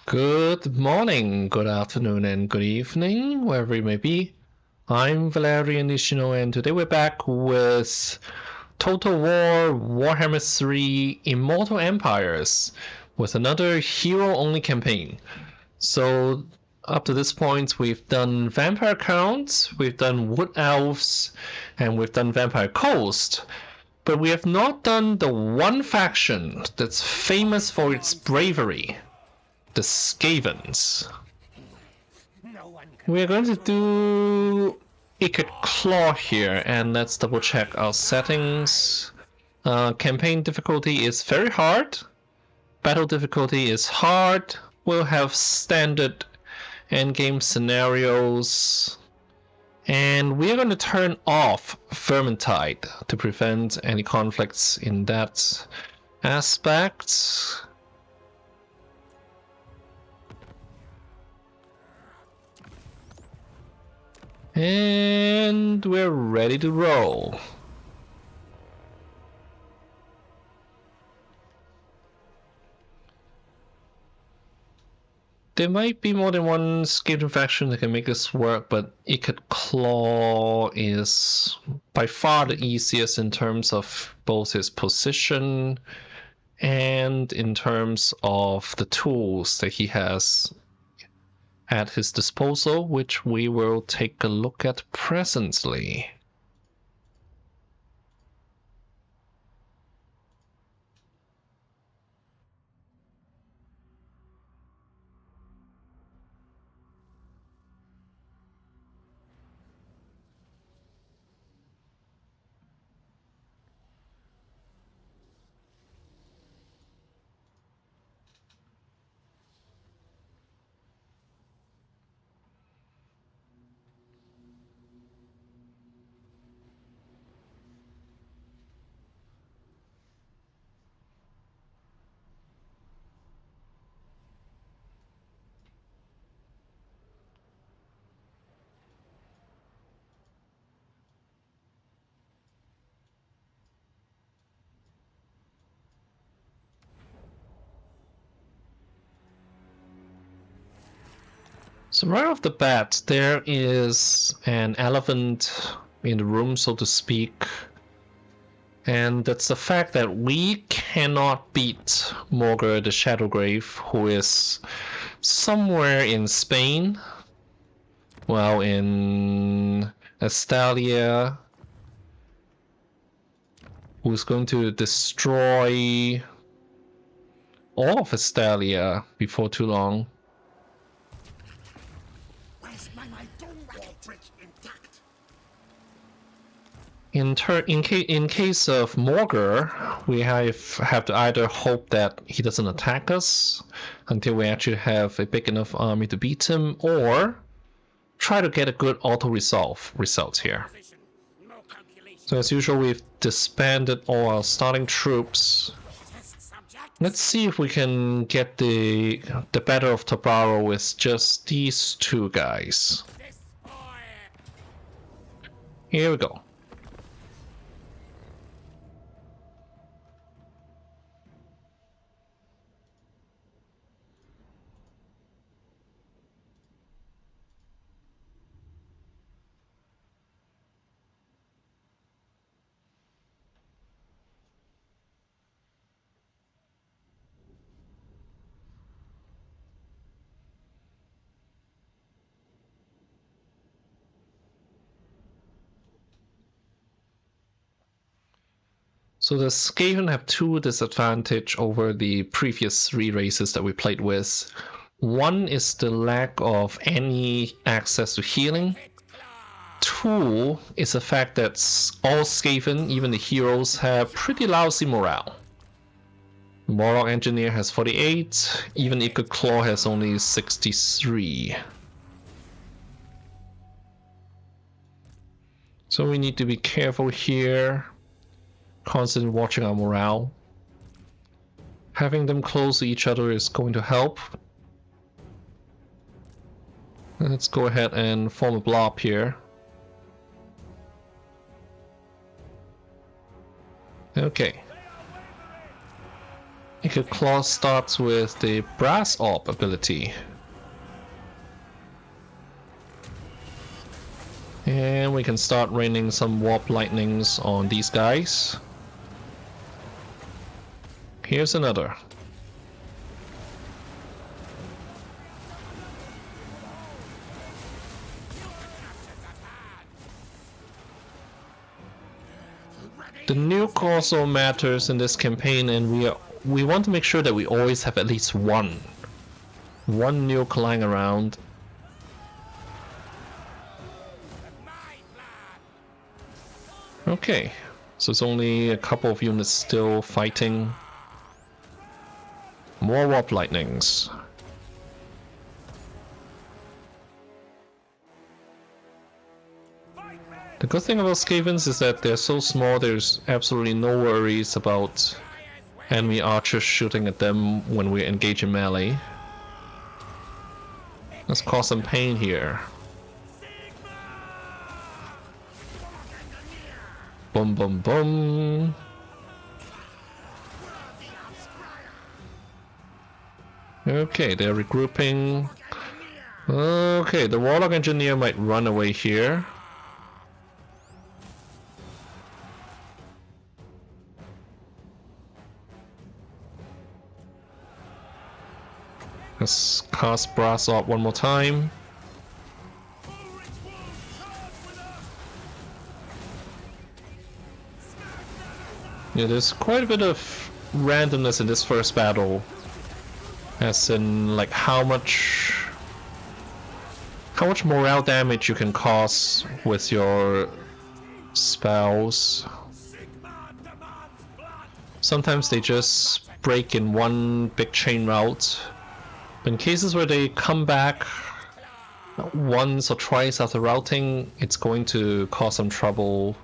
Good morning, good afternoon, and good evening, wherever you may be. I'm Valerian Nishino, and today we're back with Total War Warhammer 3 Immortal Empires with another hero-only campaign. So up to this point, we've done Vampire Counts, we've done Wood Elves, and we've done Vampire Coast. But we have not done the one faction that's famous for its bravery. The Skavens. We're going to do Ikit Claw here, and let's double check our settings. Campaign difficulty is very hard. Battle difficulty is hard. We'll have standard endgame scenarios. And we're going to turn off Vermintide to prevent any conflicts in that aspect. And we're ready to roll. There might be more than one Skaven faction that can make this work, but Ikit Claw is by far the easiest in terms of both his position and in terms of the tools that he has at his disposal, which we will take a look at presently. So right off the bat, there is an elephant in the room, so to speak. And that's the fact that we cannot beat Morgar the Shadowgrave, who is somewhere in Spain. Well, in Estalia, who's going to destroy all of Estalia before too long. In case of Morgar, we have to either hope that he doesn't attack us until we actually have a big enough army to beat him, or try to get a good auto-resolve result here. So as usual, we've disbanded all our starting troops. Let's see if we can get the Battle of Tabaro with just these two guys. Here we go. So the Skaven have two disadvantages over the previous three races that we played with. One is the lack of any access to healing. Two is the fact that all Skaven, even the heroes, have pretty lousy morale. Warlock Engineer has 48, even Ikit Claw has only 63. So we need to be careful here. Constantly watching our morale. Having them close to each other is going to help. Let's go ahead and form a blob here. Okay. Ikit Claw starts with the Brass Orb ability. And we can start raining some Warp Lightnings on these guys. Here's another. The nuke also matters in this campaign, and we want to make sure that we always have at least one nuke lying around. Okay, so it's only a couple of units still fighting. More Warp Lightnings. The good thing about Skavens is that they're so small, there's absolutely no worries about enemy archers shooting at them when we engage in melee. Let's cause some pain here. Boom, boom, boom. Okay, they're regrouping. Okay, the Warlock Engineer might run away here. Let's cast Brass Orb one more time. Yeah, there's quite a bit of randomness in this first battle. As in, like, how much morale damage you can cause with your spells. Sometimes they just break in one big chain route. In cases where they come back once or twice after routing, it's going to cause some trouble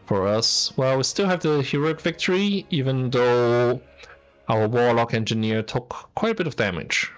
for us. Well, we still have the heroic victory, even though our Warlock Engineer took quite a bit of damage.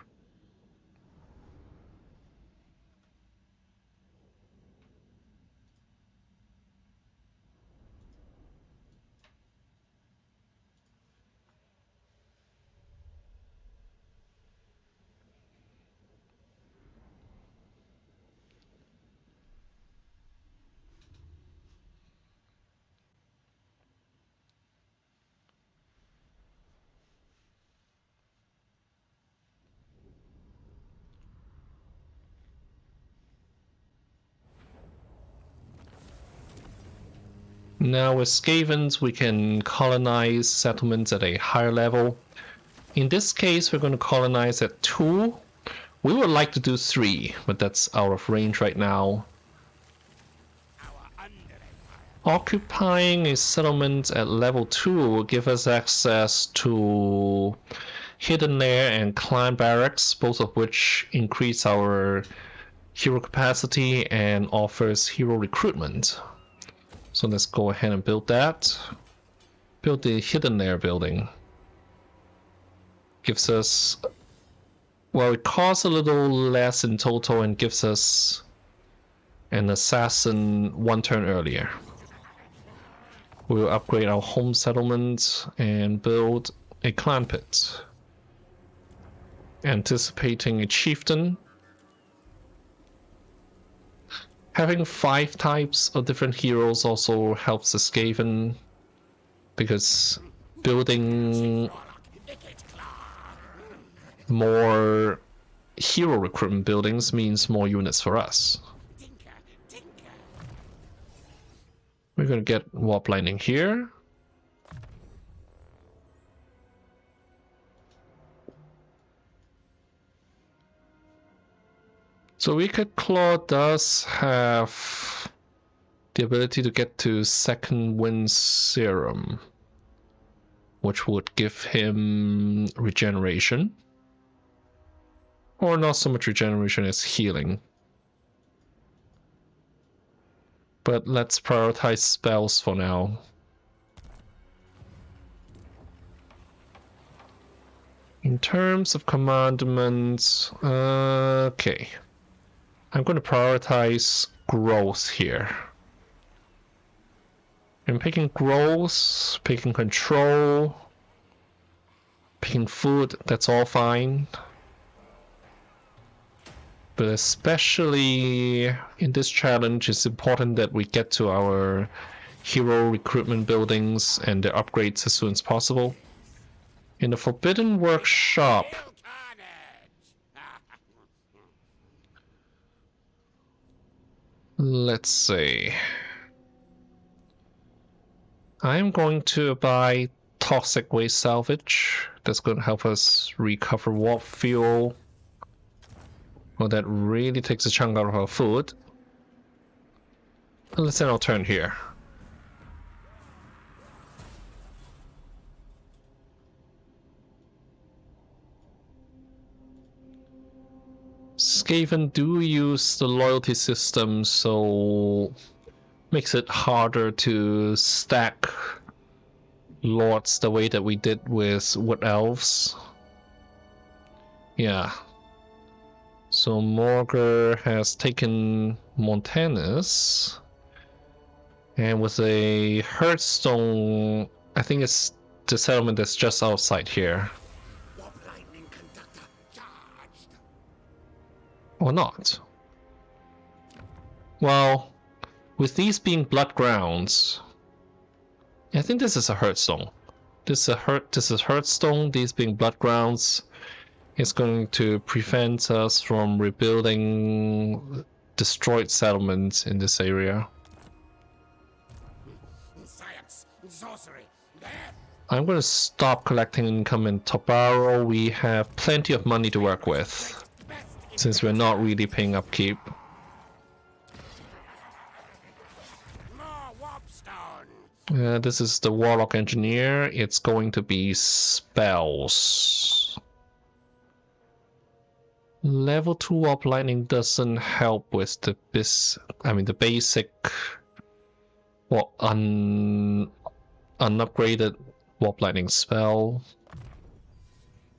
Now with Skavens, we can colonize settlements at a higher level. In this case, we're going to colonize at 2. We would like to do 3, but that's out of range right now. Occupying a settlement at level 2 will give us access to Hidden Lair and Clan Barracks, both of which increase our hero capacity and offers hero recruitment. So let's go ahead and build that. Build the Hidden Lair building. Gives us... well, it costs a little less in total and gives us an assassin 1 turn earlier. We'll upgrade our home settlement and build a clan pit. Anticipating a chieftain. Having 5 types of different heroes also helps the Skaven, because building more hero recruitment buildings means more units for us. We're going to get Warp Lightning here. So Ikit Claw does have the ability to get to Second Wind Serum, which would give him regeneration. Or not so much regeneration as healing. But let's prioritize spells for now. In terms of commandments, okay. I'm going to prioritize growth here. I'm picking growth, picking control. picking food, that's all fine. But especially in this challenge, it's important that we get to our hero recruitment buildings and their upgrades as soon as possible. In the Forbidden Workshop, let's see. I'm going to buy toxic waste salvage. That's going to help us recover warp fuel. Well, that really takes a chunk out of our food. Let's end our turn here. Skaven do use the loyalty system, so makes it harder to stack lords the way that we did with wood elves. Yeah. So Morgar has taken Montanus, and with a Hearthstone, I think it's the settlement that's just outside here. Or not. Well, with these being blood grounds, I think this is a Hearthstone. This is Hearthstone, these being blood grounds. It's going to prevent us from rebuilding destroyed settlements in this area. I'm going to stop collecting income in Tobaro. We have plenty of money to work with, since we're not really paying upkeep. This is the Warlock Engineer. It's going to be spells. Level 2 Warp Lightning doesn't help with the basic unupgraded Warp Lightning spell.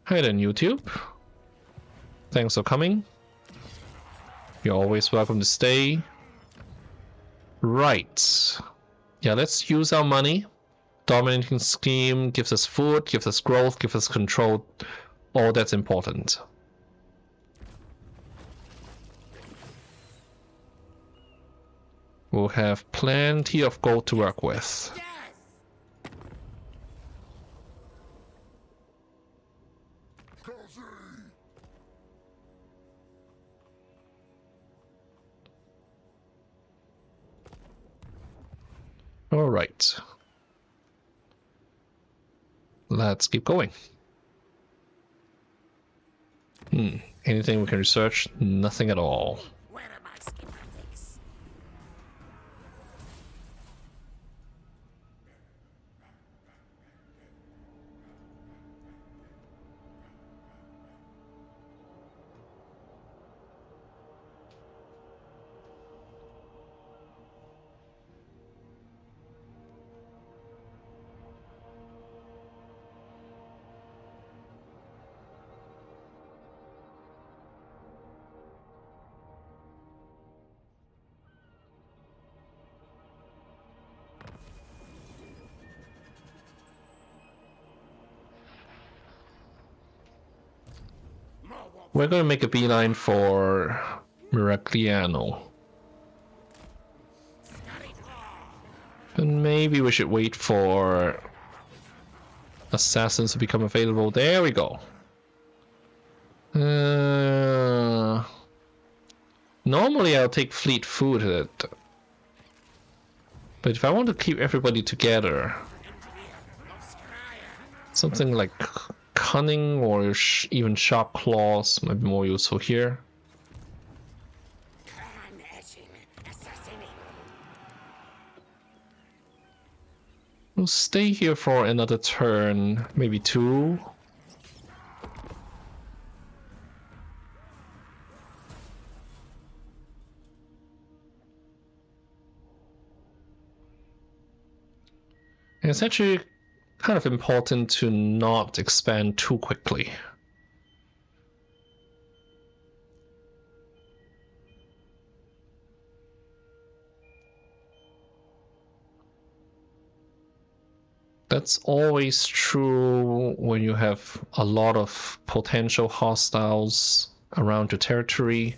Hi then, YouTube. Thanks for coming. You're always welcome to stay. Right. Yeah, let's use our money. Dominating Scheme gives us food, gives us growth, gives us control. All that's important. We'll have plenty of gold to work with. All right. Let's keep going. Anything we can research? Nothing at all. We're gonna make a beeline for Miragliano. And maybe we should wait for assassins to become available. There we go. Normally I'll take fleet foot, but if I want to keep everybody together, something like cunning or even sharp claws might be more useful here. We'll stay here for another turn, maybe two. And it's actually kind of important to not expand too quickly. That's always true when you have a lot of potential hostiles around your territory.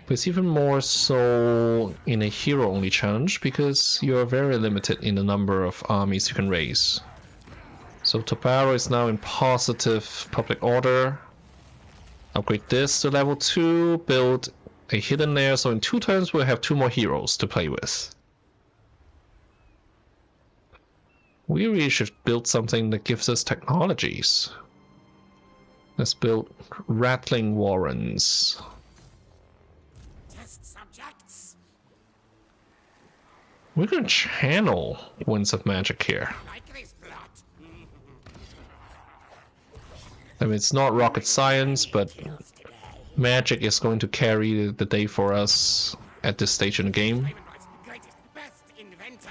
But it's even more so in a hero-only challenge because you are very limited in the number of armies you can raise. So Tobaro is now in positive public order. Upgrade this to level 2, build a hidden layer, so in 2 turns we'll have 2 more heroes to play with. We really should build something that gives us technologies. Let's build rattling warrens. Test subjects. We're gonna channel Winds of Magic here. Like this blood. I mean, it's not rocket science, but magic is going to carry the day for us at this stage in the game. Greatest, best inventor.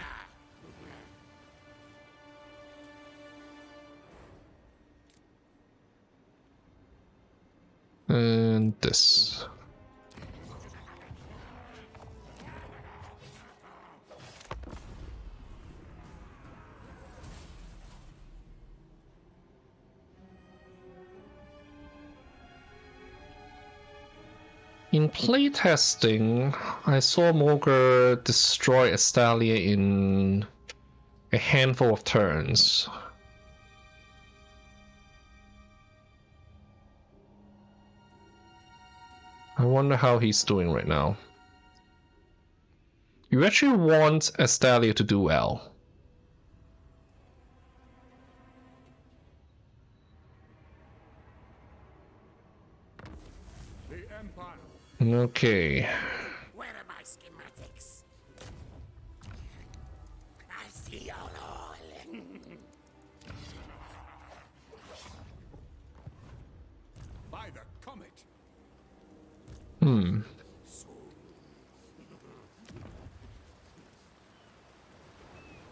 And this. In playtesting, I saw Moulder destroy Astalia in a handful of turns. I wonder how he's doing right now. You actually want Astalia to do well. Okay. Where are my schematics? I see you all. By the comet.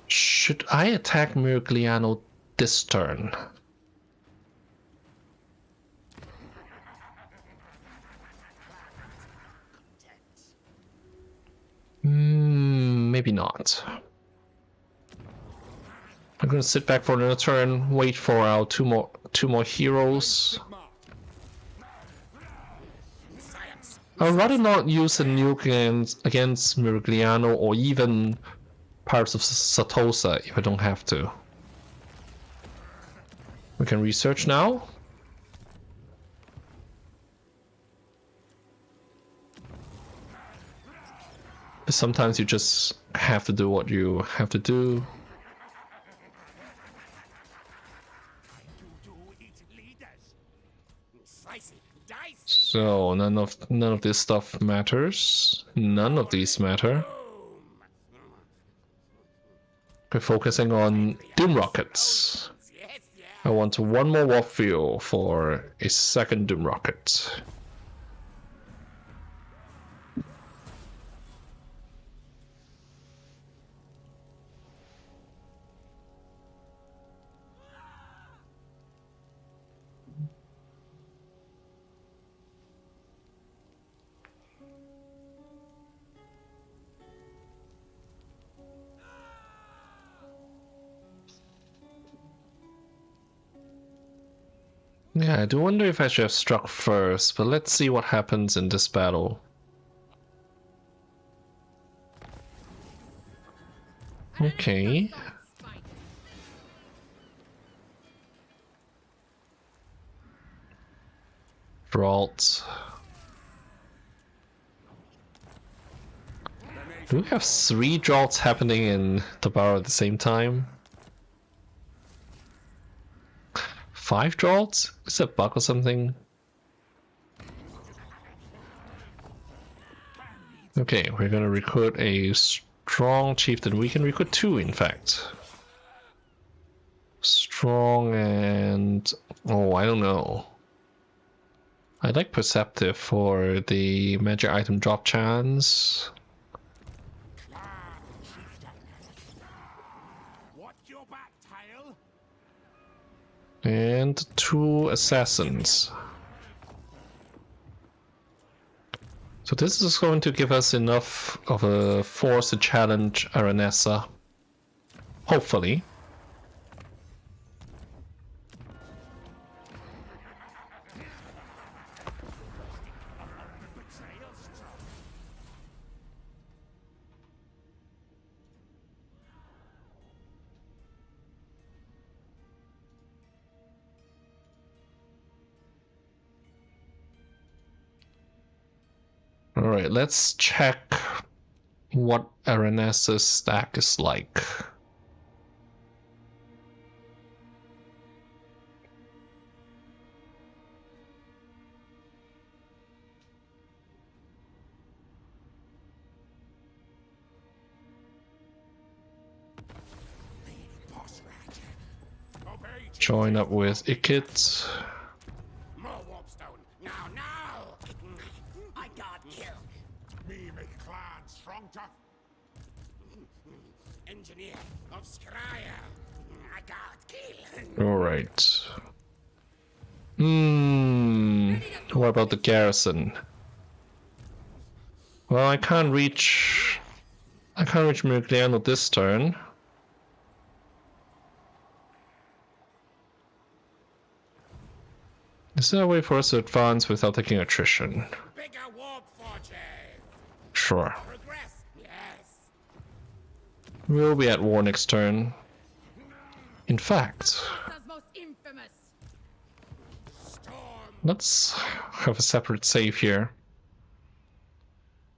Should I attack Miragliano this turn? Maybe not. I'm gonna sit back for another turn, wait for our two more heroes. I'd rather not use a nuke against Miragliano or even parts of Satosa if I don't have to. We can research now. But sometimes you just have to do what you have to do. So none of this stuff matters. None of these matter. We're focusing on Doom Rockets. I want one more warp fuel for a second Doom Rocket. Yeah, I do wonder if I should have struck first, but let's see what happens in this battle. Okay. Drought. Do we have 3 droughts happening in Tobaro at the same time? 5 droughts? Is that a bug or something? Okay, we're gonna recruit a strong chieftain. We can recruit 2, in fact. Strong and... oh, I don't know. I like Perceptive for the magic item drop chance. And 2 assassins. So this is going to give us enough of a force to challenge Aranessa. Hopefully. Alright, let's check what Aranessa's stack is like. Join up with Ikit. More warpstone. Now, now! I got killed. Me make clan strong tough. Engineer of Skryre. I got killed. Alright. What about the garrison? Well, I can't reach Merigliano this turn. Is there a way for us to advance without taking attrition? Bigger warp forges. Sure. Progress. Yes. We'll be at war next turn. In fact, Most infamous. Storm. let's have a separate save here.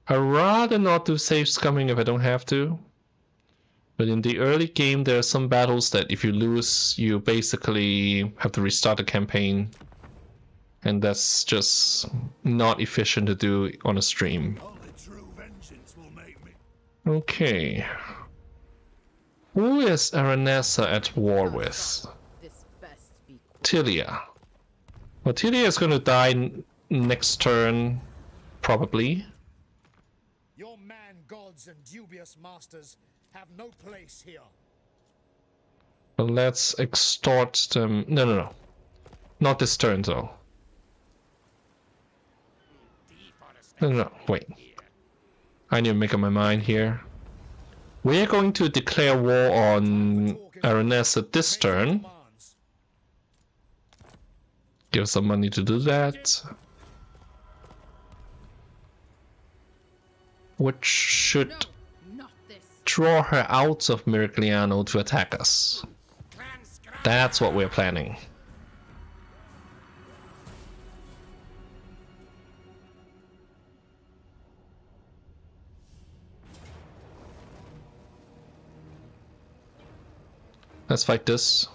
I'd rather not do save scumming if I don't have to. But in the early game, there are some battles that if you lose, you basically have to restart the campaign. And that's just not efficient to do on a stream. Only true vengeance will make me. Okay. Who is Aranessa at war with? This best be Tilia. Well, Tilia is going to die next turn, probably. Your man gods and dubious masters have no place here. But let's extort them. No. Not this turn, though. No, wait. I need to make up my mind here. We are going to declare war on Aranessa this turn. Commands. Give some money to do that. Which should not this. draw her out of Merigliano to attack us. Clan Skryre. That's what we're planning. Let's fight this.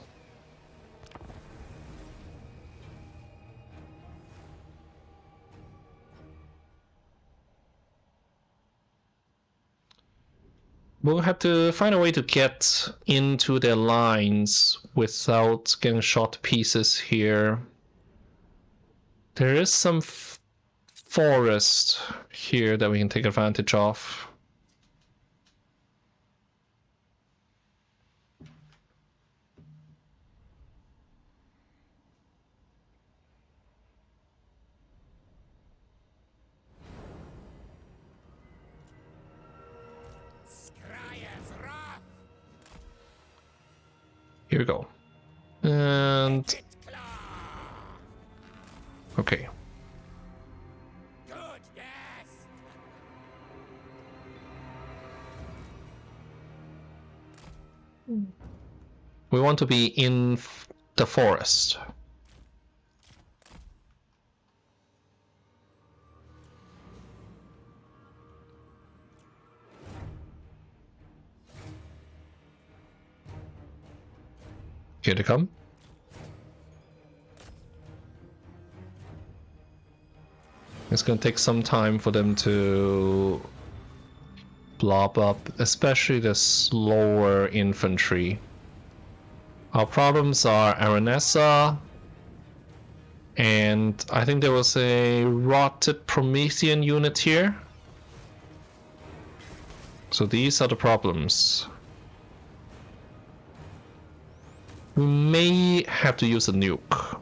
We'll have to find a way to get into their lines without getting shot to pieces here. There is some forest here that we can take advantage of. Skryre's wrath. Here we go. And Ikit claw. okay. Good. Yes. We want to be in the forest. Here they come. It's gonna take some time for them to blob up, especially the slower infantry. Our problems are Aranessa, and I think there was a rotted Promethean unit here. So these are the problems. We may have to use a nuke.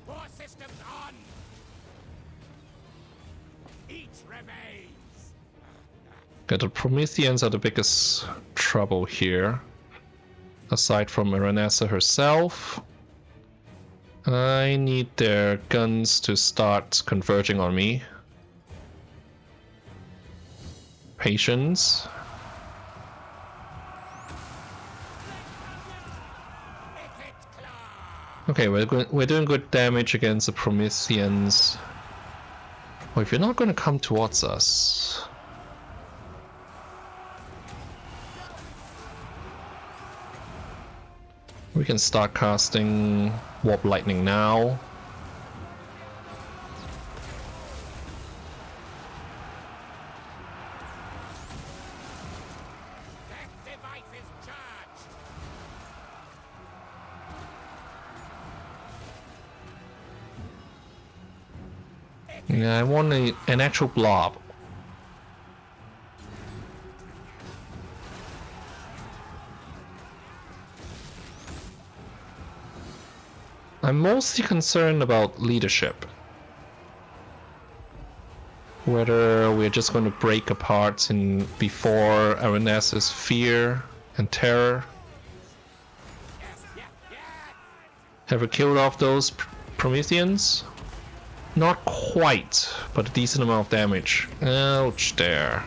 War systems on. Each remains. Okay, the Prometheans are the biggest trouble here. Aside from Aranessa herself. I need their guns to start converging on me. Patience. Ikit claw. Okay, we're doing good damage against the Prometheans. Well, if you're not going to come towards us... we can start casting Warp Lightning now. That device is charged. Yeah, I want an actual blob. I'm mostly concerned about leadership. Whether we're just going to break apart before Aranessa's fear and terror. Have we killed off those Prometheans? Not quite, but a decent amount of damage. Ouch there.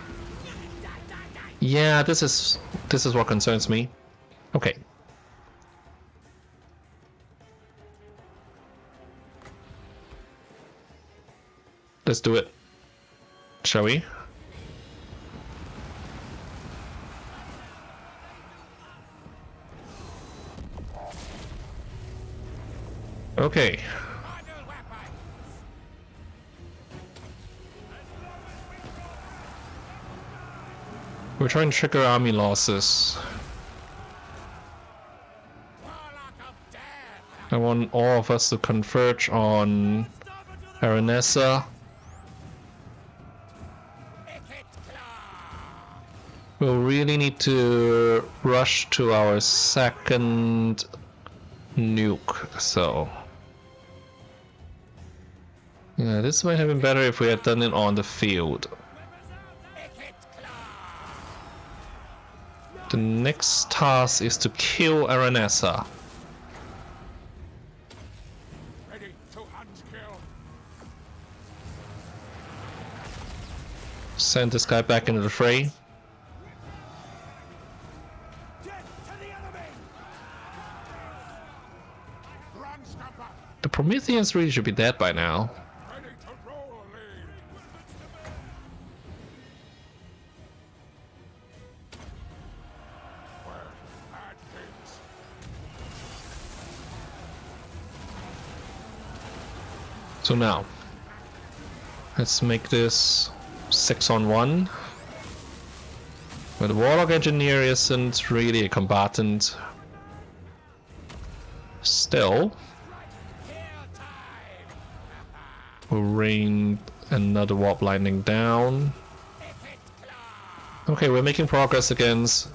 Yeah, this is what concerns me. Okay. Let's do it. Shall we? Okay. We're trying to trigger army losses. I want all of us to converge on Aranessa. We'll really need to rush to our second nuke, so... yeah, this might have been better if we had done it on the field. The next task is to kill Aranessa. Ready to hunt kill. Send this guy back into the fray. The Prometheans really should be dead by now. Ready to roll a lead. Where bad things. So now, let's make this 6-on-1. Where the Warlock Engineer isn't really a combatant. Still, we'll rain another Warp Lightning down. Okay, we're making progress against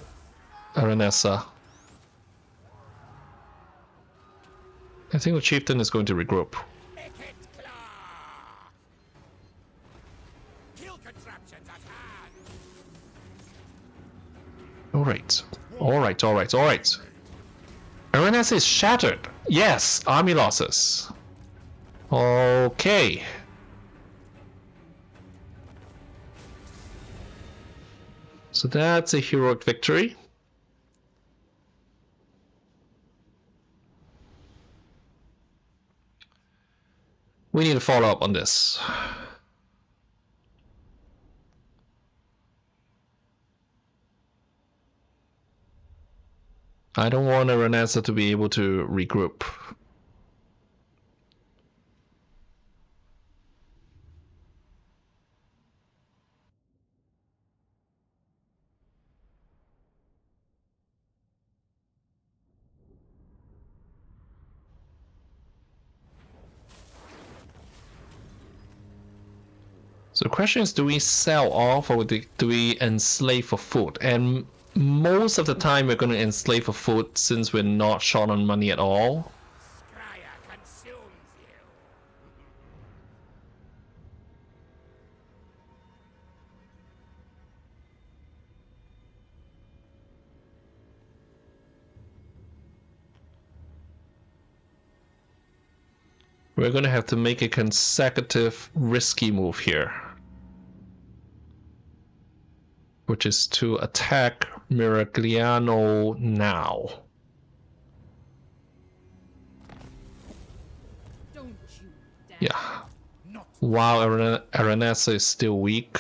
Aranessa. I think the Chieftain is going to regroup. Alright. Alright, alright, alright. Aranessa is shattered. Yes, army losses. Okay. So that's a heroic victory. We need to follow up on this. I don't want Aranessa to be able to regroup. So the question is, do we sell off or do we enslave for food? And most of the time we're going to enslave for food since we're not short on money at all. Skryre consumes you. We're going to have to make a consecutive risky move here, which is to attack Miragliano now. Don't you dare. Yeah. Not While Aranessa is still weak.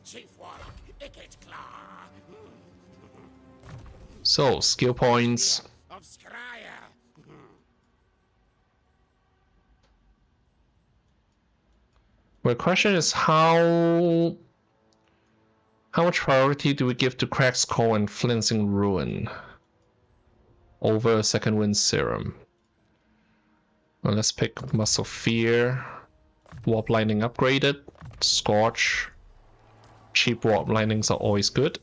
Chief Warlock, Ikit. So, skill points. Of Skryre. My question is how much priority do we give to Crack's Call and Flincing Ruin over Second Wind Serum? Well, let's pick Muscle Fear, Warp Lightning upgraded, Scorch. Cheap Warp Lightnings are always good.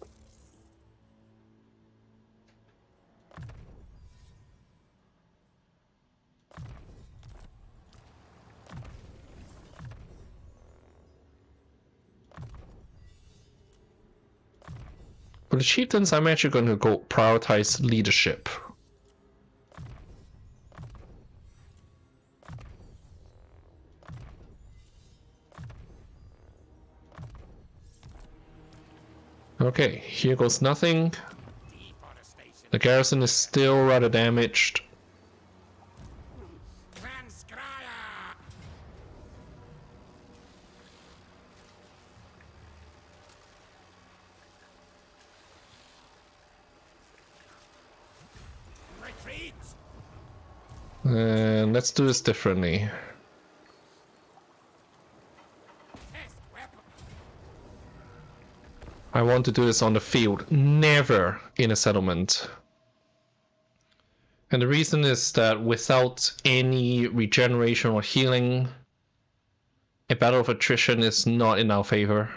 For the chieftains, I'm actually going to go prioritize leadership. Okay, here goes nothing. The garrison is still rather damaged. Skryre. Retreat. And let's do this differently. Test weapon. I want to do this on the field, never in a settlement. And the reason is that without any regeneration or healing, a battle of attrition is not in our favor.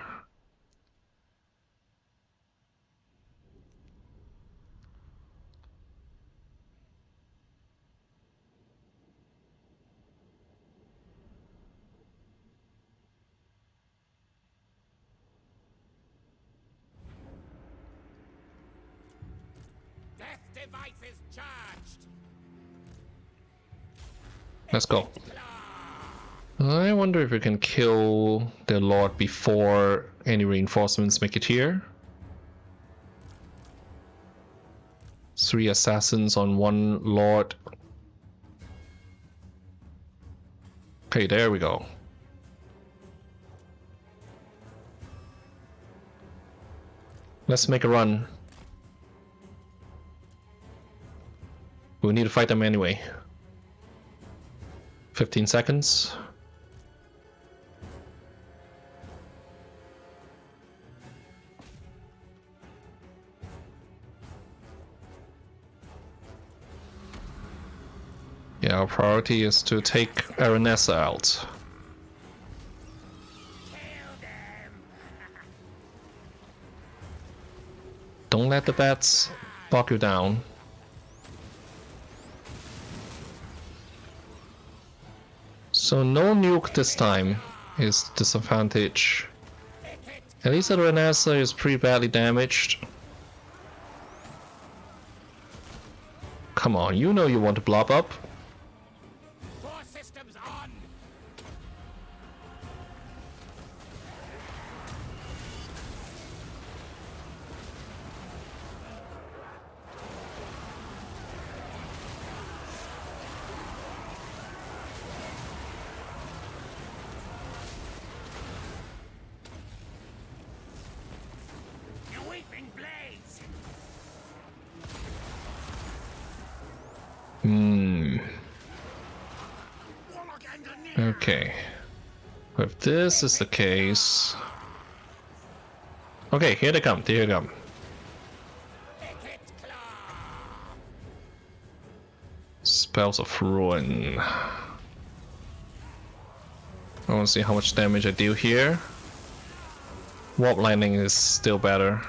Death device is charged. Let's go. I wonder if we can kill the Lord before any reinforcements make it here. 3 assassins on 1 Lord. Okay, there we go. Let's make a run. We need to fight them anyway. 15 seconds. Yeah, our priority is to take Aranessa out. Don't let the bats bog you down. So no nuke this time is disadvantage. At least Aranessa is pretty badly damaged. Come on, you know you want to blob up. Four systems on. You weeping blades. Warlock engineer. Okay. If this is the case... Okay, here they come, here they come. Ikit claw. Spells of Ruin. I want to see how much damage I deal here. Warp Lightning is still better.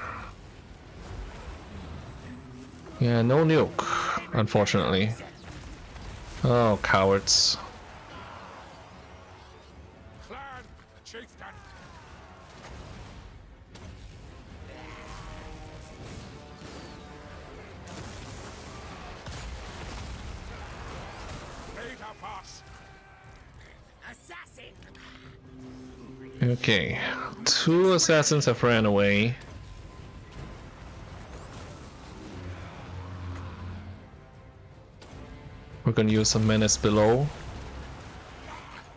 Yeah, no nuke, unfortunately. Oh, cowards. Clan, chieftain. Beta pass. Assassin. Okay, 2 assassins have ran away. gonna use some menace below.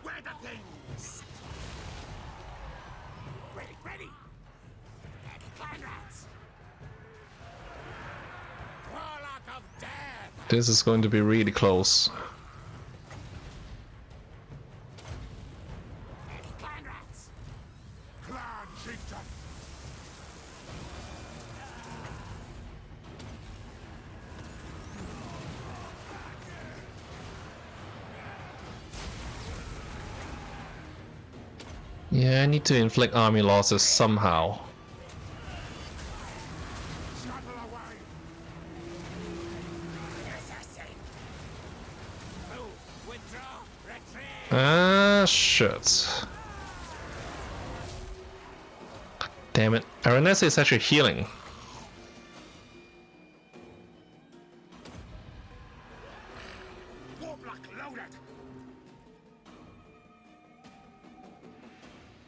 Where the things? Ready. Clan rats. Warlock of death. This is going to be really close. Clan rats. Clan chieftain. Yeah, I need to inflict army losses somehow. Scuttle away. Assassin. Move. Withdraw. Retreat. Ah, shit. Damn it. Aranessa is actually healing. Warblock loaded.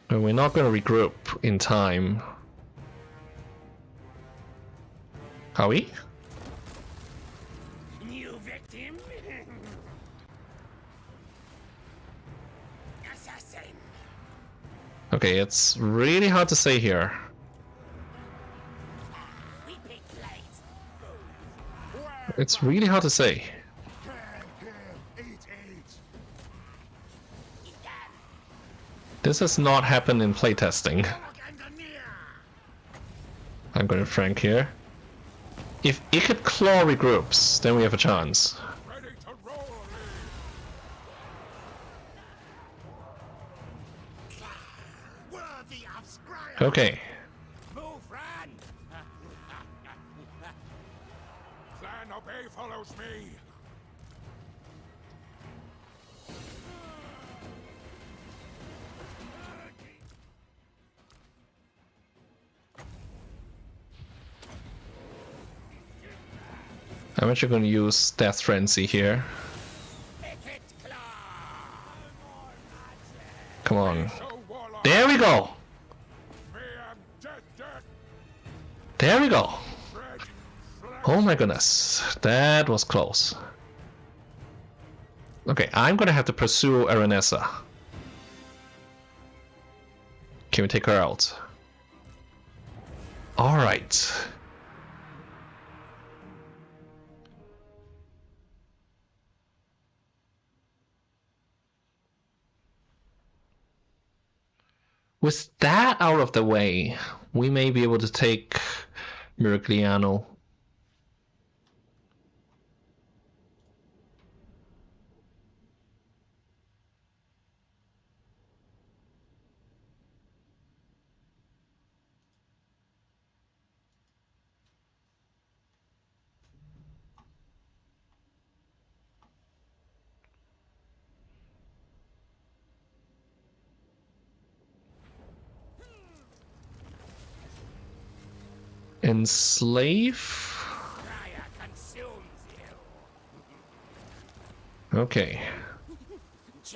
But we're not gonna regroup in time. Are we? New victim. Assassin. Okay, it's really hard to say here. We pick light. It's really hard to say. Eat. Eat them. This has not happened in playtesting. Walk engineer. I'm going to Frank here. If Ikit Claw regroups, then we have a chance. Ready to roll. Worthy of Skryre. Okay. Move, run. Clan obey follows me. I'm actually going to use Death Frenzy here. Ikit claw. Come on. So warlock. There we go! Me am dead. There we go! Bread. Flesh. Oh my goodness. That was close. Okay, I'm going to have to pursue Aranessa. Can we take her out? Alright. With that out of the way, we may be able to take Miragliano. Enslave? Skryre consumes you. Okay.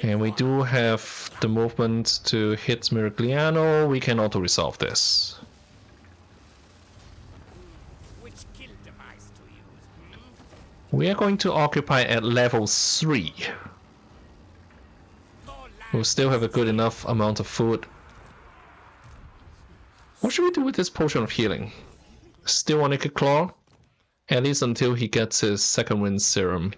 And we do have the movement to hit Miragliano. We can auto-resolve this. Which kill device to use? We are going to occupy at level 3. More We'll still have a good enough amount of food. What should we do with this potion of healing? Still on Ikit Claw? At least until he gets his second wind serum.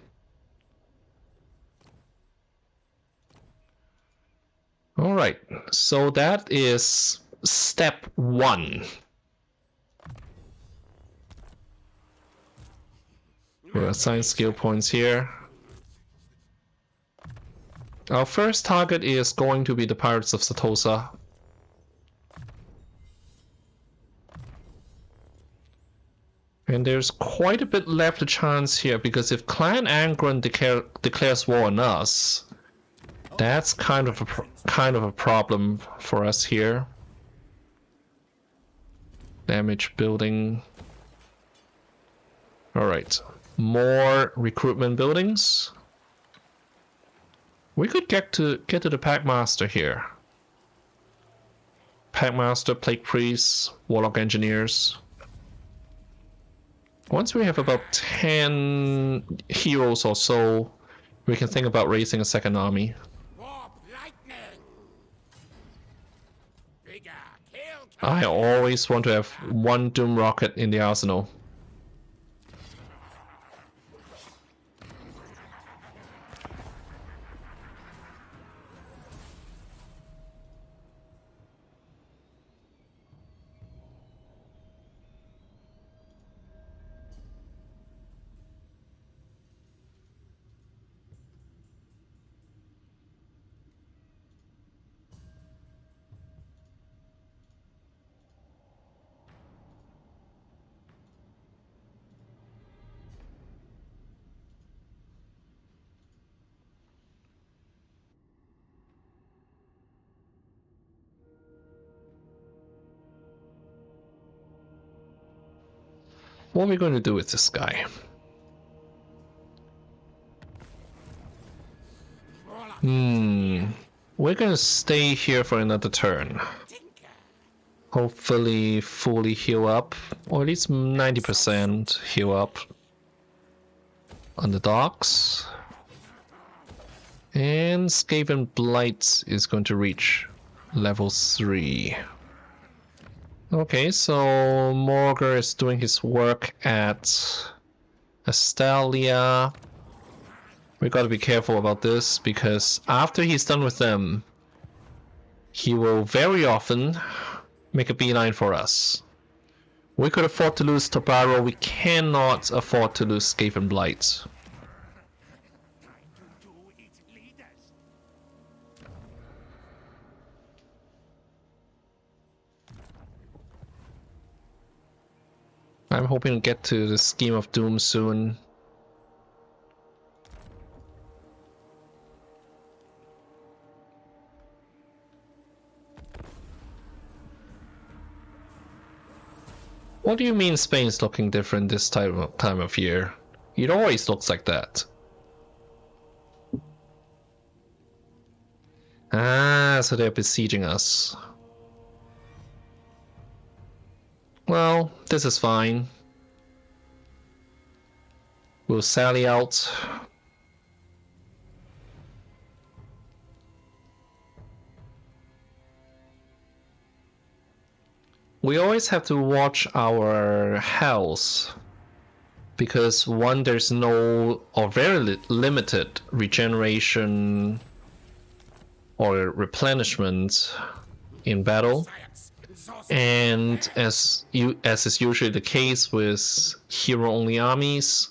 Alright, so that is step 1. We'll assign skill points here. Our first target is going to be the Pirates of Satosa. And there's quite a bit left to chance here, because if Clan Angron declares war on us, that's kind of a problem for us here. Damage building. Alright. More recruitment buildings. We could get to the Packmaster here. Packmaster, Plague Priests, Warlock Engineers. Once we have about 10 heroes or so we can think about raising a second army. Warp lightning. Bigger kill. I always want to have one Doom Rocket in the arsenal. What are we going to do with this guy? We're going to stay here for another turn. Hopefully fully heal up, or at least 90% heal up on the docks. And Skaven Blight is going to reach level 3. Okay, so Morgar is doing his work at Astalia. We gotta be careful about this, because after he's done with them, he will very often make a beeline for us. We could afford to lose Tobaro, we cannot afford to lose Skaven Blight. I'm hoping to get to the Scheme of Doom soon. What do you mean Spain's looking different this time of year? It always looks like that. Ah, so they're besieging us. Well, this is fine. We'll sally out. We always have to watch our health, because one, there's no or very limited regeneration or replenishment in battle. And as is usually the case with hero-only armies,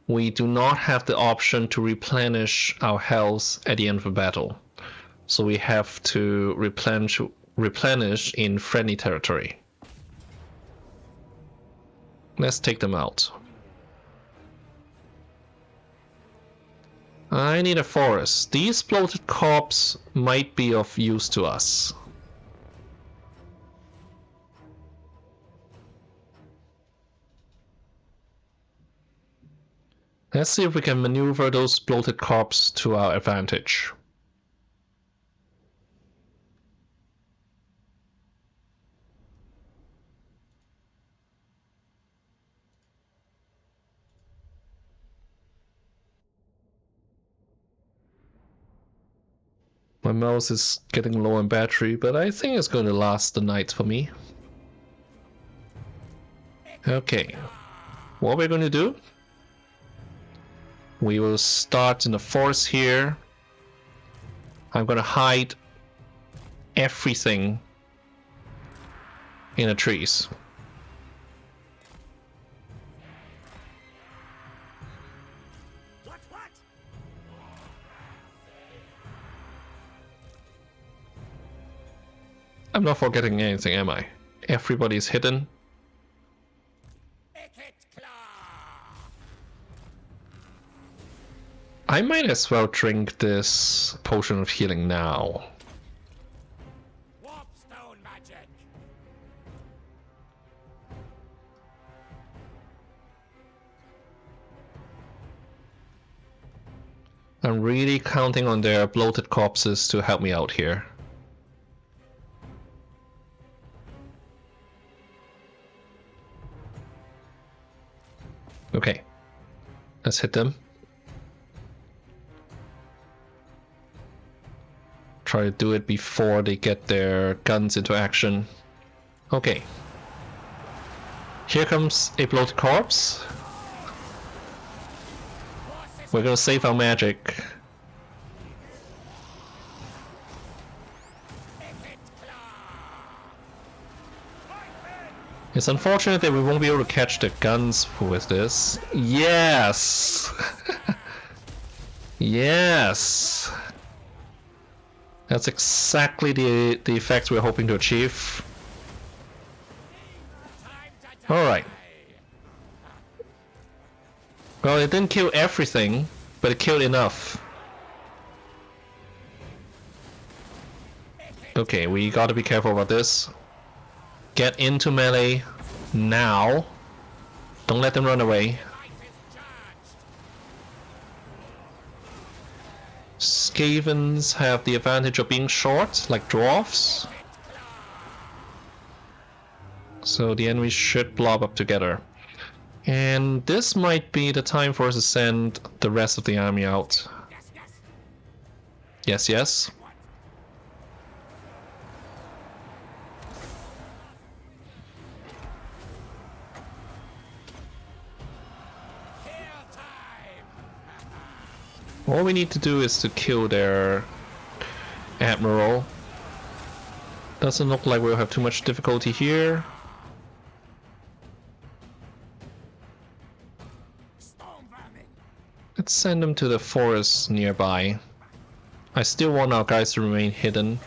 we do not have the option to replenish our health at the end of a battle. So we have to replenish in friendly territory. Let's take them out. I need a forest. These bloated corpses might be of use to us. Let's see if we can maneuver those bloated corpses to our advantage. My mouse is getting low on battery, but I think it's going to last the night for me. Okay, what we're going to do? We will start in the forest here. I'm going to hide everything in the trees. What? I'm not forgetting anything, am I? Everybody's hidden. Ikit claw. I might as well drink this potion of healing now. Warpstone magic. I'm really counting on their bloated corpses to help me out here. Okay, let's hit them. Try to do it before they get their guns into action. Okay. Here comes a bloated corpse. We're gonna save our magic. It's unfortunate that we won't be able to catch the guns with this. Yes! Yes! That's exactly the effect we're hoping to achieve. Alright. Well, it didn't kill everything, but it killed enough. Okay, we gotta be careful about this. Get into melee now. Don't let them run away. Skavens have the advantage of being short, like dwarfs. So the enemies should blob up together. And this might be the time for us to send the rest of the army out. Yes, yes. All we need to do is to kill their admiral. Doesn't look like we'll have too much difficulty here. Let's send them to the forest nearby. I still want our guys to remain hidden.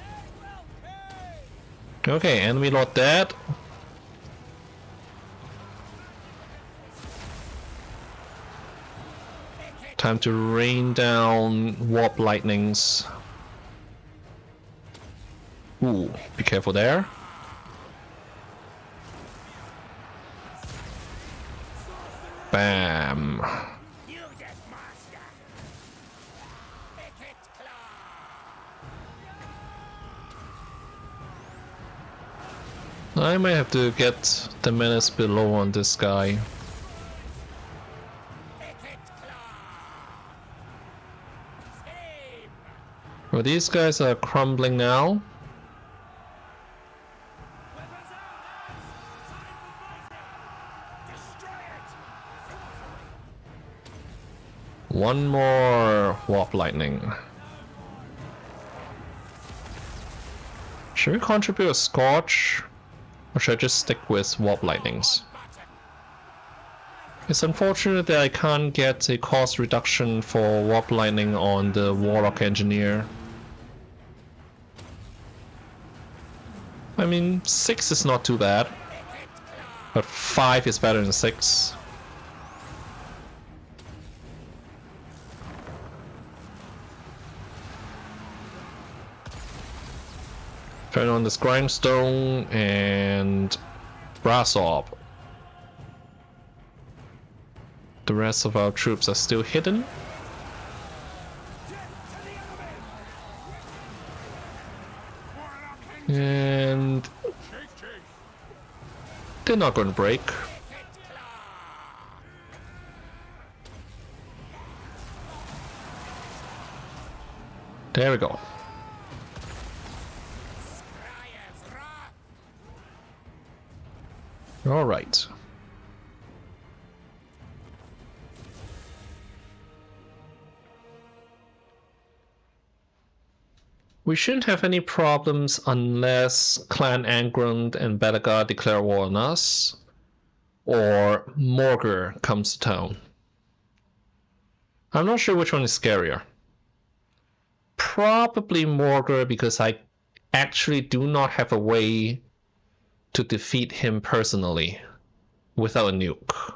Okay, enemy lord dead. Time to rain down warp lightnings. Ooh, be careful there. Bam. I might have to get the menace below on this guy. Well, these guys are crumbling now. One more warp lightning. Should we contribute a scorch? Or should I just stick with warp lightnings? It's unfortunate that I can't get a cost reduction for warp lightning on the warlock engineer. I mean, 6 is not too bad, but 5 is better than 6. Turn on this grindstone and brass orb. The rest of our troops are still hidden. And they're not going to break. There we go. All right. We shouldn't have any problems unless Clan Angrund and Belgar declare war on us, or Morgr comes to town. I'm not sure which one is scarier. Probably Morgr, because I actually do not have a way to defeat him personally without a nuke.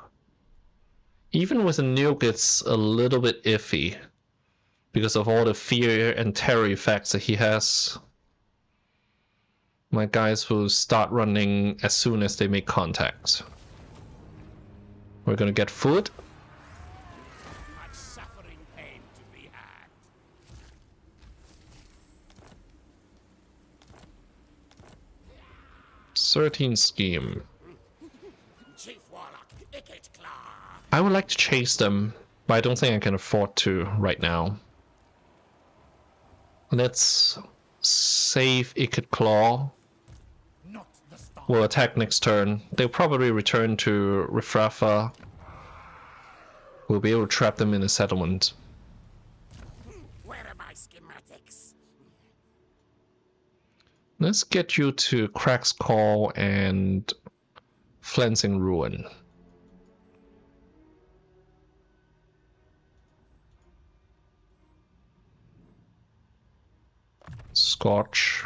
Even with a nuke, it's a little bit iffy because of all the fear and terror effects that he has. My guys will start running as soon as they make contact. We're gonna get food. Much suffering pain to be had. 13 scheme. Chief Warlock, Ikit Claw. I would like to chase them, but I don't think I can afford to right now. Let's save Ikit Claw. Not the star. Will attack next turn. They'll probably return to Rifrafa. We'll be able to trap them in a settlement. Where are my schematics? Let's get you to Crack's Call and Flensing Ruin. Scorch.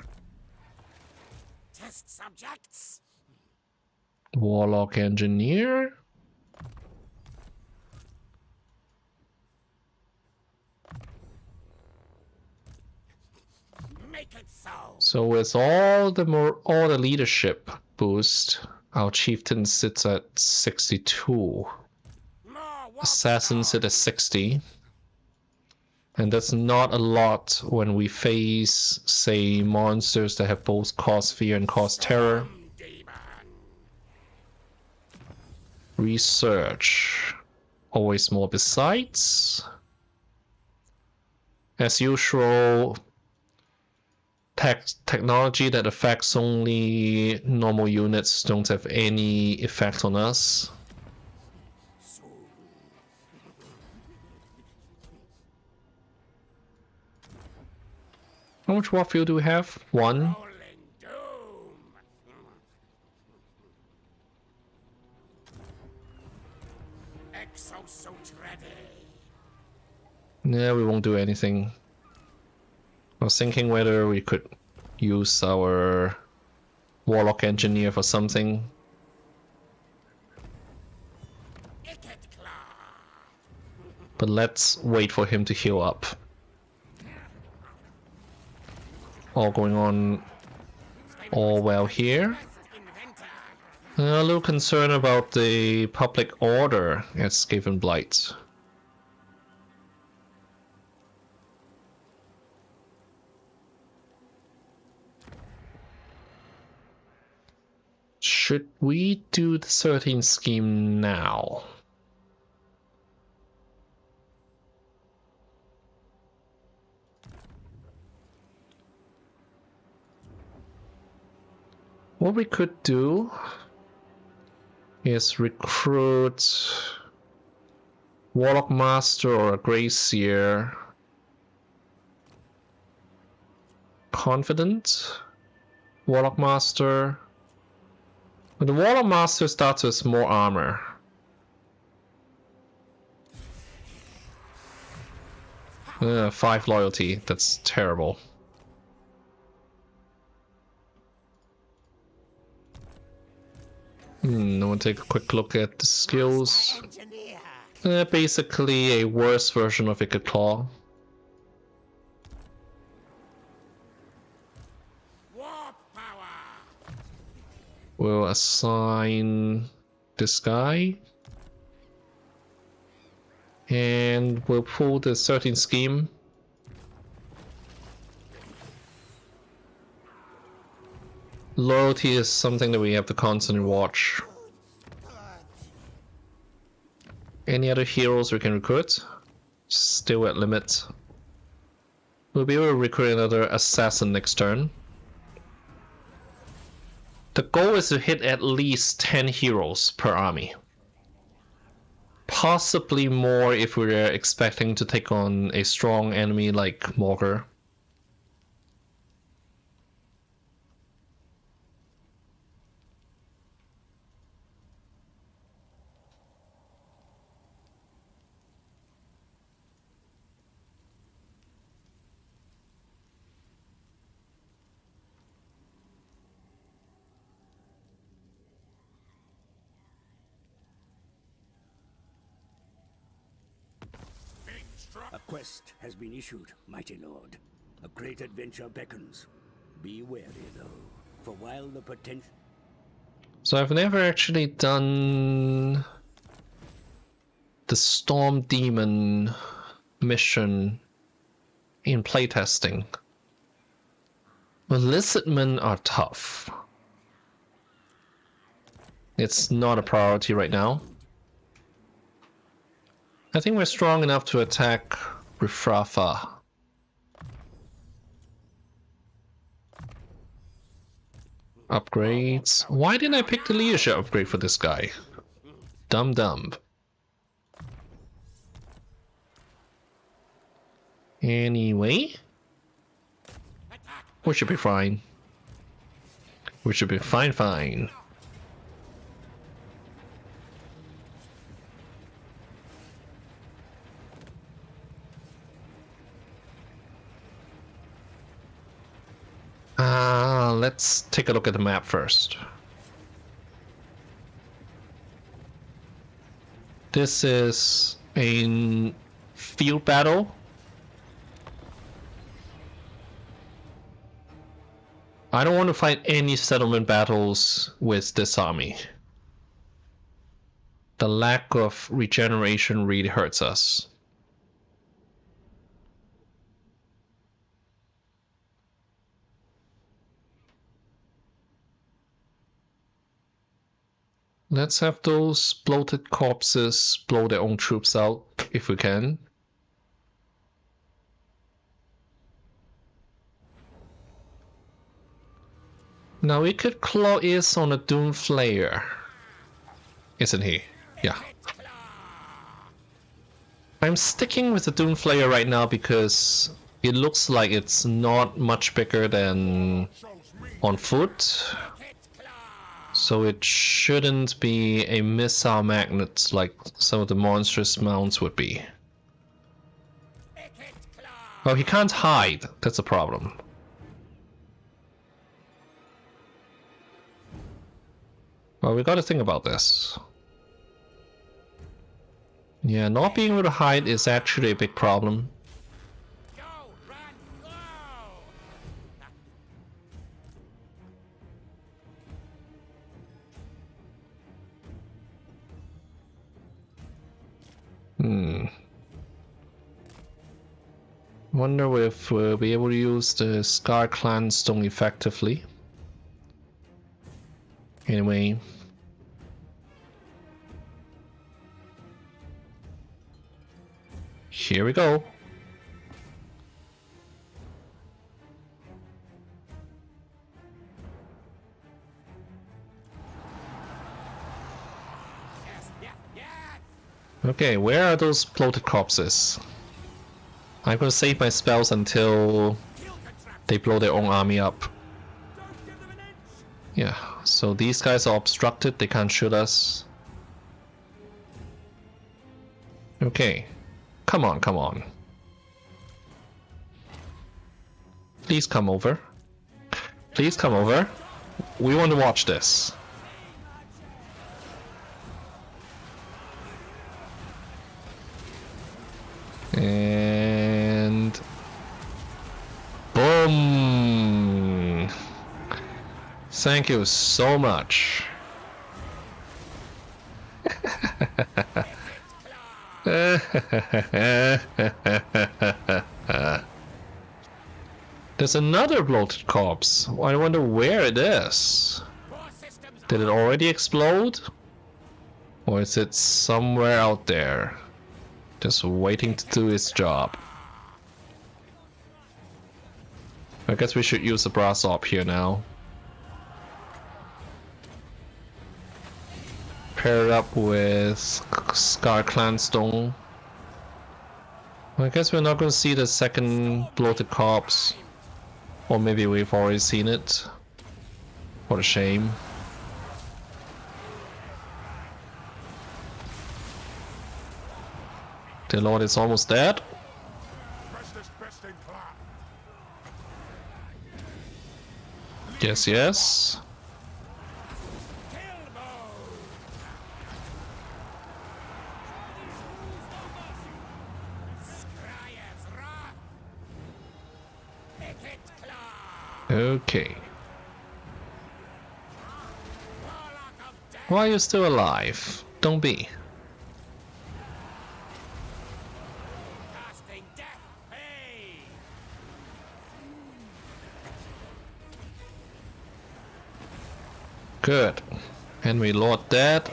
Test subjects? Warlock Engineer. Make it so. So with all the leadership boost, our chieftain sits at 62. More Assassins sit at 60. And that's not a lot when we face, say, monsters that have both cause fear and cause terror. demon. Research. Always more besides. As usual, technology that affects only normal units don't have any effect on us. How much war fuel do we have? 1. Rolling doom. Exosuit ready. Yeah, we won't do anything. I was thinking whether we could use our Warlock Engineer for something. Ikit claw. But let's wait for him to heal up. All going on all well here. Best inventor. A little concerned about the public order at Skaven Blight. Should we do the 13 scheme now? What we could do is recruit Warlock Master or a Gracier. Confident Warlock Master. But the Warlock Master starts with more armor. Five loyalty, that's terrible. I want to take a quick look at the skills. Engineer. Basically a worse version of Ikit Claw. Warp power. We'll assign this guy. And we'll pull the 13 scheme. Loyalty is something that we have to constantly watch. Any other heroes we can recruit? Still at limit. We'll be able to recruit another assassin next turn. The goal is to hit at least 10 heroes per army. Possibly more if we're expecting to take on a strong enemy like Morgar. A quest has been issued, mighty lord. A great adventure beckons. Be wary, though, for while the potential... So I've never actually done the Storm Demon mission in playtesting. Lizardmen are tough. It's not a priority right now. I think we're strong enough to attack Rifrafa. Upgrades. Why didn't I pick the leadership upgrade for this guy? Dumb. Anyway, we should be fine. We should be fine. Let's take a look at the map first. This is a field battle. I don't want to fight any settlement battles with this army. The lack of regeneration really hurts us. Let's have those bloated corpses blow their own troops out, if we can. Now Ikit Claw is on a Doom Flayer, isn't he? Yeah. I'm sticking with the Doom Flayer right now because it looks like it's not much bigger than on foot. So it shouldn't be a missile magnet like some of the monstrous mounts would be. Oh, he can't hide. That's a problem. Well, we gotta think about this. Yeah, not being able to hide is actually a big problem. Wonder if we'll be able to use the Scar Clan Stone effectively. Anyway. Here we go. Okay, where are those bloated corpses? I'm gonna save my spells until they blow their own army up. Yeah, so these guys are obstructed, they can't shoot us. Okay, come on. Please come over. Please come over. We want to watch this. And boom! Thank you so much. There's another bloated corpse. I wonder where it is. Did it already explode? Or is it somewhere out there? Just waiting to do its job. I guess we should use the brass op here now. Pair it up with Scar Clan Stone. I guess we're not going to see the second bloated corpse. Or maybe we've already seen it. What a shame. The Lord is almost dead. Yes. Okay. Why are you still alive? Don't be. Good. Henry Lord dead.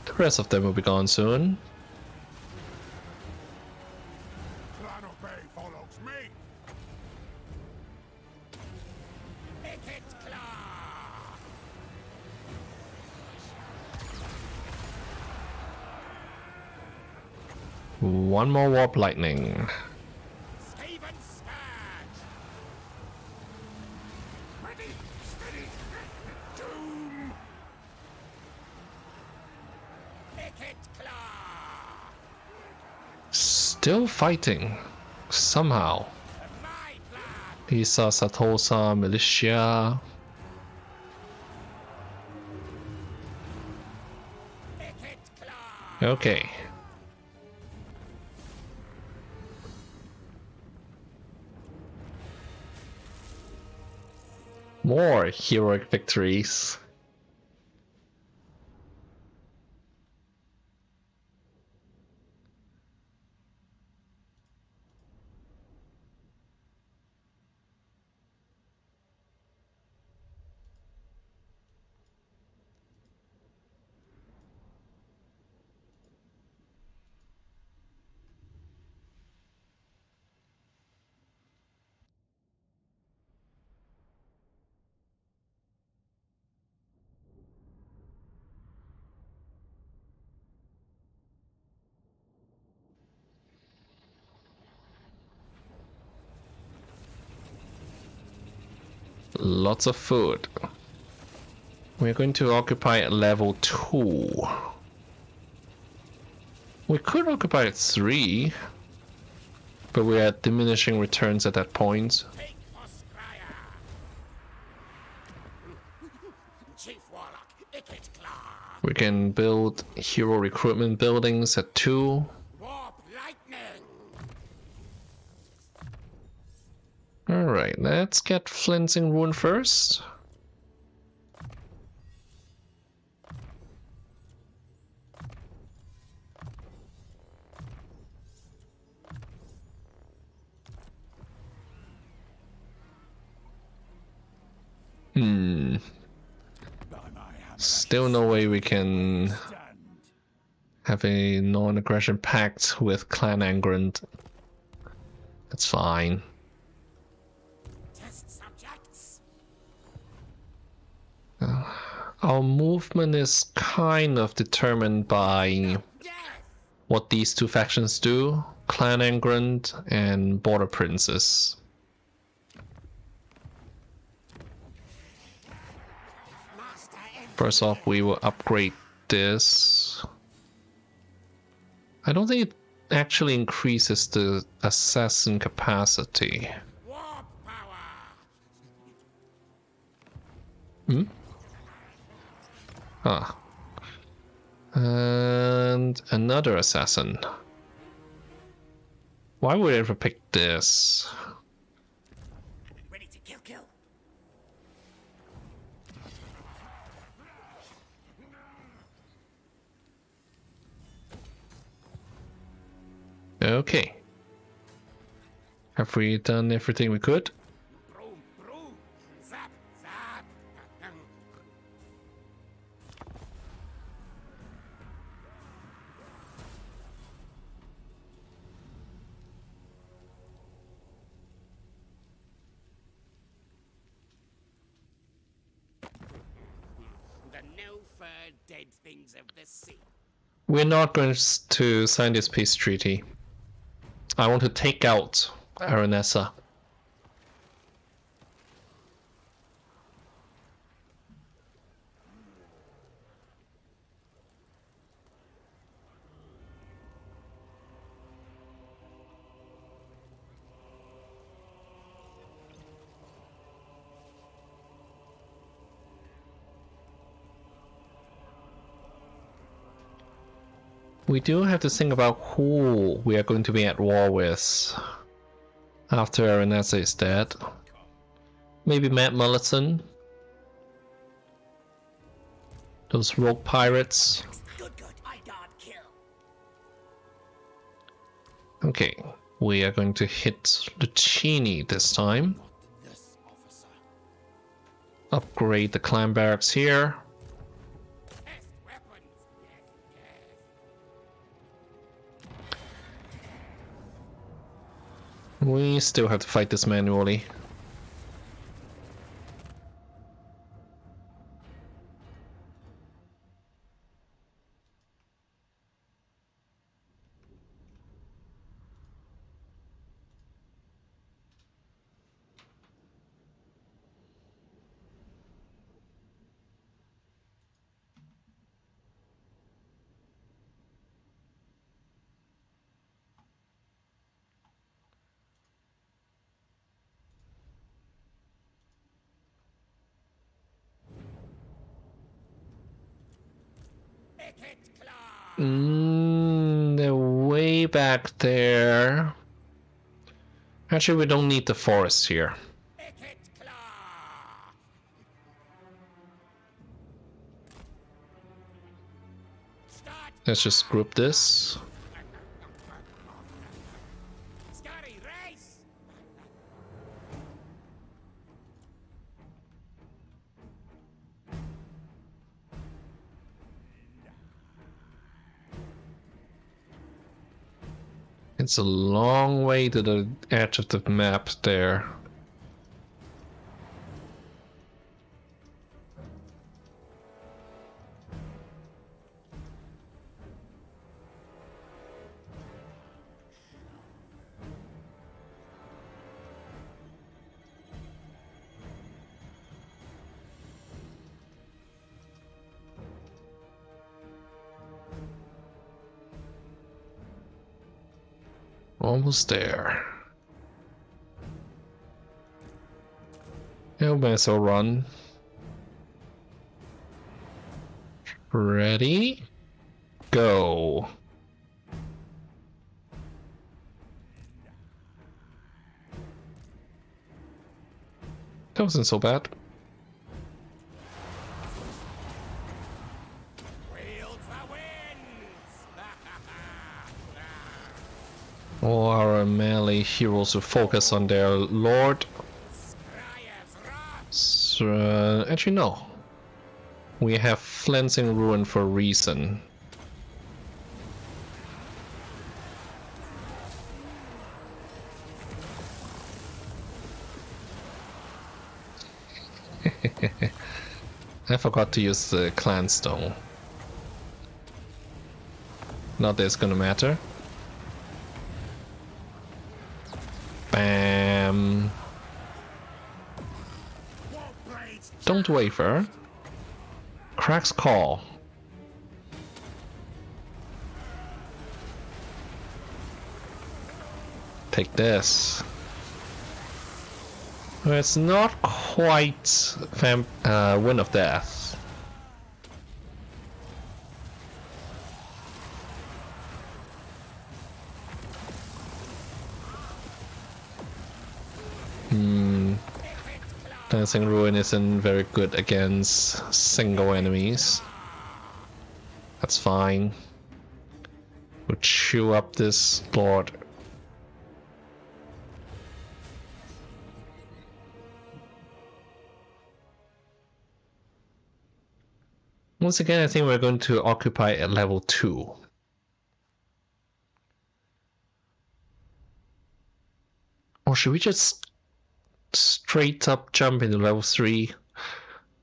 The rest of them will be gone soon. One more warp lightning. Skaven Scourge! Ready, steady, doom! Ikit Claw! Still fighting. Somehow. My blood! Isa, Satosa, Militia. Ikit Claw! Okay. More heroic victories. Lots of food. We're going to occupy level 2. We could occupy 3, but we are diminishing returns at that point. Take for Skryre! Chief Warlock, Ikit Claw! We can build hero recruitment buildings at 2. Warp Lightning! Alright, let's get Flensing Rune first. Still no way we can have a non-aggression pact with Clan Angrand. That's fine. Test subjects! Our movement is kind of determined by Yes! what these two factions do, Clan Angrand and Border Princes. Master First off, we will upgrade this. I don't think it actually increases the assassin capacity. Warp Power! Ah. And another assassin. Why would I ever pick this? Ready to kill. Okay. Have we done everything we could? Broom, zap, zap. The no-fur dead things of the sea. We're not going to sign this peace treaty. I want to take out Aranessa. We do have to think about who we are going to be at war with after Aranessa is dead. Maybe Matt Mullison. Those rogue pirates. Good, I guard kill. Okay, we are going to hit Lucchini this time. This officer. Upgrade the clan barracks here. Test weapons. Yes. We still have to fight this manually. They're way back there. Actually, we don't need the forest here. Ikit claw. Start Let's just group this. Skryre race. It's a long way to the edge of the map there. Almost there. Yeah, might as well run. Ready? Go. That wasn't so bad. Wield the winds. All our melee heroes will focus on their lord. Skryre's wrath. So, actually, no. We have Flensing Ruin for a reason. I forgot to use the clan stone. Not that it's gonna matter. Bam. Don't waver. Crack's call. Take this. Well, it's not quite Wind of Death. Dancing Ruin isn't very good against single enemies. That's fine. We'll chew up this lord. Once again, I think we're going to occupy at level 2. Or should we just straight up jump into level 3?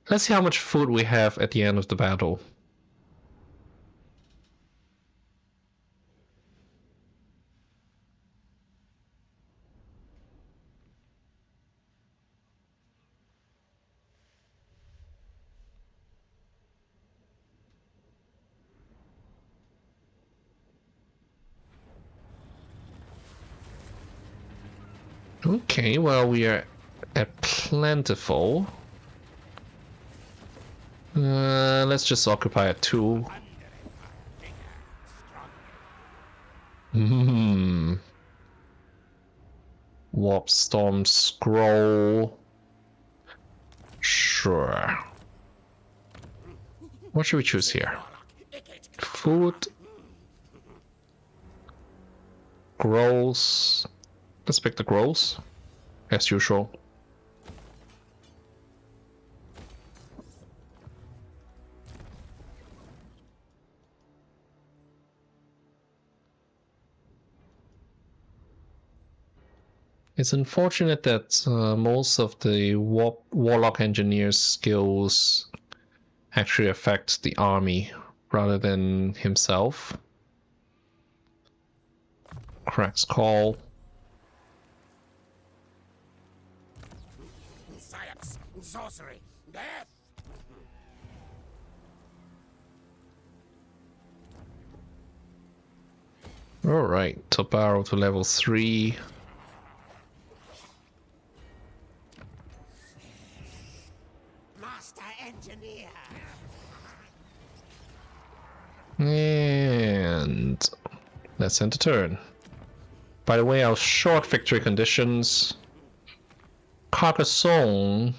Let's see how much food we have at the end of the battle. Okay, well, we are at plentiful. Let's just occupy at 2. Warp Storm Scroll. Sure. What should we choose here? Food. Growls. Let's pick the growls, as usual. It's unfortunate that most of the Warlock Engineer's skills actually affect the army rather than himself. Crack's Call. Science, sorcery, death. Alright, top arrow to level 3. Master engineer. Yeah. Let's end the turn. By the way, our short victory conditions. Carcassonne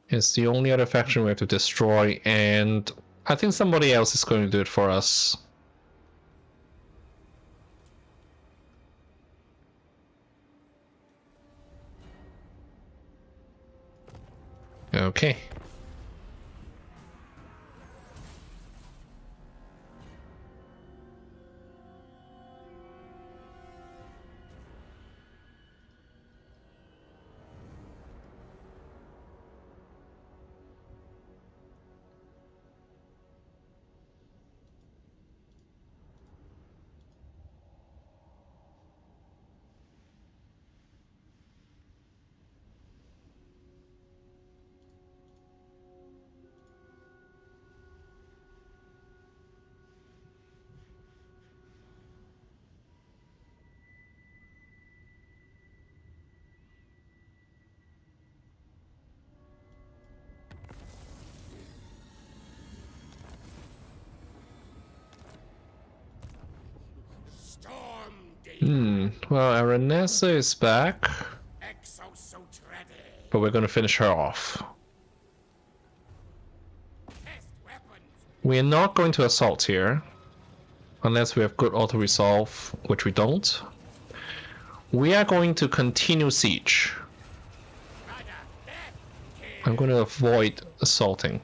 is the only other faction we have to destroy, and I think somebody else is going to do it for us. Okay. Storm demon. Well, Aranessa is back, Exosuit ready. but we're going to finish her off. Test weapons. We are not going to assault here, unless we have good auto-resolve, which we don't. We are going to continue siege. Rider, death. I'm going to avoid assaulting.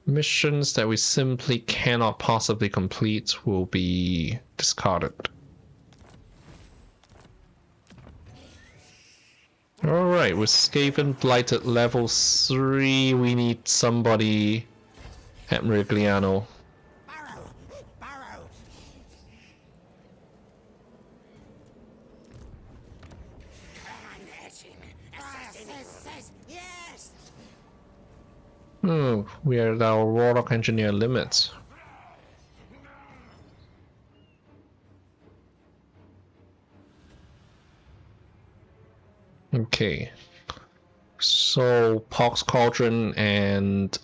Missions that we simply cannot possibly complete will be discarded. Alright, with Skaven Blighted level 3, we need somebody at Merigliano. Barrow. Barrow. Assassin. Yes. We are at our Warlock Engineer limit. Okay. So, Pox Cauldron and...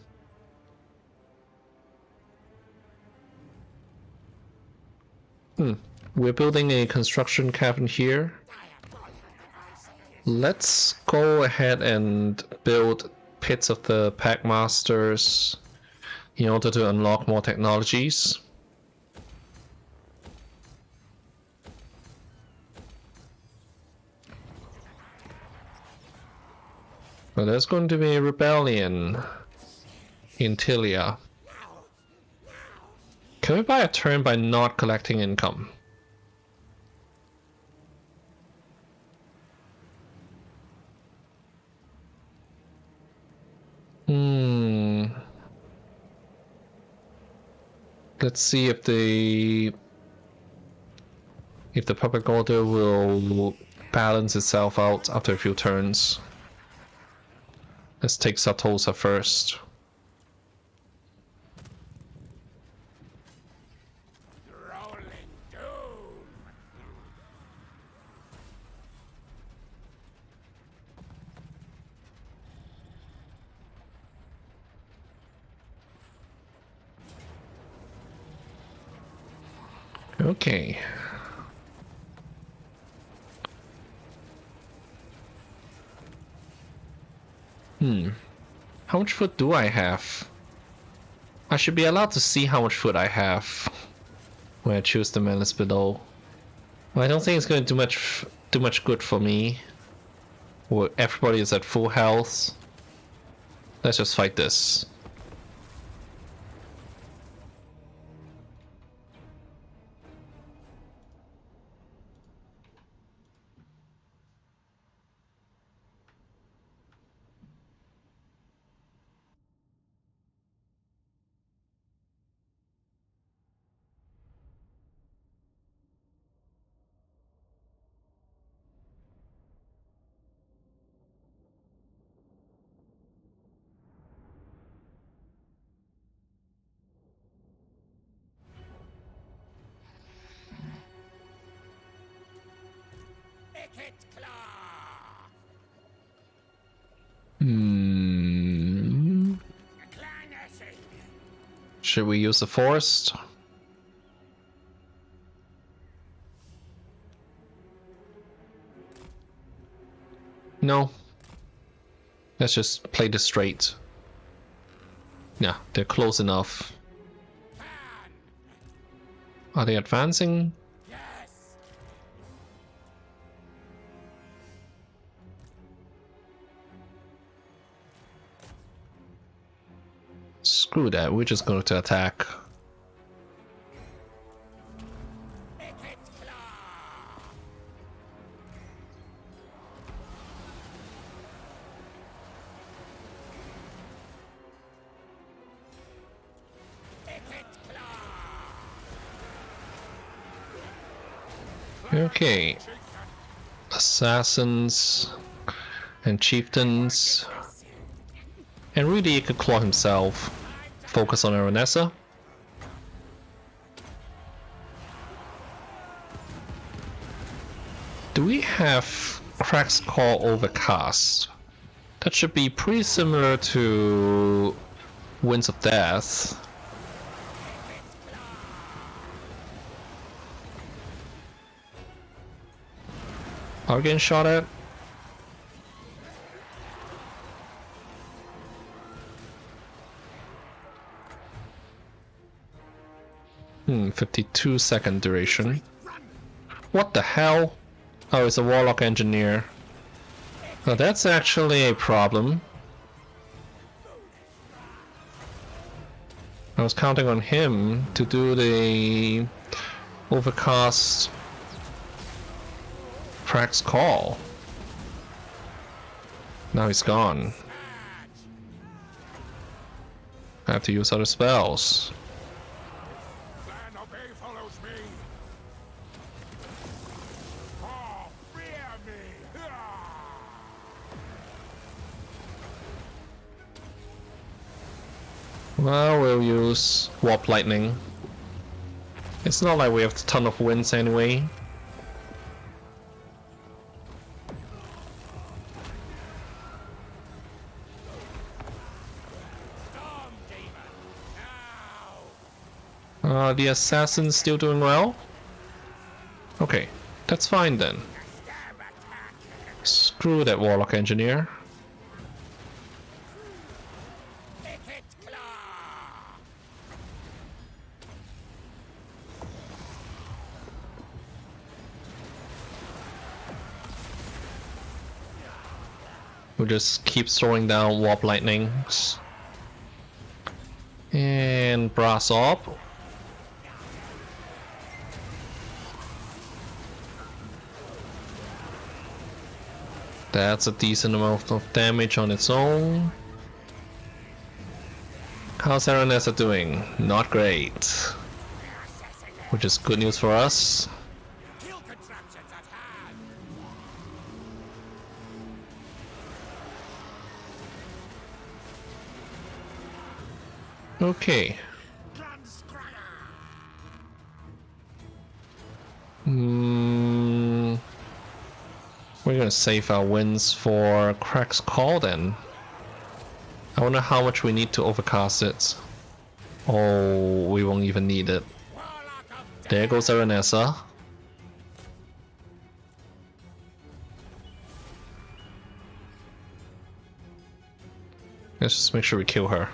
We're building a construction cabin here. Let's go ahead and build Pits of the Packmasters in order to unlock more technologies. Well, there's going to be a rebellion in Tilia. Can we buy a turn by not collecting income? Let's see if the public order will balance itself out after a few turns. Let's take Satosa first. Rolling doom. Okay. How much food do I have? I should be allowed to see how much food I have when I choose the menace below. Well, I don't think it's going to do much good for me. Well, everybody is at full health. Let's just fight this. Ikit claw. Should we use the forest? No. Let's just play this straight. Yeah, they're close enough. Are they advancing? Yes. Screw that, we're just going to attack. Ikit claw. Ikit claw. Okay. Assassins and chieftains. And really, he could claw himself. Focus on Aranessa. Do we have Crack's Call Overcast? That should be pretty similar to Winds of Death. Are we getting shot at? 52-second duration. What the hell? Oh, it's a Warlock Engineer. Well, that's actually a problem. I was counting on him to do the Overcast Crack's Call. Now he's gone. I have to use other spells. Plan obey follows me. Oh, fear me. Well, we'll use Warp Lightning. It's not like we have a ton of winds anyway. Storm demon. Now. The assassin's still doing well? Okay, that's fine then. Stab attack. Screw that Warlock Engineer. Ikit claw. We'll just keep throwing down Warp Lightnings. And Brass Orb. That's a decent amount of damage on its own. How's Aranessa doing? Not great. Which is good news for us. Kill contraptions at hand. Okay. Grand Skryre. We're gonna save our wins for Crack's Call then. I wonder how much we need to overcast it. Oh, we won't even need it. Warlock of There goes Aranessa. Let's just make sure we kill her.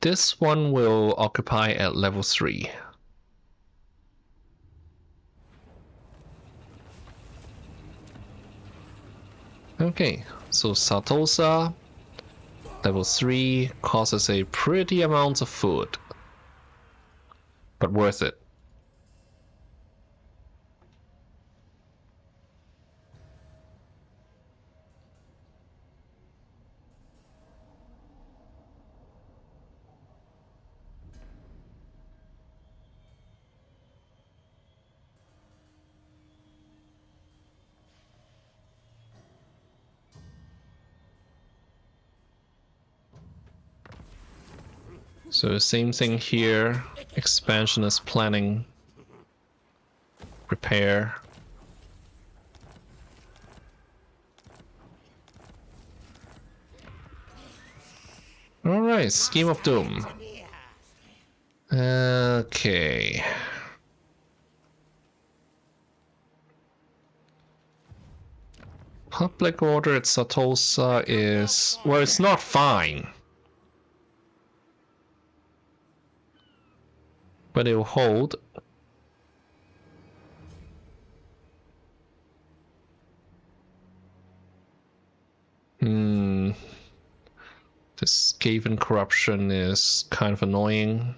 This one will occupy at level 3. Okay, so Satosa, level 3, causes a pretty amount of food. But worth it. So same thing here. Expansionist planning. Repair. Alright, Scheme of Doom. Okay. Public order at Satosa is... well, it's not fine. But it will hold. This Skaven corruption is kind of annoying.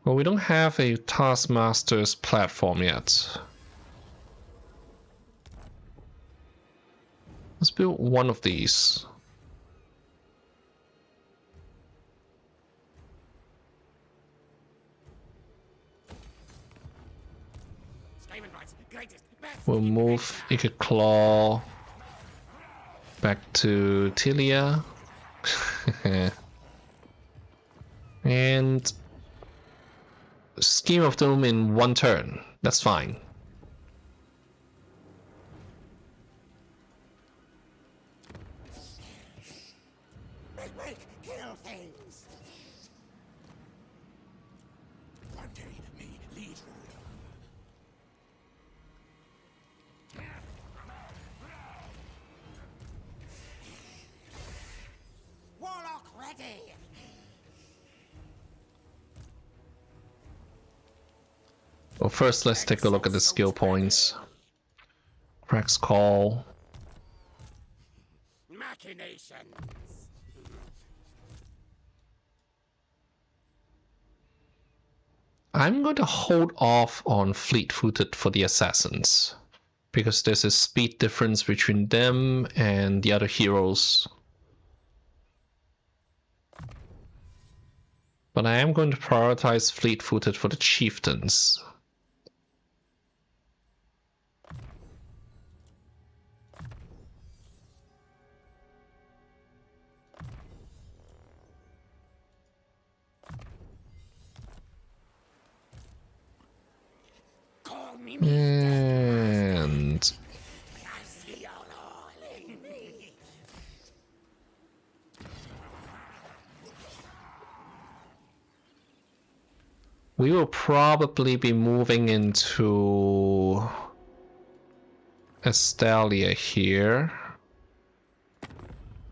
Well, we don't have a Taskmaster's platform yet. Let's build one of these. We'll move Ikit Claw back to Tilia. And Scheme of Doom in one turn. That's fine. Kill things. One day, me lead Warlock ready. Well, first let's take a look at the skill points. Cracks Call. Machinations. I'm going to hold off on Fleet-Footed for the Assassins, because there's a speed difference between them and the other heroes. But I am going to prioritize Fleet-Footed for the Chieftains. And we will probably be moving into Estalia here.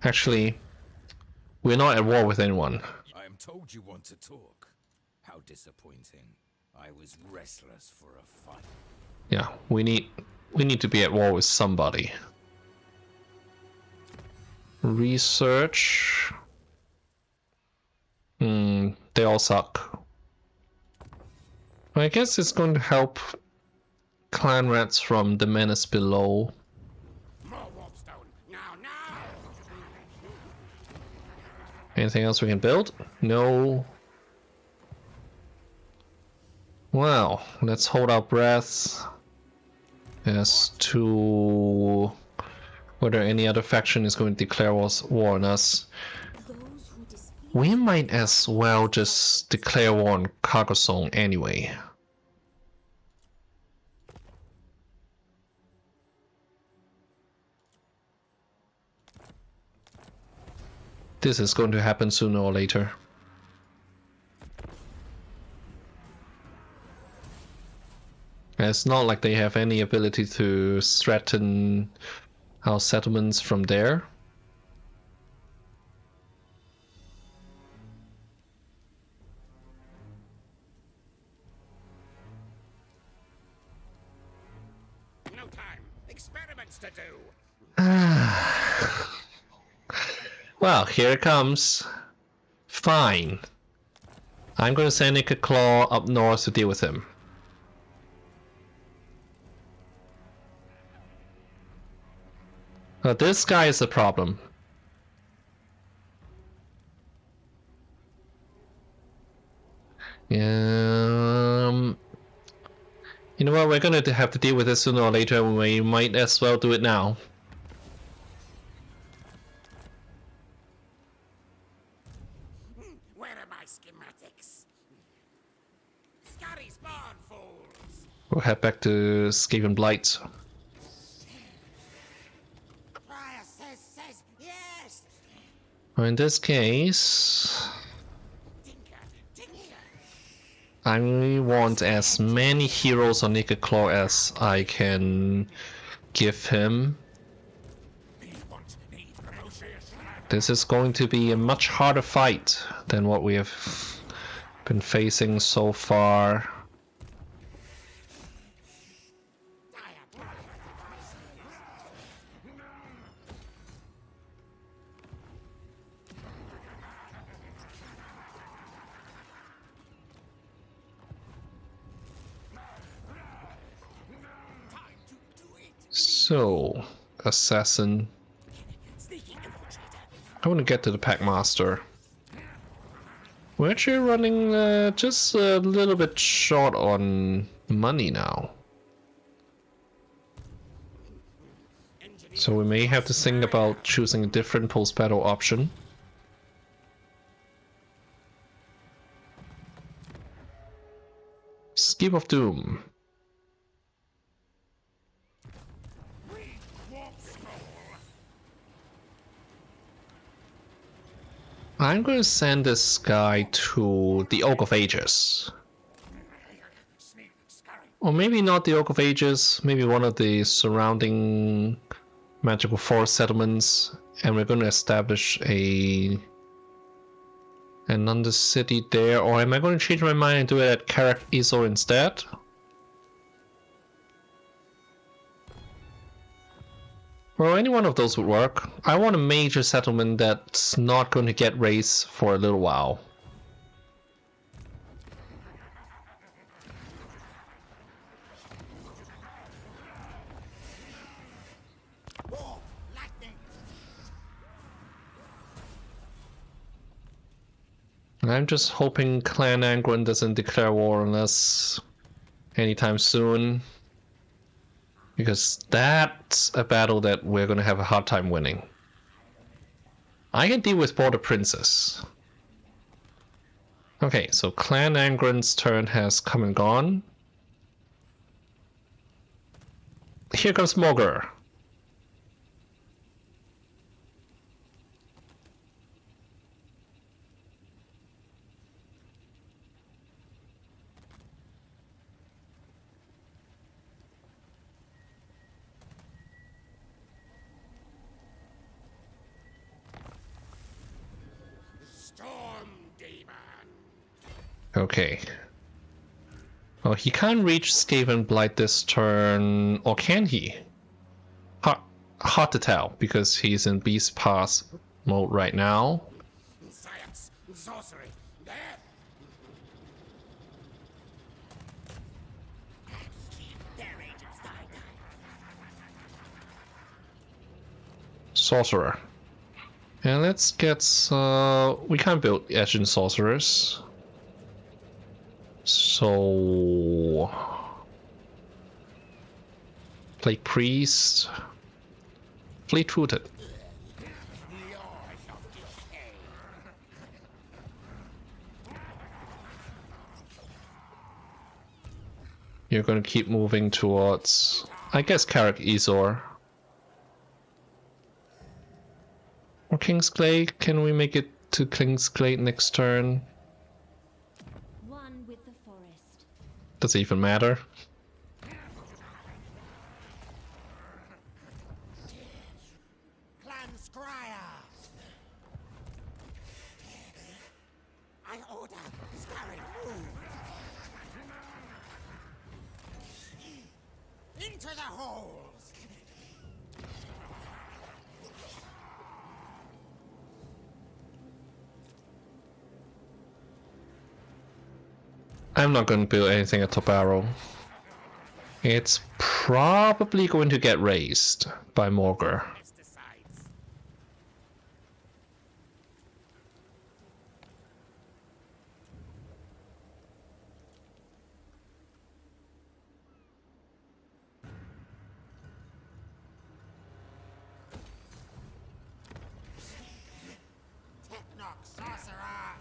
Actually, we're not at war with anyone. I am told you want to talk. How disappointing. I was restless for a fight. Yeah, we need to be at war with somebody. Research. They all suck. I guess it's going to help clan rats from the menace below. More warpstone. Now. Anything else we can build? No. Well, let's hold our breath as to whether any other faction is going to declare war on us. We might as well just declare war on Carcassonne anyway. This is going to happen sooner or later. It's not like they have any ability to threaten our settlements from there. No time. Experiments to do. Well, here it comes. Fine. I'm going to send Ikit Claw up north to deal with him. This guy is the problem. You know what, we're gonna have to deal with this sooner or later, and we might as well do it now. We'll head back to Skaven Blight. Skryre says yes. In this case, Tinker. I really want as many heroes on Naked Claw as I can give him. This is going to be a much harder fight than what we have been facing so far. So, assassin. I want to get to the Packmaster. We're actually running just a little bit short on money now. So we may have to think about choosing a different post-battle option. Skip of Doom. I'm going to send this guy to the Oak of Ages. Or maybe not the Oak of Ages, maybe one of the surrounding magical forest settlements, and we're going to establish another city there. Or am I going to change my mind and do it at Karak Isor instead? Well, any one of those would work. I want a major settlement that's not going to get raised for a little while. War, lightning. I'm just hoping Clan Angron doesn't declare war on us anytime soon. Because that's a battle that we're going to have a hard time winning. I can deal with Border Princess. Okay, so Clan Angron's turn has come and gone. Here comes Moulder. Storm demon. Okay. Well, he can't reach Skaven Blight this turn, or can he? Hard to tell, because he's in Beast Pass mode right now. Science, sorcery, death. Their agents die. Sorcerer. And let's get... we can't build Ashen Sorcerers. So... Plague Priest. Fleet-footed. You're gonna keep moving towards... I guess Karak Isor. Or Kingsglade? Can we make it to Kingsglade next turn? One with the forest. Does it even matter? Clan Skryre. I order Skryre move. Into the holes. I'm not going to build anything at top arrow. It's probably going to get raised by Morgar. Pesticides. Technoc sorcerer.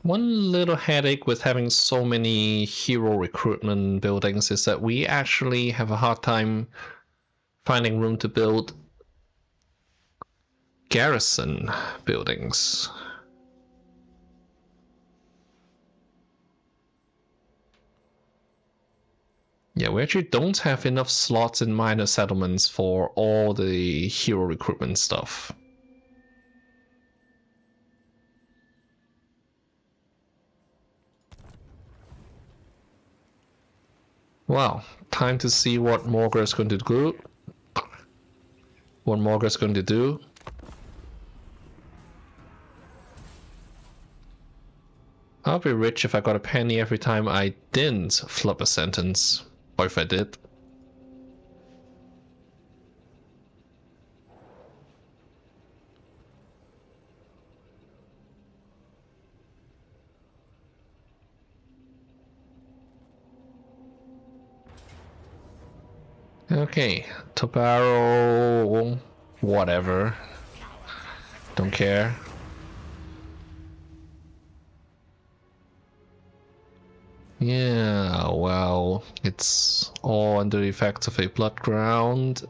One little headache with having so many hero recruitment buildings is that we actually have a hard time finding room to build garrison buildings. Yeah, we actually don't have enough slots in minor settlements for all the hero recruitment stuff. Wow, time to see what Morgar is going to do. What Morgar is going to do. I'll be rich if I got a penny every time I didn't flip a sentence. Or if I did. Okay, Tobaro, whatever. Don't care. Yeah, well, it's all under the effects of a blood ground.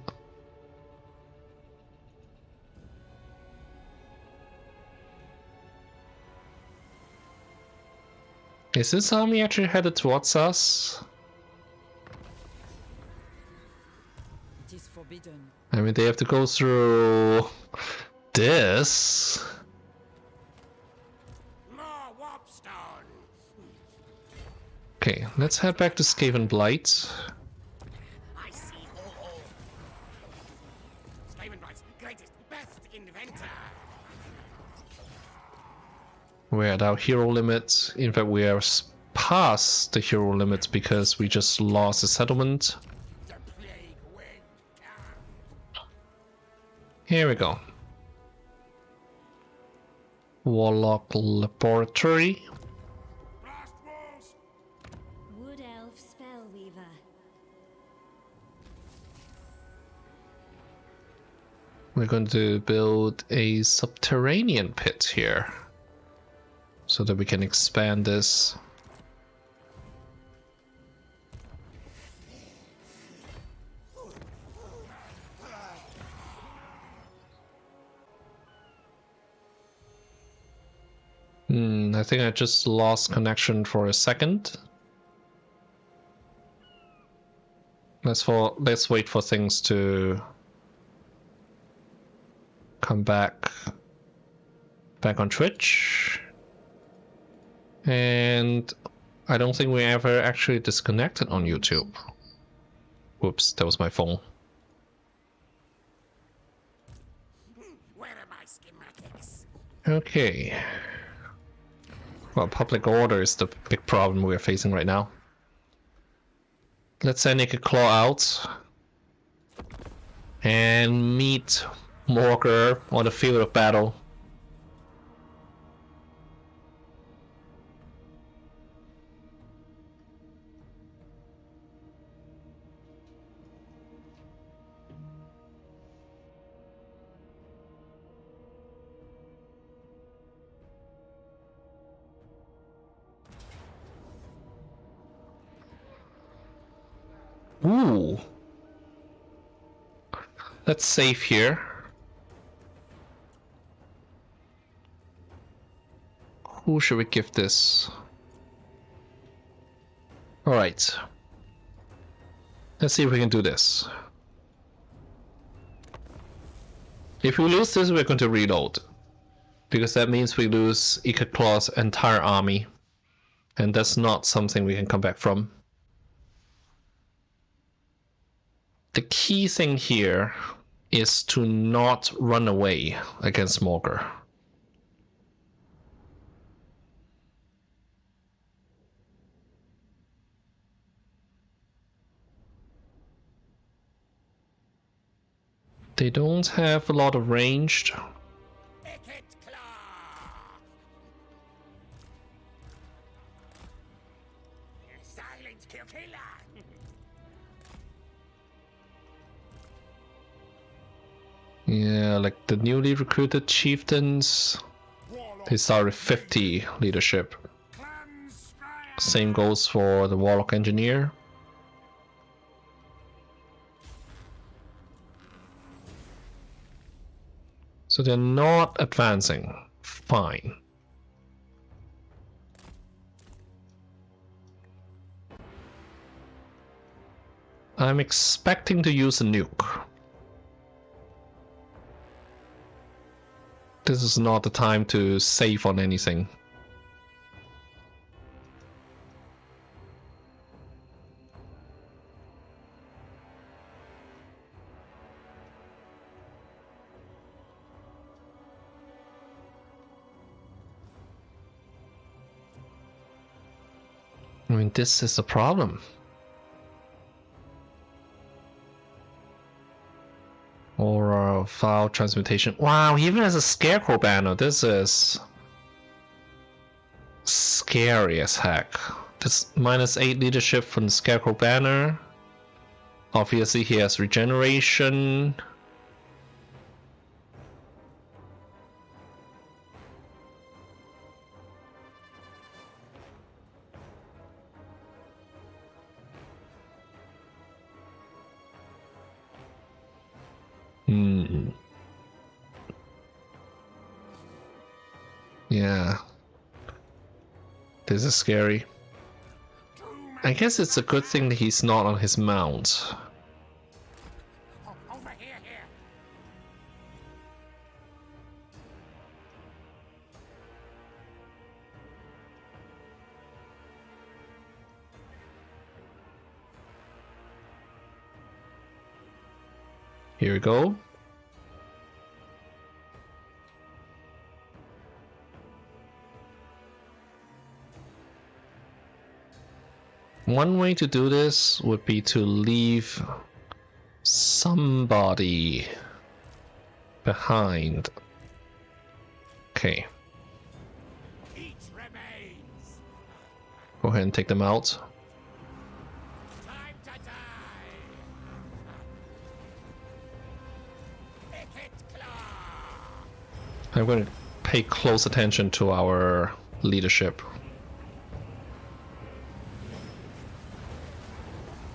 Is this army actually headed towards us? It is forbidden. I mean, they have to go through this. More warpstone. Okay, let's head back to Skaven Blight. I see all. Skaven Blight's greatest, best inventor. We're at our hero limit. In fact, we are past the hero limit because we just lost a settlement. The plague won't come. Here we go. Warlock Laboratory. Blast walls! Wood Elf Spellweaver. We're going to build a subterranean pit here so that we can expand this. I think I just lost connection for a second. Let's wait for things to come back on Twitch. And I don't think we ever actually disconnected on YouTube. Whoops, that was my phone. Where are my schematics? Okay. Well, public order is the big problem we're facing right now. Let's send Ikit Claw out and meet Morgar on the field of battle. Ooh. Let's save here. Who should we give this? Alright. Let's see if we can do this. If we lose this, we're going to reload. Because that means we lose Ikit Claw's entire army. And that's not something we can come back from. The key thing here is to not run away against Morgar. They don't have a lot of ranged. Ikit Claw! Silent killer! Yeah, like the newly recruited chieftains. Warlord They start with 50 leadership. Clan Skryre. Same goes for the Warlock Engineer. So they're not advancing. Fine. I'm expecting to use a nuke. This is not the time to save on anything. I mean, this is the problem. Or file transmutation. Wow, he even has a scarecrow banner. This is scary as heck. This -8 leadership from the scarecrow banner. Obviously, he has regeneration. Yeah. This is scary. I guess it's a good thing that he's not on his mount. Over here, here. Here we go. One way to do this would be to leave somebody behind. Okay. Each remains. Go ahead and take them out. Time to die. Ikit claw. I'm going to pay close attention to our leadership.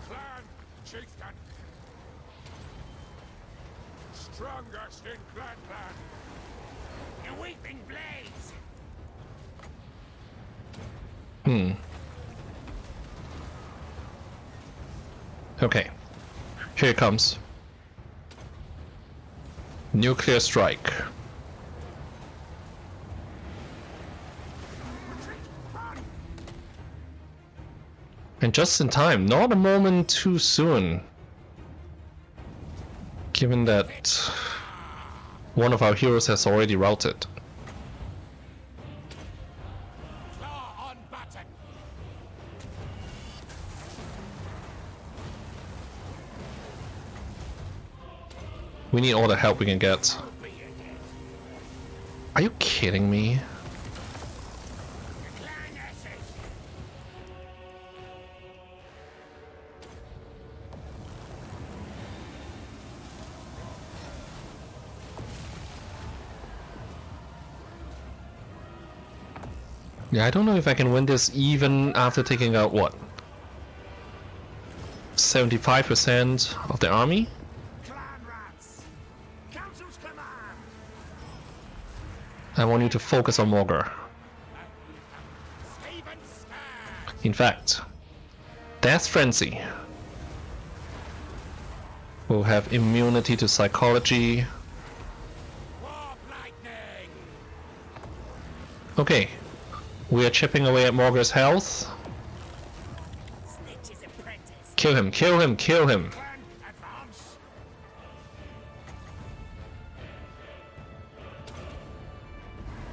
Clan Chieftain. Strongest in Clanland. The weeping blades. Okay. Here it comes. Nuclear strike. And just in time, not a moment too soon. Given that one of our heroes has already routed. Claw on button. We need all the help we can get. Be it. Are you kidding me? Clan Essex. Yeah, I don't know if I can win this even after taking out what? 75% of the army? Clan rats. Council's command. I want you to focus on Morgar. Skaven stand. In fact, Death Frenzy will have immunity to psychology. Warp lightning. Okay, we are chipping away at Morgar's health. Snitch's apprentice. Kill him, kill him, kill him. Clan advance.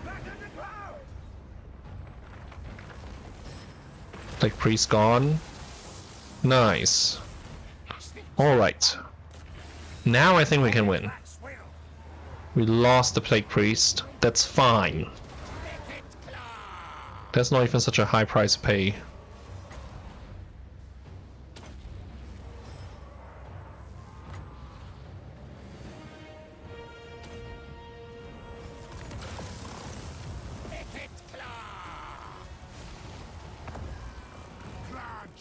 Back in the cloud. Like priest gone. Nice. Alright. Now I think we can win. Will. We lost the Plague Priest. That's fine. Ikit claw. That's not even such a high price to pay.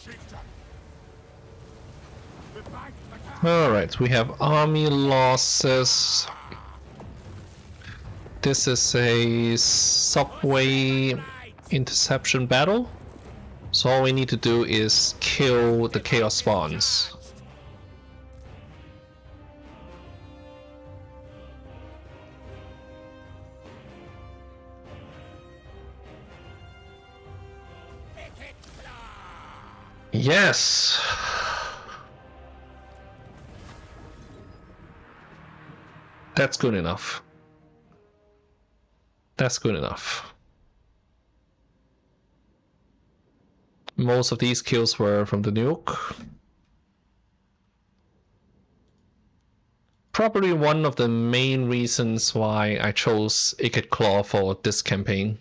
chieftain. The fight attack. Alright, we have army losses. This is a subway interception battle. So all we need to do is kill the chaos spawns. Yes! That's good enough. That's good enough. Most of these kills were from the nuke. Probably one of the main reasons why I chose Ikit Claw for this campaign.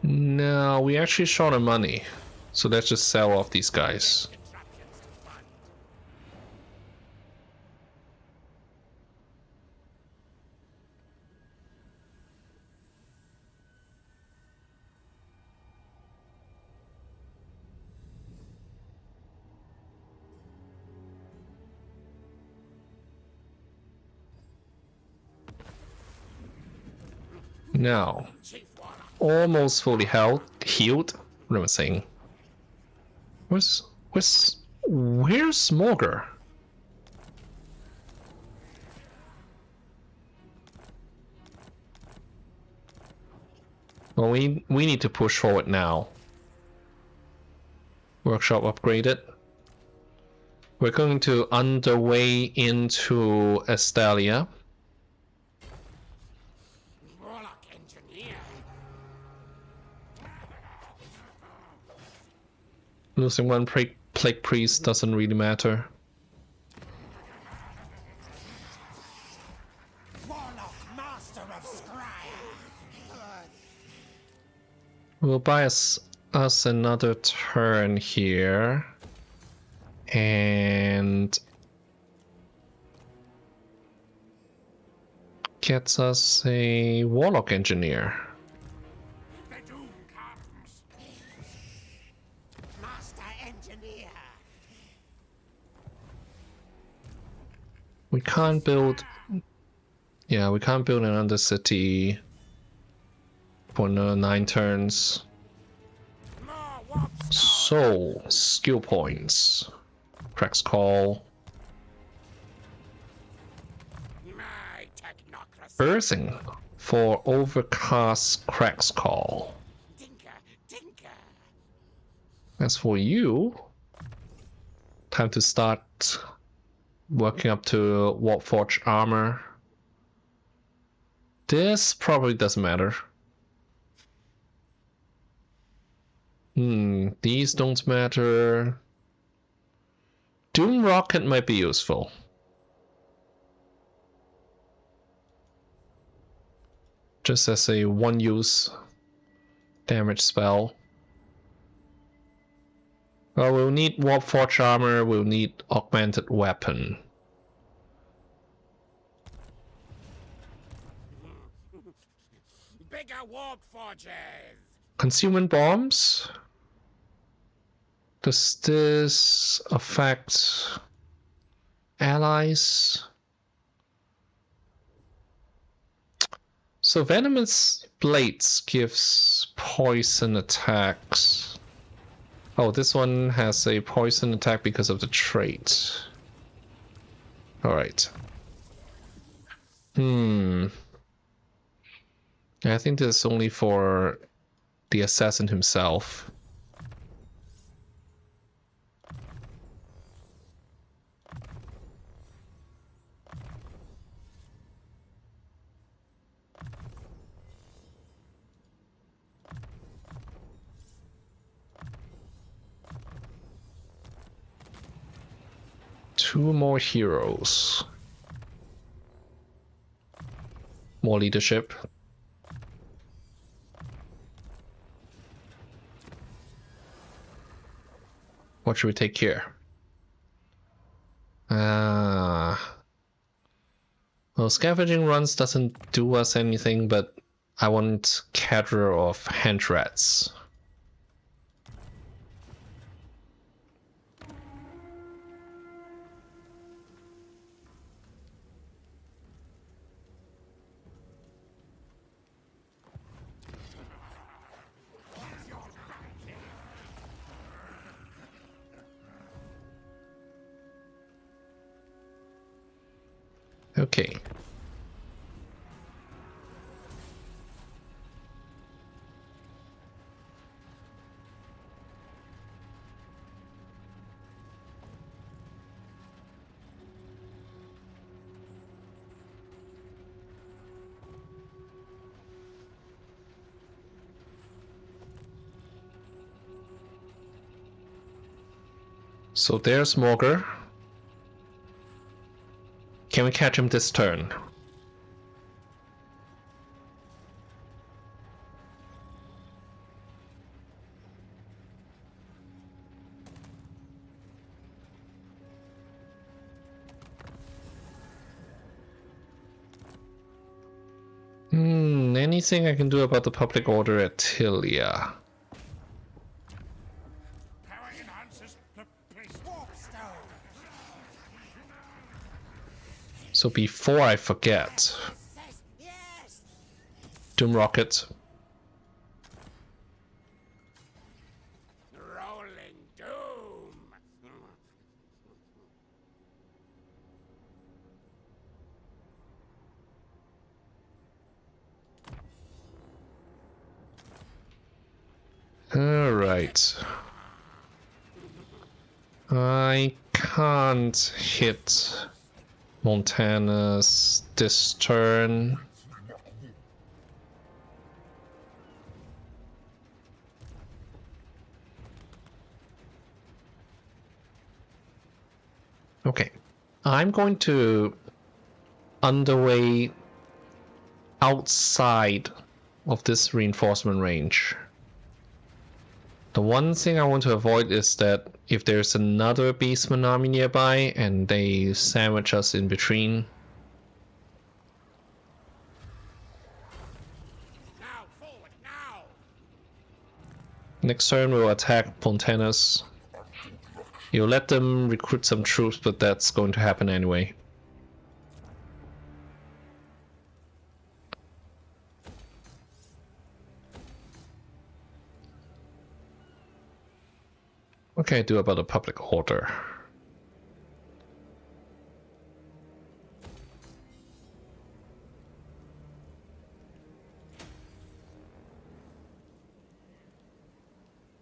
No, we actually short on money. So let's just sell off these guys. Now, almost fully healed. What am I saying? Where's Smogger? Well, we need to push forward now. Workshop upgraded. We're going to underway into Estalia. Warlock engineer. Losing one plague priest doesn't really matter. Warlock master of Skryre. We'll buy us another turn here. And gets us a warlock engineer. The doom comes. Master engineer. We can't build. Yeah, we can't build an undercity for another 9 turns. More warp So, skill points. Cracks Call. my technocracy. Birthing for Overcast Cracks Call. Tinker. As for you, time to start working up to Warforged armor. This probably doesn't matter. These don't matter. Doom Rocket might be useful. Just as a one-use damage spell. Well, we'll need Warforged armor, we'll need augmented weapon. Bigger warp forges. Concealment bombs? Does this affect allies? So venomous blades gives poison attacks. Oh, this one has a poison attack because of the trait. Alright. I think this is only for the assassin himself. Two more heroes. more leadership. What should we take here? Well, scavenging runs doesn't do us anything, but I want Cadre of Hand Rats. Okay. So there's Morgar. Can we catch him this turn? Anything I can do about the public order at Tilia? Power enhances the place. So before I forget, Doom Rocket. Rolling doom. All right. I can't hit Montana's this turn. Okay, I'm going to underway outside of this reinforcement range. The one thing I want to avoid is that if there's another Beastman army nearby and they sandwich us in between. Now, forward, now. Next turn we'll attack Pontanus. You'll let them recruit some troops, but that's going to happen anyway. What can I do about the public order?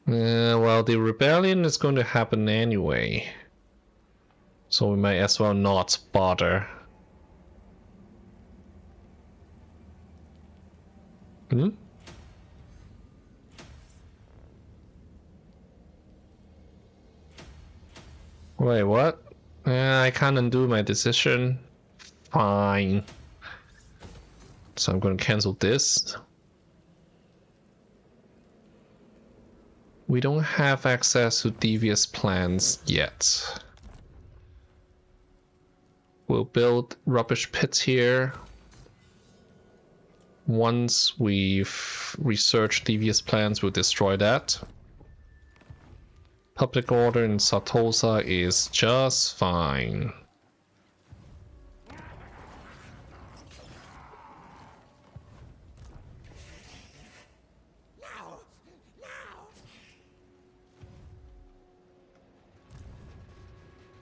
Well, the rebellion is going to happen anyway, so we might as well not bother. Hmm? Wait, what? I can't undo my decision. Fine. So I'm going to cancel this. We don't have access to devious plans yet. We'll build rubbish pits here. Once we've researched devious plans, we'll destroy that. Public order in Sartosa is just fine.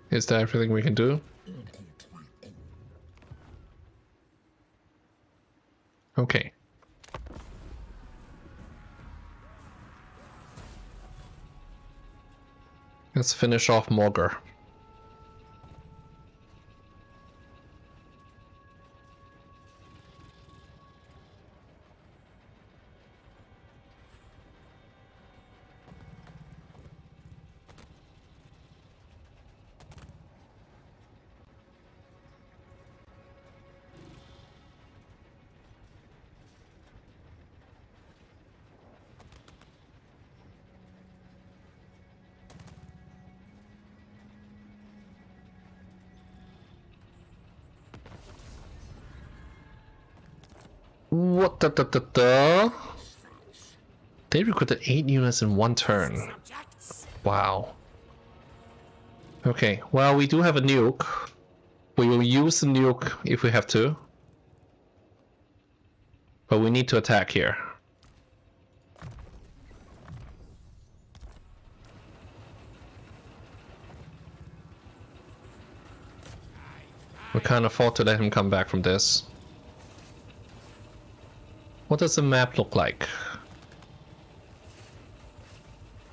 Is that everything we can do? Okay. Let's finish off Morgar. What the? They recruited 8 units in 1 turn. Wow. Okay, well, we do have a nuke. We will use the nuke if we have to. But we need to attack here. We can't afford to let him come back from this. What does the map look like?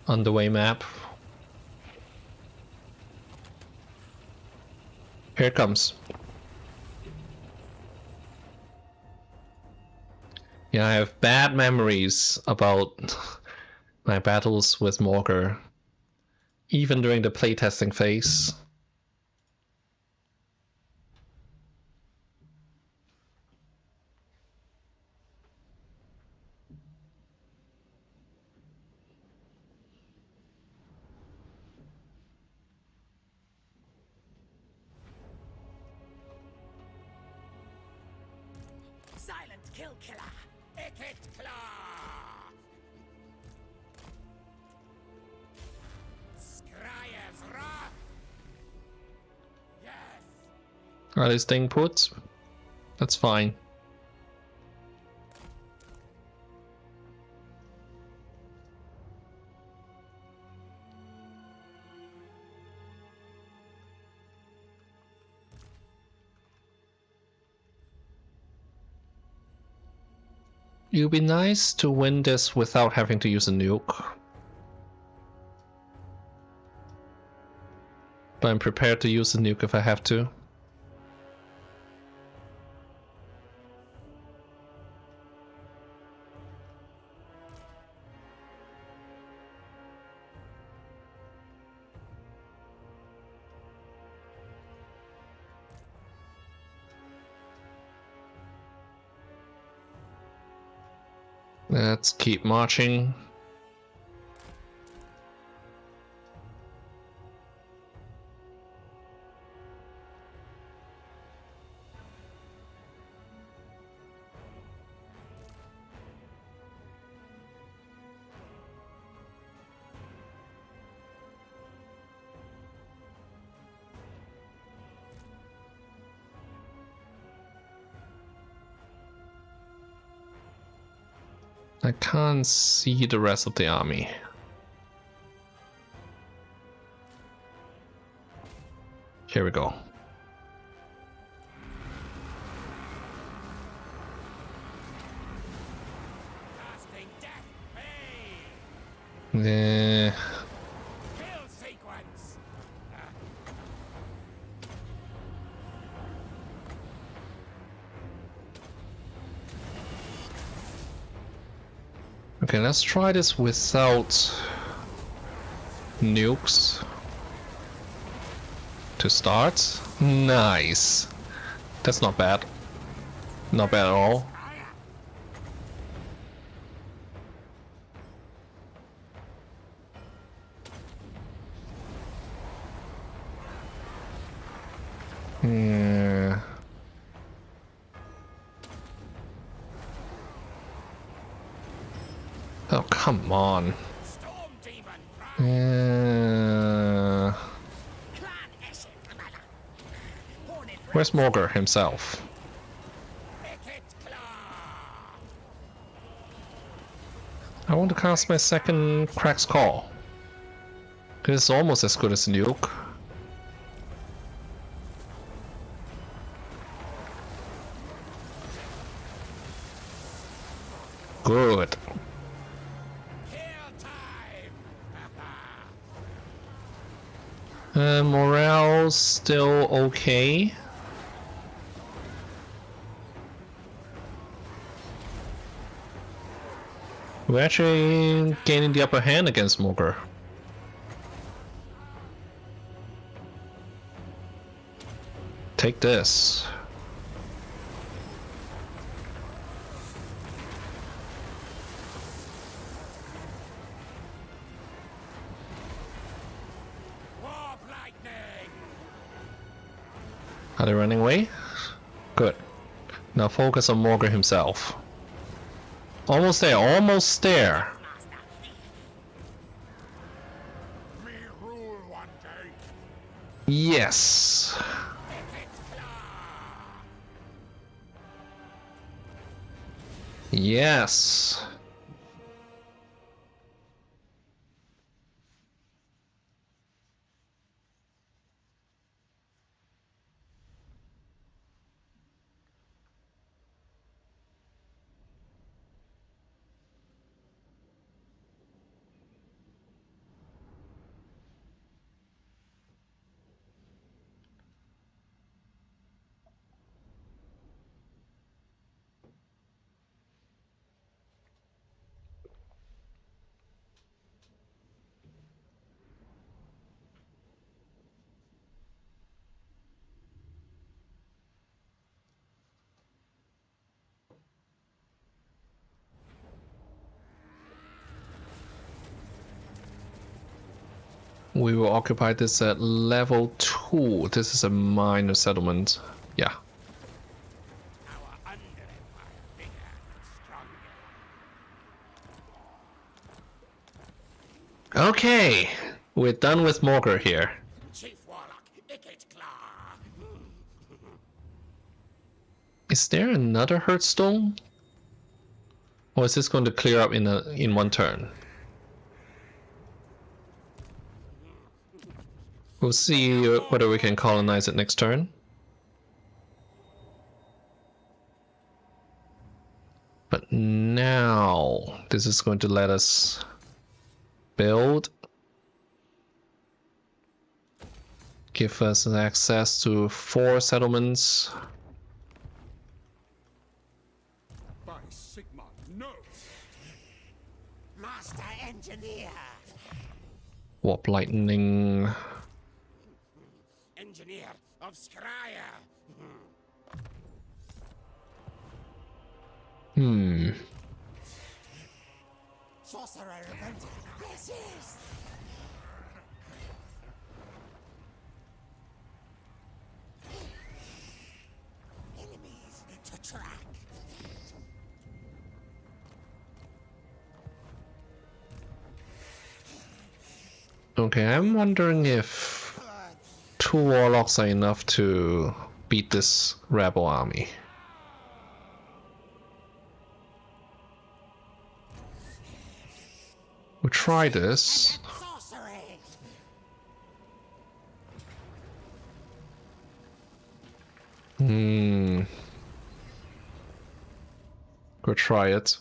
Underway map. Here it comes. Yeah, I have bad memories about my battles with Morgar, even during the playtesting phase. Silent kill killer. Ikit claw. Skryre's wrath. Yes. Are they staying put? That's fine. It would be nice to win this without having to use a nuke. But I'm prepared to use the nuke if I have to. Let's keep marching. I can't see the rest of the army. Here we go. Casting death ray. Yeah. Kill sequence. Okay, let's try this without nukes to start. Nice. That's not bad. Not bad at all. Yeah. Oh, come on. Storm demon. Yeah. Clan Eshin commander. Hornet Where's Morgar himself? Ikit claw. I want to cast my second Crack's Call. It's almost as good as nuke. Good. Kill time. Morale's still okay. We're actually gaining the upper hand against Morgar. Take this. Warp lightning. Are they running away? Good. Now focus on Morgar himself. Almost there, almost there. Me rule one day. Yes. Yes. We will occupy this at level 2. This is a minor settlement. Yeah. Our under empire bigger and stronger. Okay. We're done with Morgar here. Chief Warlock Ikit. Is there another Hearthstone? Or is this going to clear up in one turn? We'll see whether we can colonize it next turn. But now, this is going to let us build. Give us access to 4 settlements. By Sigma, no. Master Engineer. Warp Lightning. Engineer of Skryre. Sorcerer Inventor. Yes, yes. Enemies to track. Okay, I'm wondering if 2 warlocks are enough to beat this rebel army. We'll try this. Sorcery. We'll try it.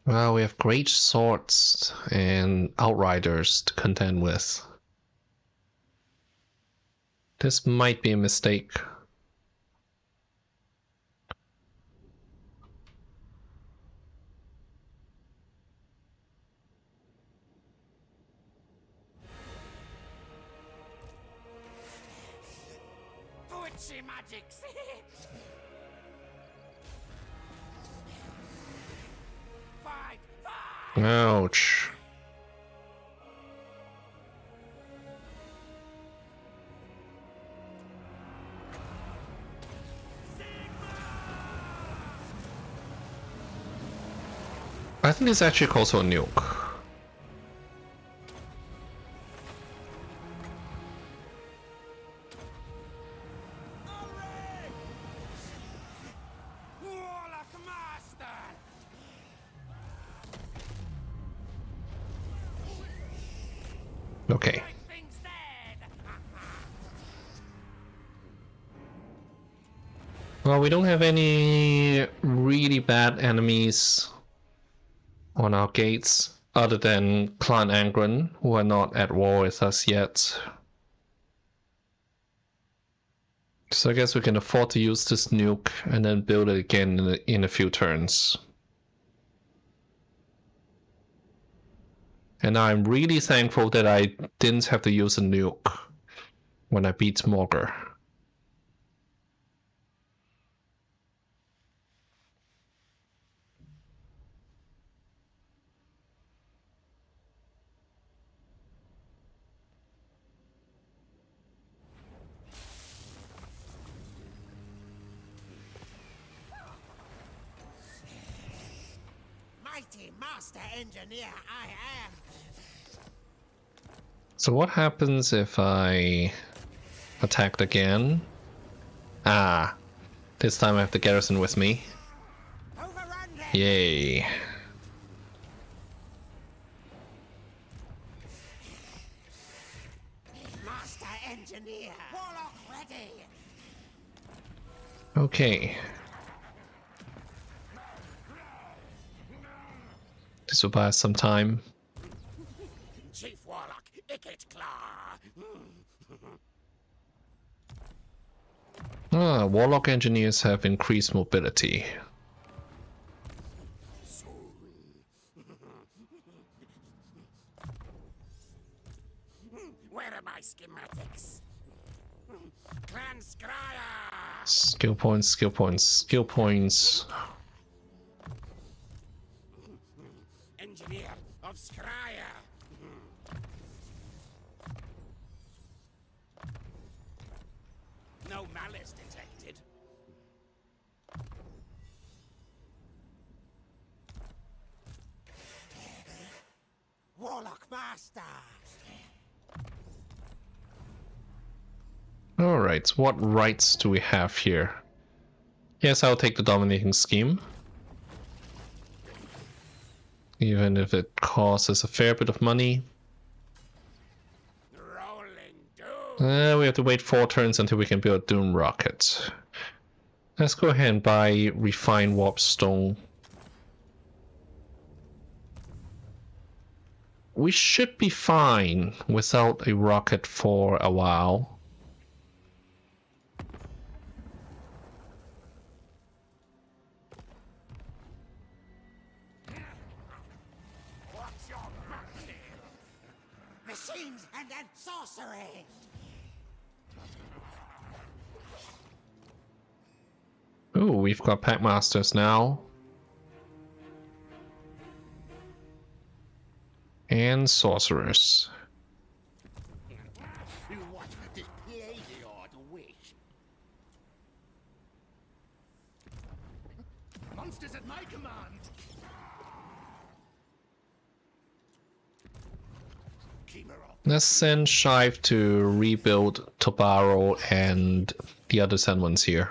Well, we have great swords and outriders to contend with. This might be a mistake. Witchy magics. Fight, fight. Ouch. I think it's actually also a nuke. Warlock Master. Okay. Things dead. Well, we don't have any really bad enemies on our gates other than Clan Angren, who are not at war with us yet. So I guess we can afford to use this nuke and then build it again in a few turns. And I'm really thankful that I didn't have to use a nuke when I beat Morgar. master engineer I am. So what happens if I attacked again? Ah, this time I have the garrison with me. Overrun them. Yay. Master engineer. Warlock ready. Okay. This will buy us some time. Chief Warlock, Ikit Claw. Ah, Warlock engineers have increased mobility. Where are my schematics? Clan Skryre! Skill points, skill points, skill points. Engineer of Skryre. No malice detected. Warlock master. Alright, so what rights do we have here? Yes, I'll take the dominating scheme. Even if it costs us a fair bit of money. Rolling doom. We have to wait 4 turns until we can build Doom Rocket. Let's go ahead and buy Refined Warp Stone. We should be fine without a rocket for a while. What's your mercy? Machines and then sorcery. Ooh, we've got Packmasters now. And Sorcerers. What display the wish? Monsters at my command. Let's send Shive to rebuild Tobaro and the other Sun ones here.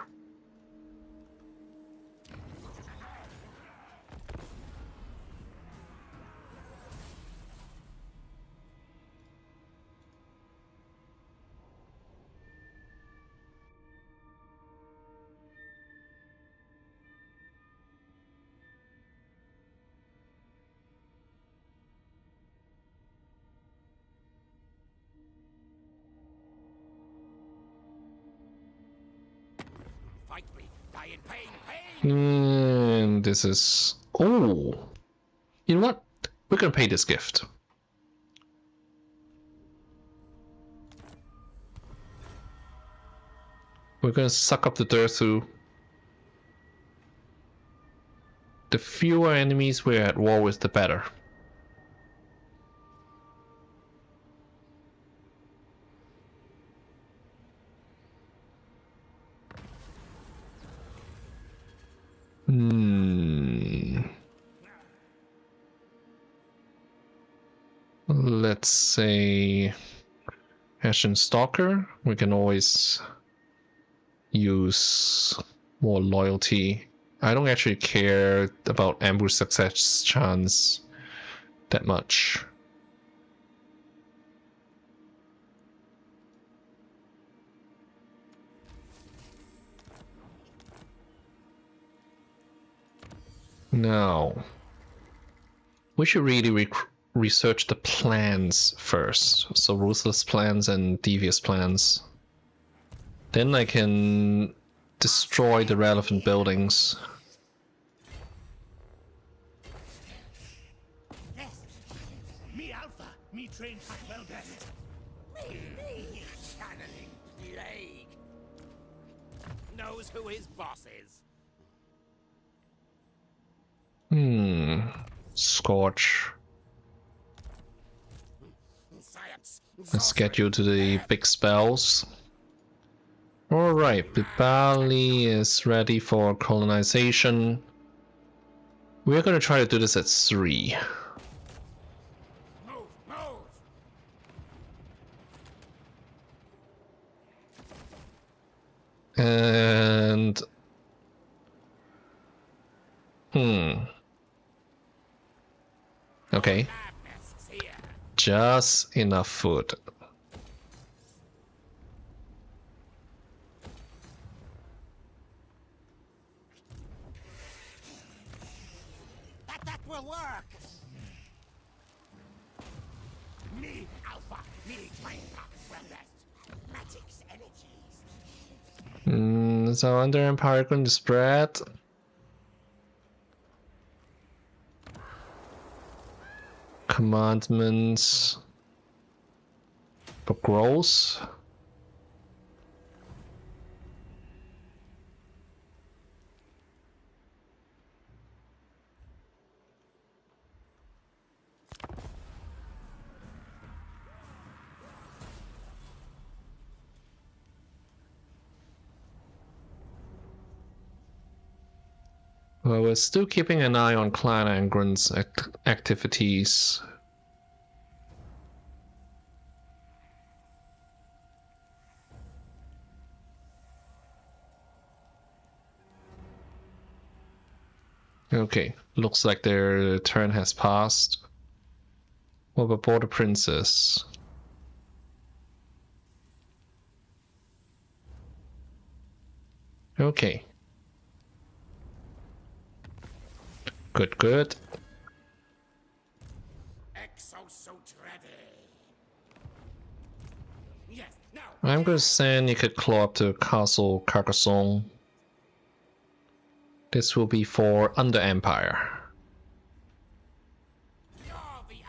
Fight me, die in pain, And this is... Oh! You know what? We're gonna pay this gift. We're gonna suck up the Durthu. The fewer enemies we're at war with, the better. Let's say Ashen Stalker. We can always use more loyalty. I don't actually care about ambush success chance that much. Now, we should really research the plans first. So ruthless plans and devious plans. Then I can destroy the relevant buildings. Yes. Me alpha. Me train pack well best. Me. channeling plague. Knows who his boss is. Scorch. Science. Let's get you to the big spells. Alright, Bibali is ready for colonization. We're gonna try to do this at 3. Move, move! And... Okay. Madness is here. Just enough food. That will work! Me, Alpha, me, train pop, wellness, magic's energies. Is our Under Empire going to spread? Commandments for growth. Well, we're still keeping an eye on Clan Angron's activities. Okay, looks like their turn has passed. What about Border Princess? Okay. Good, good. Exosuit ready. Yes, now. I'm gonna send Ikit Claw up to Castle Carcassonne. This will be for Under Empire. You're the air.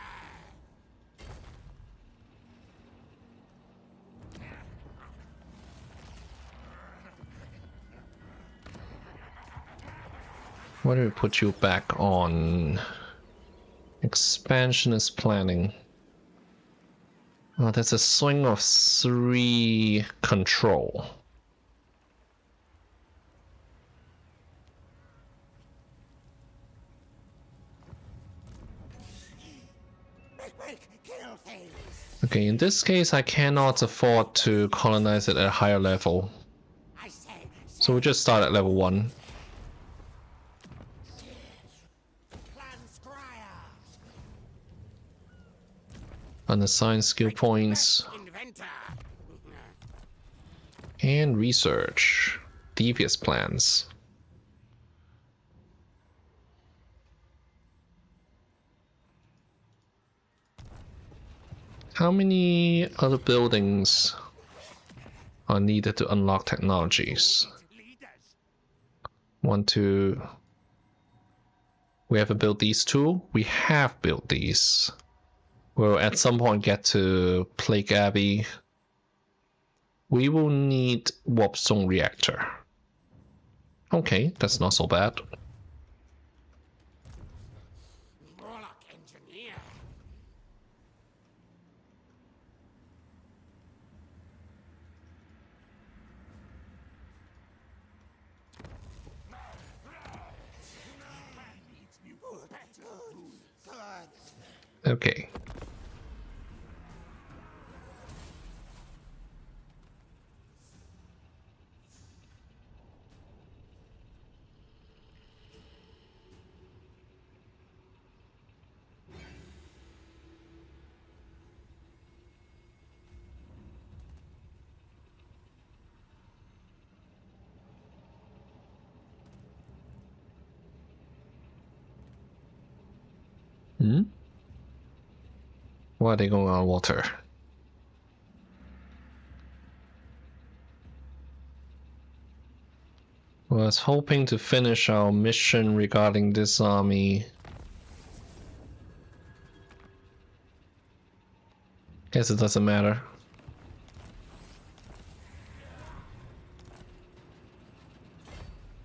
Why do we put you back on? Expansionist planning. Oh, there's a swing of 3 control. Kill things. Okay, in this case, I cannot afford to colonize it at a higher level. I say, So we just start at level 1. Clan Skryre. Unassign skill points. Inventor. And research. Devious plans. How many other buildings are needed to unlock technologies? 1, 2. We haven't built these 2. We have built these. We'll at some point get to Plague Abbey. We will need Warp Zone Reactor. Okay, that's not so bad. Warlock engineer. Good. Okay. Why are they going on water? Was hoping to finish our mission regarding this army. Guess it doesn't matter.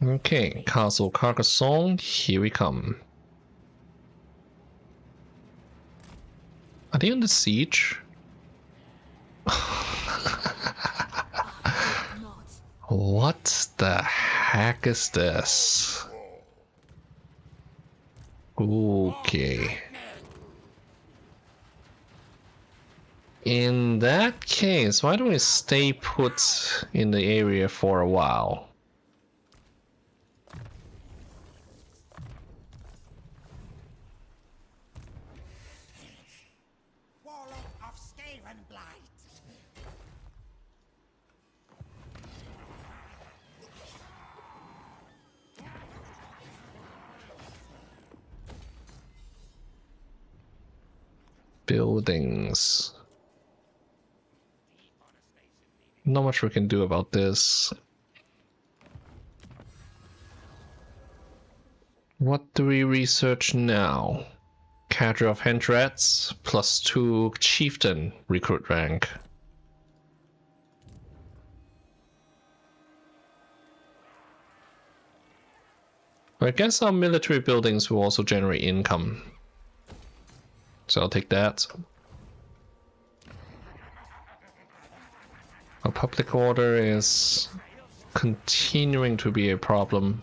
Okay, Castle Carcassonne, here we come. Are they under siege? What the heck is this? Okay. In that case, why don't we stay put in the area for a while? Warlock of Skaven blight. Buildings. Not much we can do about this. What do we research now? Cadre of Hentrats, +2 Chieftain recruit rank. I guess our military buildings will also generate income. So I'll take that. Our public order is continuing to be a problem.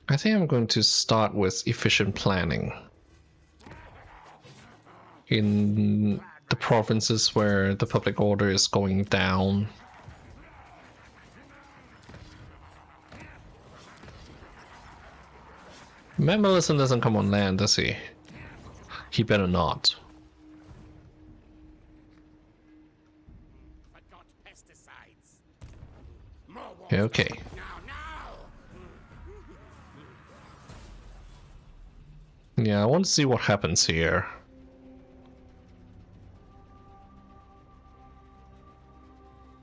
I think I'm going to start with efficient planning. In the provinces where the public order is going down. Mammalison doesn't come on land, does he? He better not. Forgot pesticides. More Okay. Yeah, I want to see what happens here.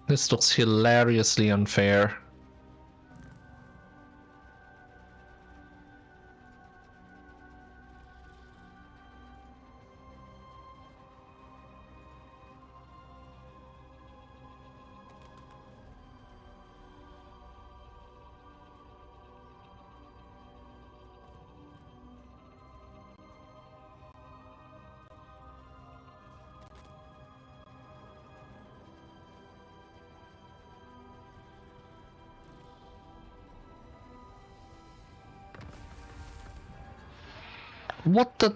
This looks hilariously unfair. What the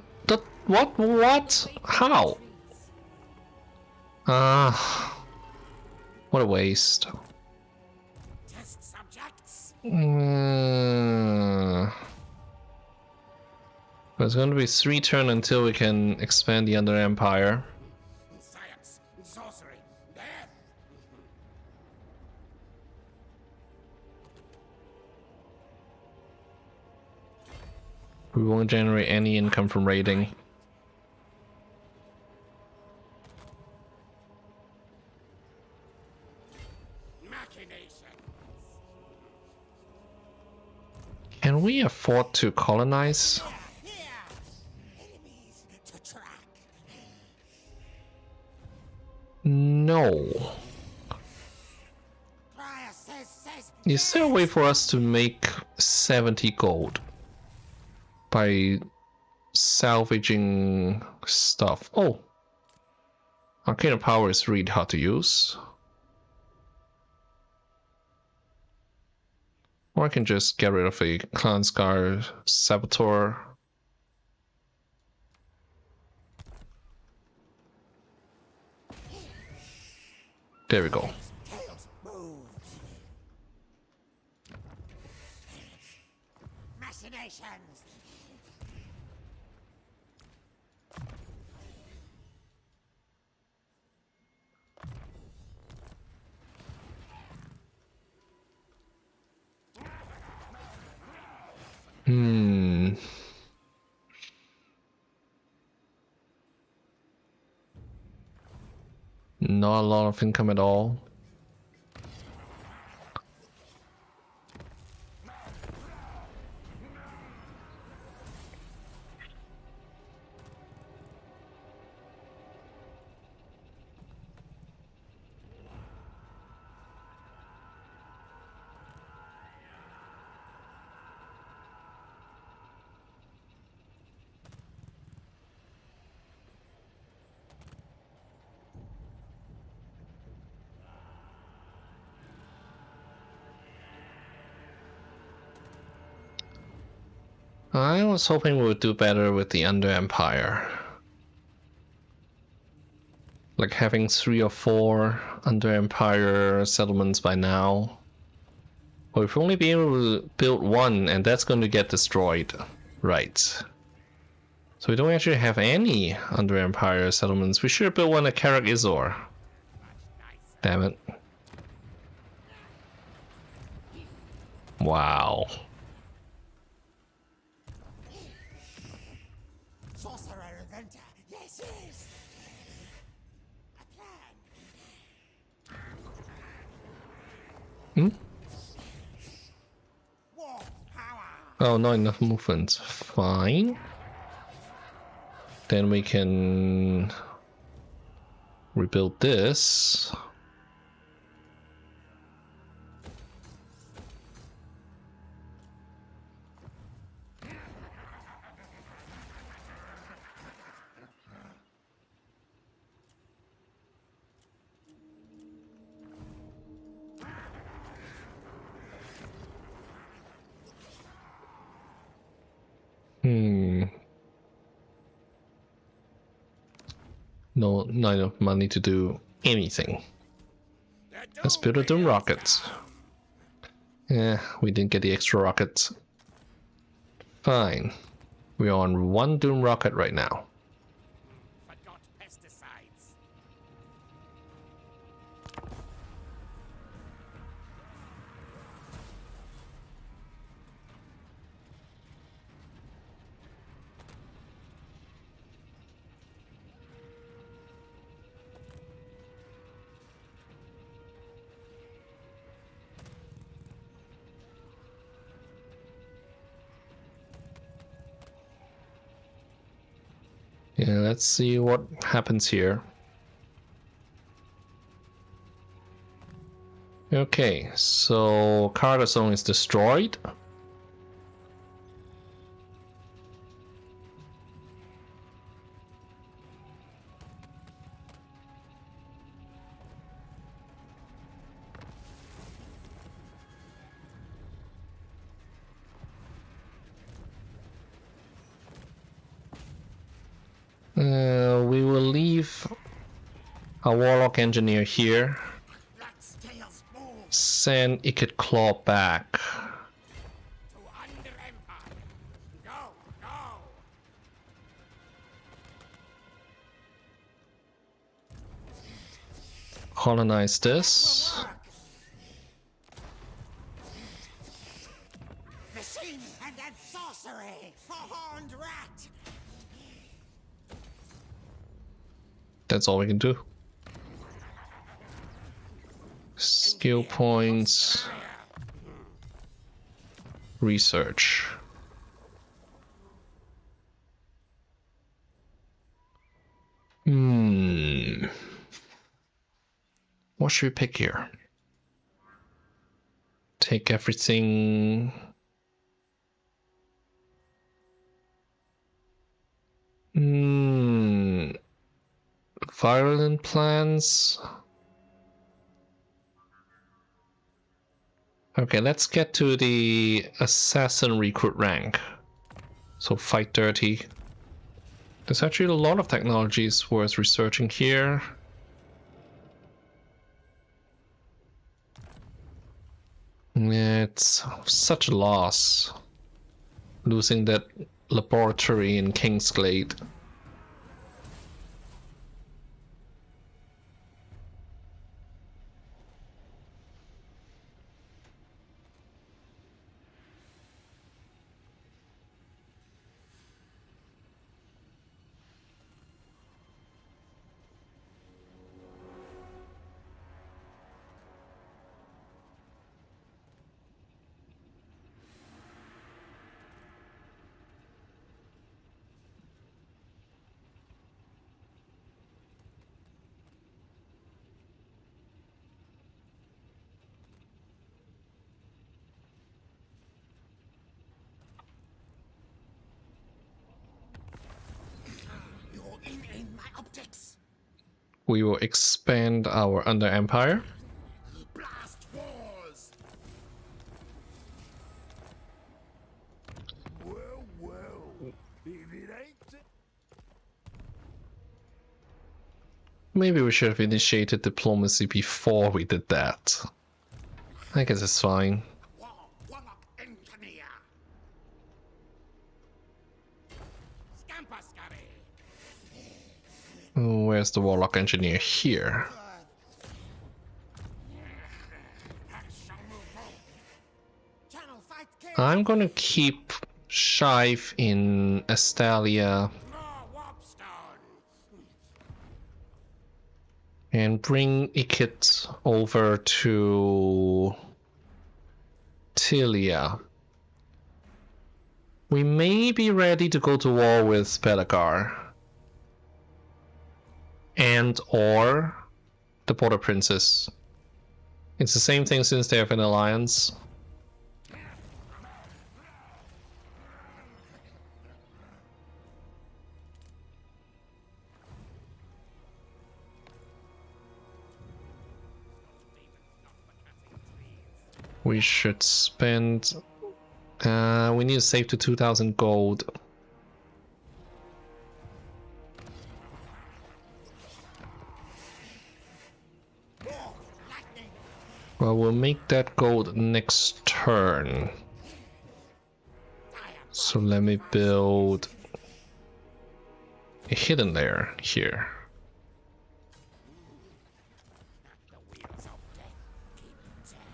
what? How? What a waste. Test subjects. There's going to be 3 turns until we can expand the Under Empire. Science. Sorcery. Death. We won't generate any income from raiding. Machination. Can we afford to colonize? Here. Enemies to track. No. Skryre says. Is there a way for us to make 70 gold by salvaging stuff? Oh, Arcane Power is really hard to use. Or I can just get rid of a Clan Scar Saboteur. There we go. Tails move. Machinations. Not a lot of income at all. I was hoping we would do better with the Under Empire. Like having 3 or 4 Under Empire settlements by now. Or if we only be able to build 1 and that's going to get destroyed. Right. So we don't actually have any Under Empire settlements. We should have built one at Karak Izor. Damn it. Wow. Sorcerer inventor, yes, yes. A plan. Hmm? War power. Oh, not enough movement. Fine. Then we can rebuild this. No, not enough money to do anything. Let's build a Doom rocket. Yeah, we didn't get the extra rockets. Fine. We're on 1 Doom rocket right now. Forgot pesticides. Yeah, let's see what happens here. Okay, so Cargo Zone is destroyed. We will leave a Warlock Engineer here. Black's tails move Send Ikit Claw back. to Under Empire. Go, go. Colonize this. Work. Machine and then sorcery. A horned rat. That's all we can do. Skill points. Research. What should we pick here? Take everything. Violent plans. Okay, let's get to the assassin recruit rank. So fight dirty. There's actually a lot of technologies worth researching here. It's such a loss. Losing that laboratory in Kingsglade. You're in my optics. We will expand our Under Empire. Blast wars. Well, well. Maybe we should have initiated diplomacy before we did that. I guess it's fine. Warlock engineer. Scamper scurry. Where's the Warlock Engineer? Here. Channel fight kill. I'm gonna keep Shive in Astalia More warpstone. and bring Ikit over to Tilia. We may be ready to go to war with Belgar and or the Border Princess. It's the same thing since they have an alliance. We should spend... we need to save to 2,000 gold. Well, we'll make that gold next turn. So let me build a hidden layer here. The wheels of death keep turning.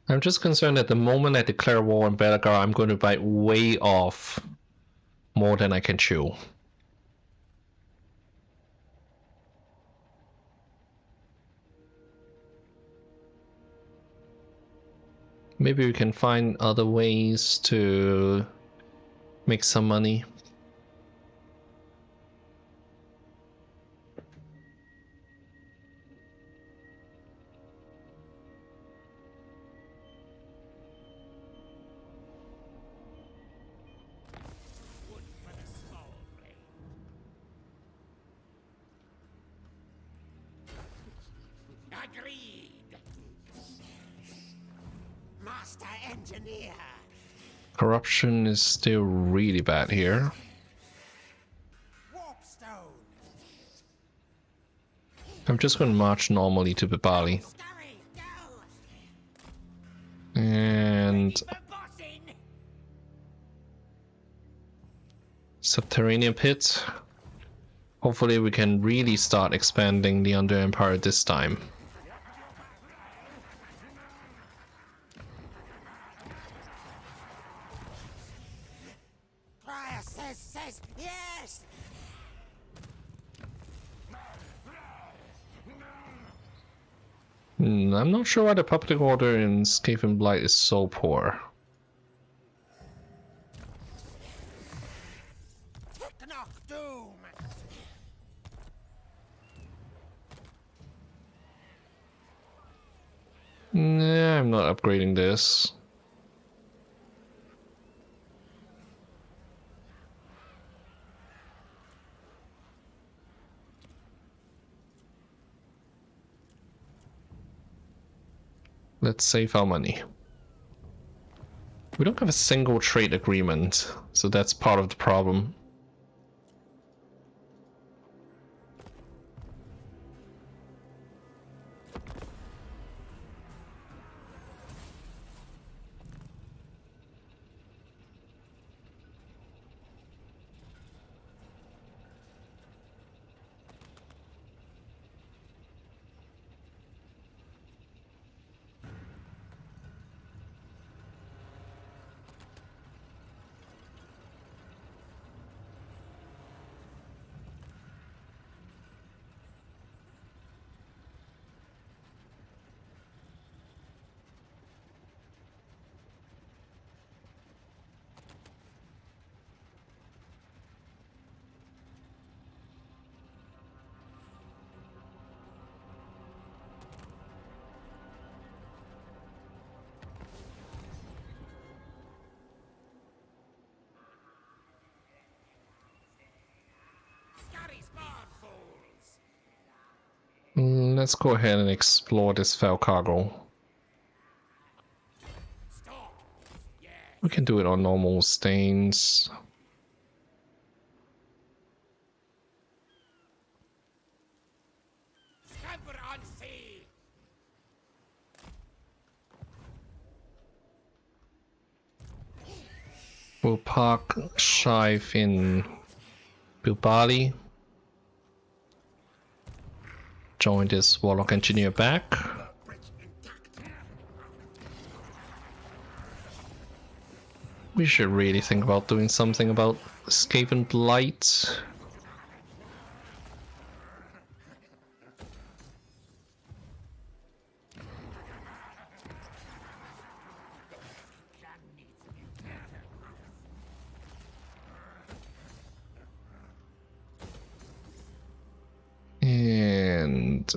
I'm just concerned that the moment I declare war on Belgar, I'm going to bite way off more than I can chew. Maybe we can find other ways to make some money. Wood for the small blade. Agreed. Master engineer. Corruption is still really bad here. Warpstone. I'm just going to march normally to Bibali. Scurry, go. And For bossing. Subterranean Pit. Hopefully we can really start expanding the Under Empire this time. Skryre says yes. I'm not sure why the public order in Skaven Blight is so poor. Technoc doom. Nah, I'm not upgrading this. Let's save our money. We don't have a single trade agreement, so that's part of the problem. Scurry spawn fools. Let's go ahead and explore this fell cargo. We can do it on normal stains. Scamper on sea! We'll park Shive in Bilbali. Join this Warlock Engineer back. We should really think about doing something about Skaven Blight. And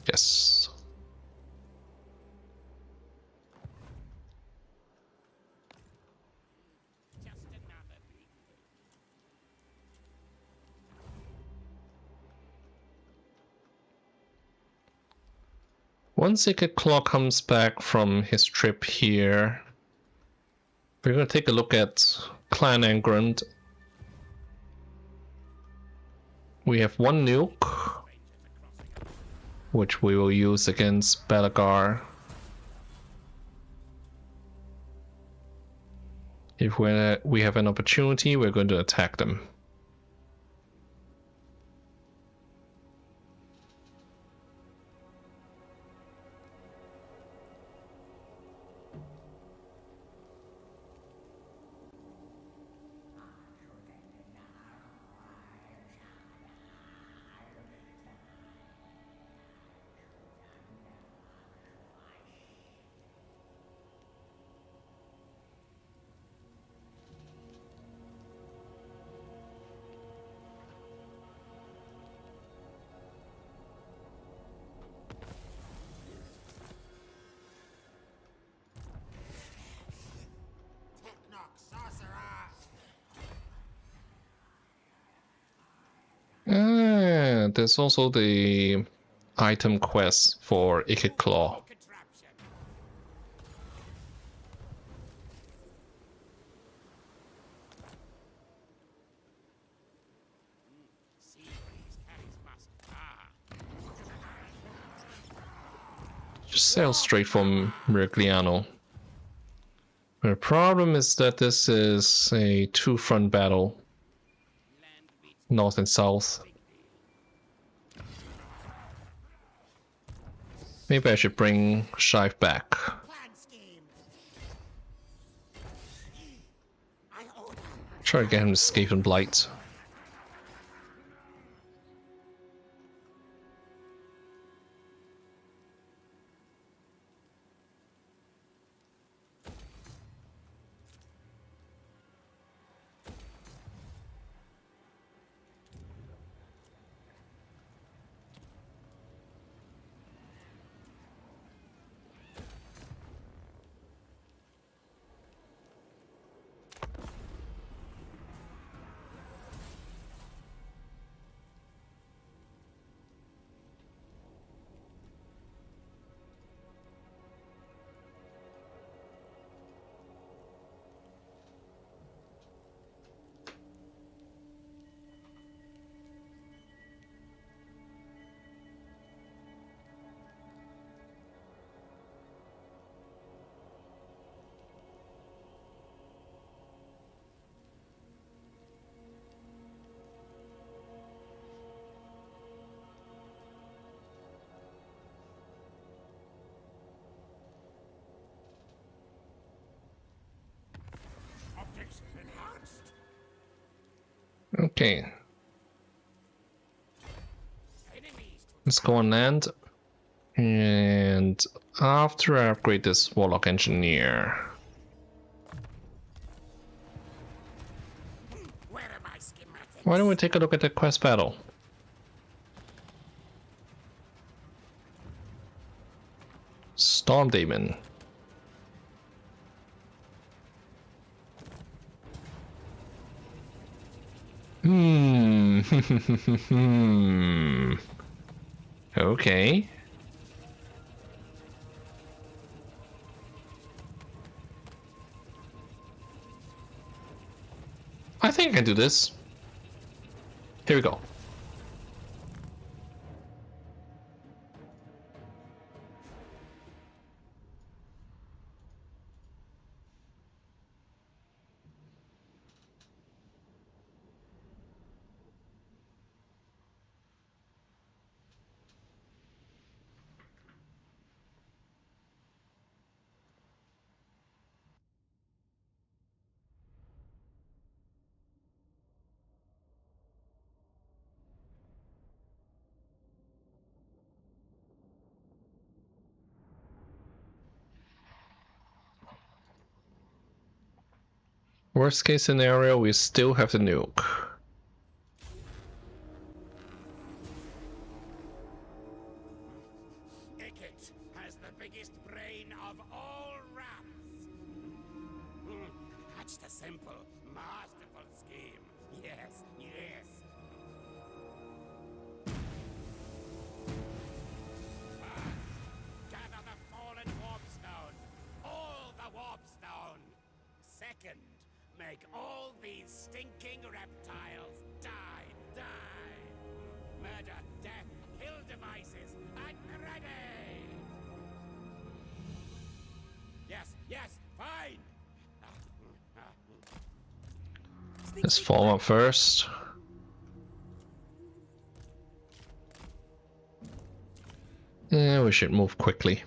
yes. Once Ikit Claw comes back from his trip here, we're gonna take a look at Clan Angrund. We have one nuke, which we will use against Belgar. If we have an opportunity, we're going to attack them. There's also the item quest for Ikit Claw. Just sail straight from Mirigliano. The problem is that this is a two-front battle, north and south. Maybe I should bring Shive back. Try to get him to Skaven Blight. Okay. Let's go on land. And after I upgrade this Warlock Engineer. Why don't we take a look at the quest battle? Storm Demon. Okay. I think I can do this. Here we go. Worst case scenario, we still have the nuke. Ikit has the biggest brain of all rats. Such a simple, masterful scheme. Yes, yes. First, gather the fallen warpstone. All the warpstone. Second, make all these stinking reptiles die, die. Murder, death, kill devices, at the ready. Yes, yes, fine. Let's form up first. Yeah, we should move quickly.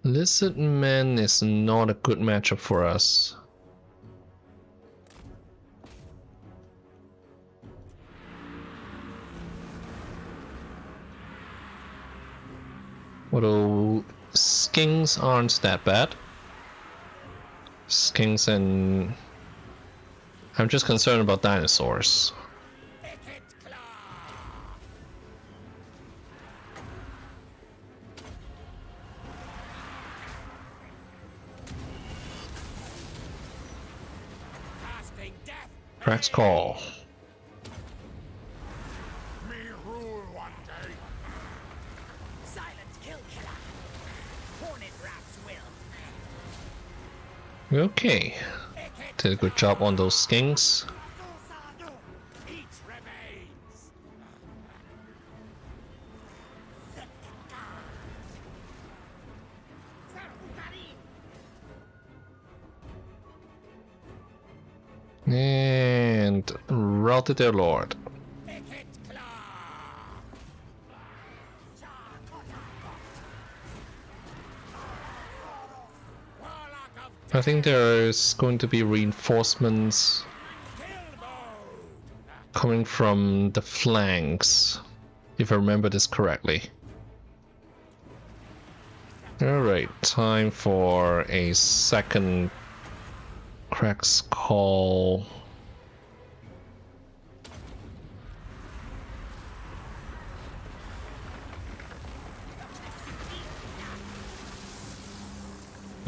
Lizard Man is not a good matchup for us. Although skinks aren't that bad. Skinks and... I'm just concerned about dinosaurs. Crack's call. Me rule one day. Silent kill killer. Hornet rats will. Okay. Did a good job on those skinks. Each remains. And routed their lord. I think there's going to be reinforcements coming from the flanks, if I remember this correctly. Alright, time for a second Crack's call.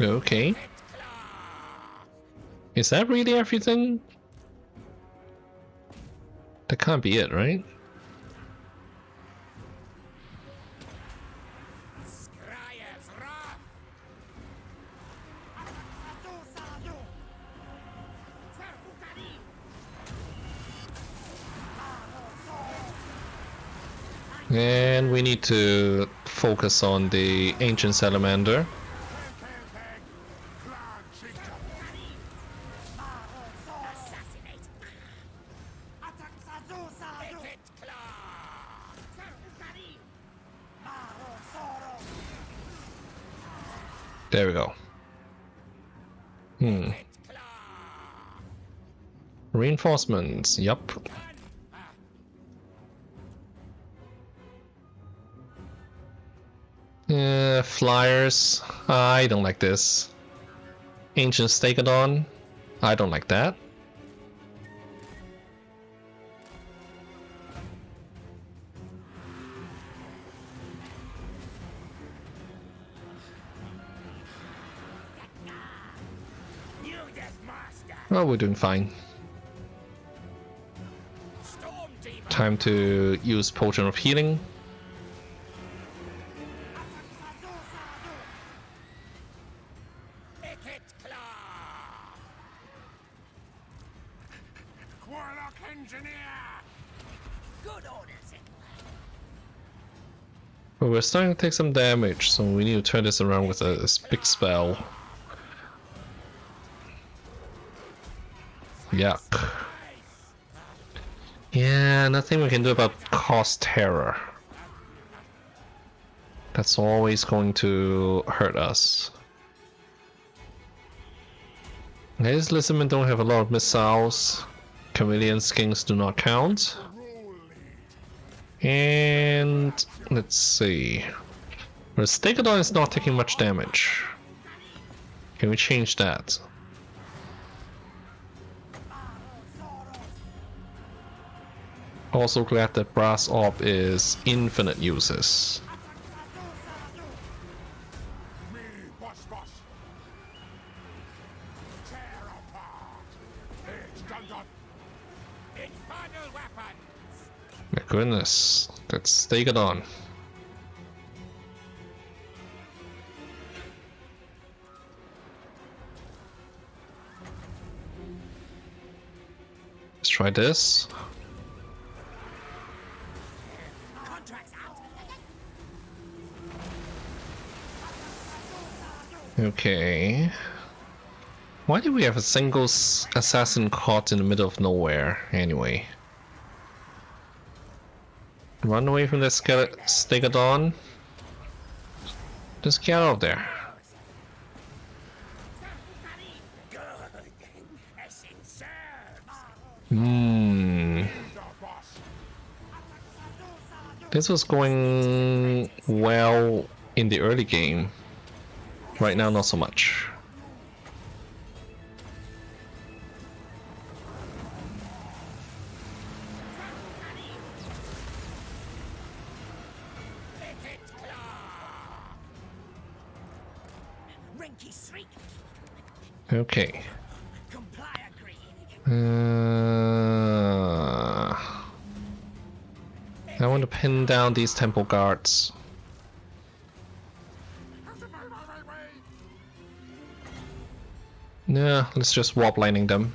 Okay. Is that really everything? That can't be it, right? Skryre's wrath. And we need to focus on the ancient salamander. There we go. Reinforcements, yup. Flyers, I don't like this. Ancient Stegodon, I don't like that. Well, we're doing fine. Time to use Potion of Healing. engineer! Good orders. But we're starting to take some damage, so we need to turn this around with a big spell. Yuck. Yeah, nothing we can do about cost terror. That's always going to hurt us. These lizardmen don't have a lot of missiles. Chameleon skins do not count. And let's see. The Stegodon is not taking much damage. Can we change that? Also glad that Brass Orb is infinite uses. Me, boss. Tear apart. It's done. It's final weapons. My goodness, let's take it on. Let's try this. Contracts out. Okay. Why do we have a single assassin caught in the middle of nowhere, anyway? Run away from the Stegodon. Just get out of there. Good. Essence serves. This was going well in the early game. Right now, not so much. Rinky shriek. Okay. Comply agree. I want to pin down these temple guards. Yeah, let's just warp lining them.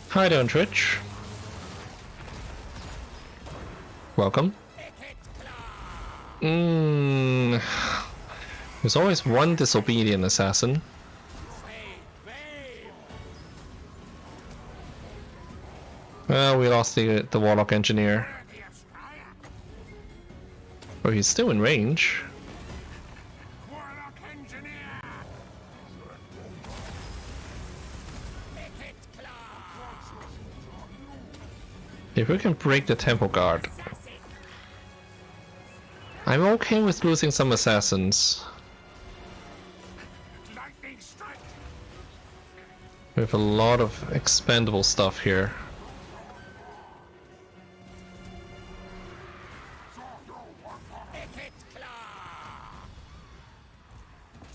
Hi there, Twitch. Welcome. There's always one disobedient assassin. Well, we lost the Warlock Engineer. But he's still in range. Warlock engineer! If we can break the Temple Guard, I'm okay with losing some assassins. Lightning strike! We have a lot of expendable stuff here.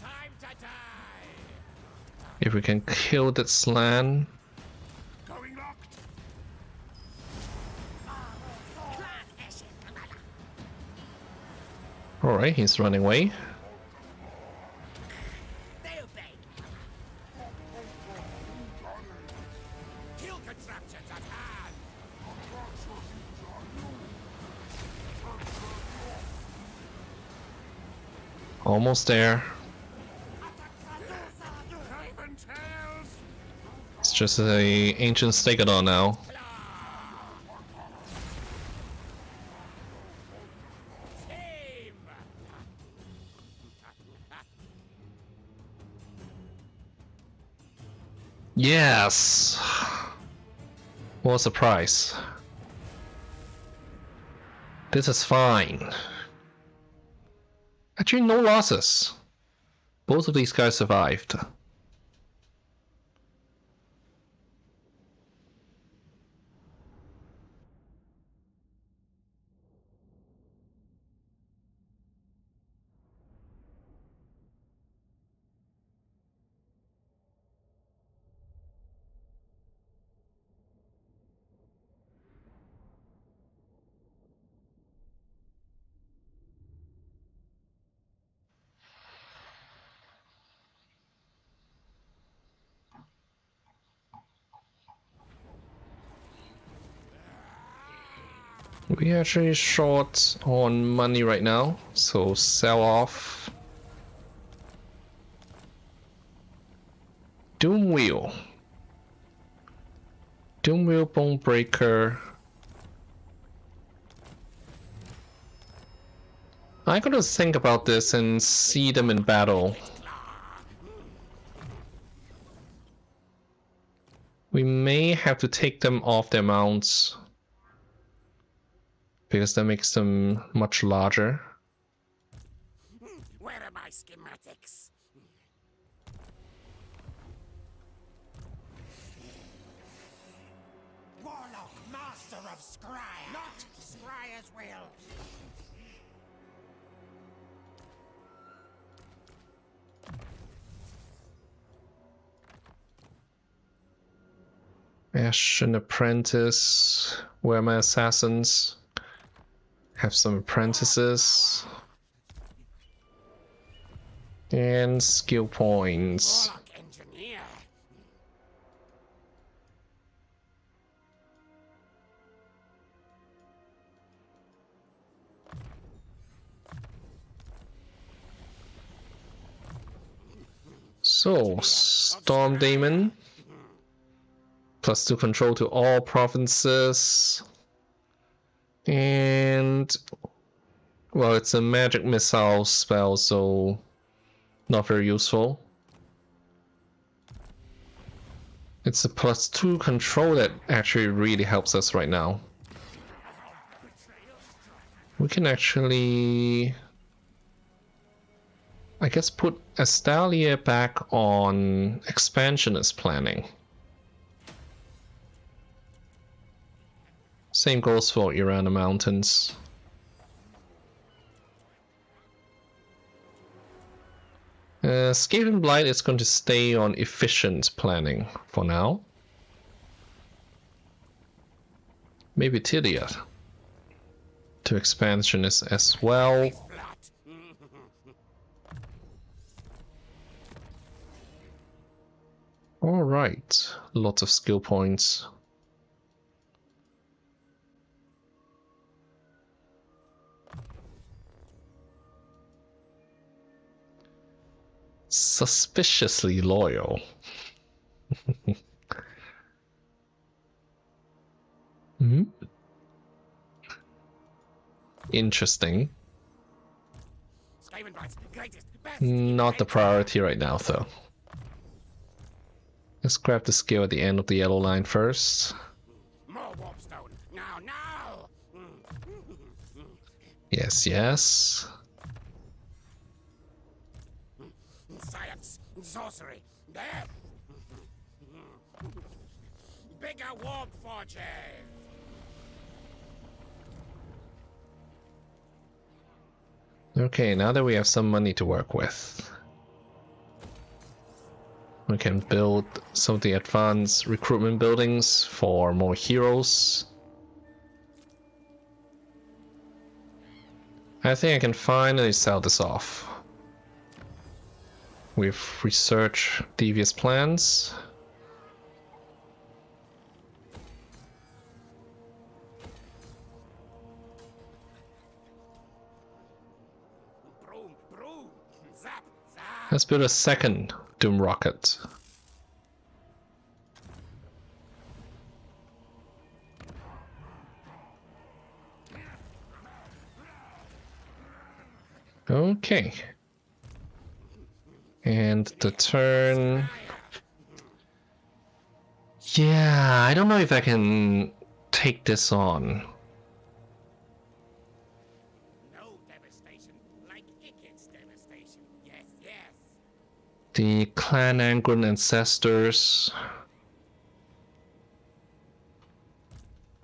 Time to die. If we can kill that Slan. Going locked! Alright, he's running away. They obey. Kill contraptions at hand. Almost there. Raven tails! It's just a ancient Stegodon now. Team. Yes! What a surprise. This is fine. Actually, no losses. Both of these guys survived. We actually short on money right now, so sell off. Doomwheel. Doomwheel, Bonebreaker. I gotta think about this and see them in battle. We may have to take them off their mounts, because that makes them much larger. Where are my schematics? Warlock, master of Skryre. Not Skryre's will. Ashen Apprentice. Where are my assassins? Have some apprentices. And skill points. Warlock engineer. So, Storm Daemon. +2 control to all provinces. And, well, it's a magic missile spell, so not very useful. It's a +2 control that actually really helps us right now. We can actually, I guess, put Astalia back on expansionist planning. Same goes for Irana Mountains. Skaven Blight is going to stay on efficient planning for now. Maybe Tilia to expansionist as well. Alright, lots of skill points. Suspiciously loyal. Hmm? Interesting. Skaven Blight's greatest, best. Not the priority right now, though. Let's grab the skill at the end of the yellow line first. More warpstone. Now, now. Yes, yes. Science, sorcery, death. Bigger warp forges. Okay, now that we have some money to work with, we can build some of the advanced recruitment buildings for more heroes. I think I can finally sell this off. We've researched devious plans. Broom, broom. Zap, zap. Let's build a second Doom Rocket. Okay. And the turn. Yeah, I don't know if I can take this on. No devastation like Ikit's devastation. Yes, yes. The Clan Angron Ancestors.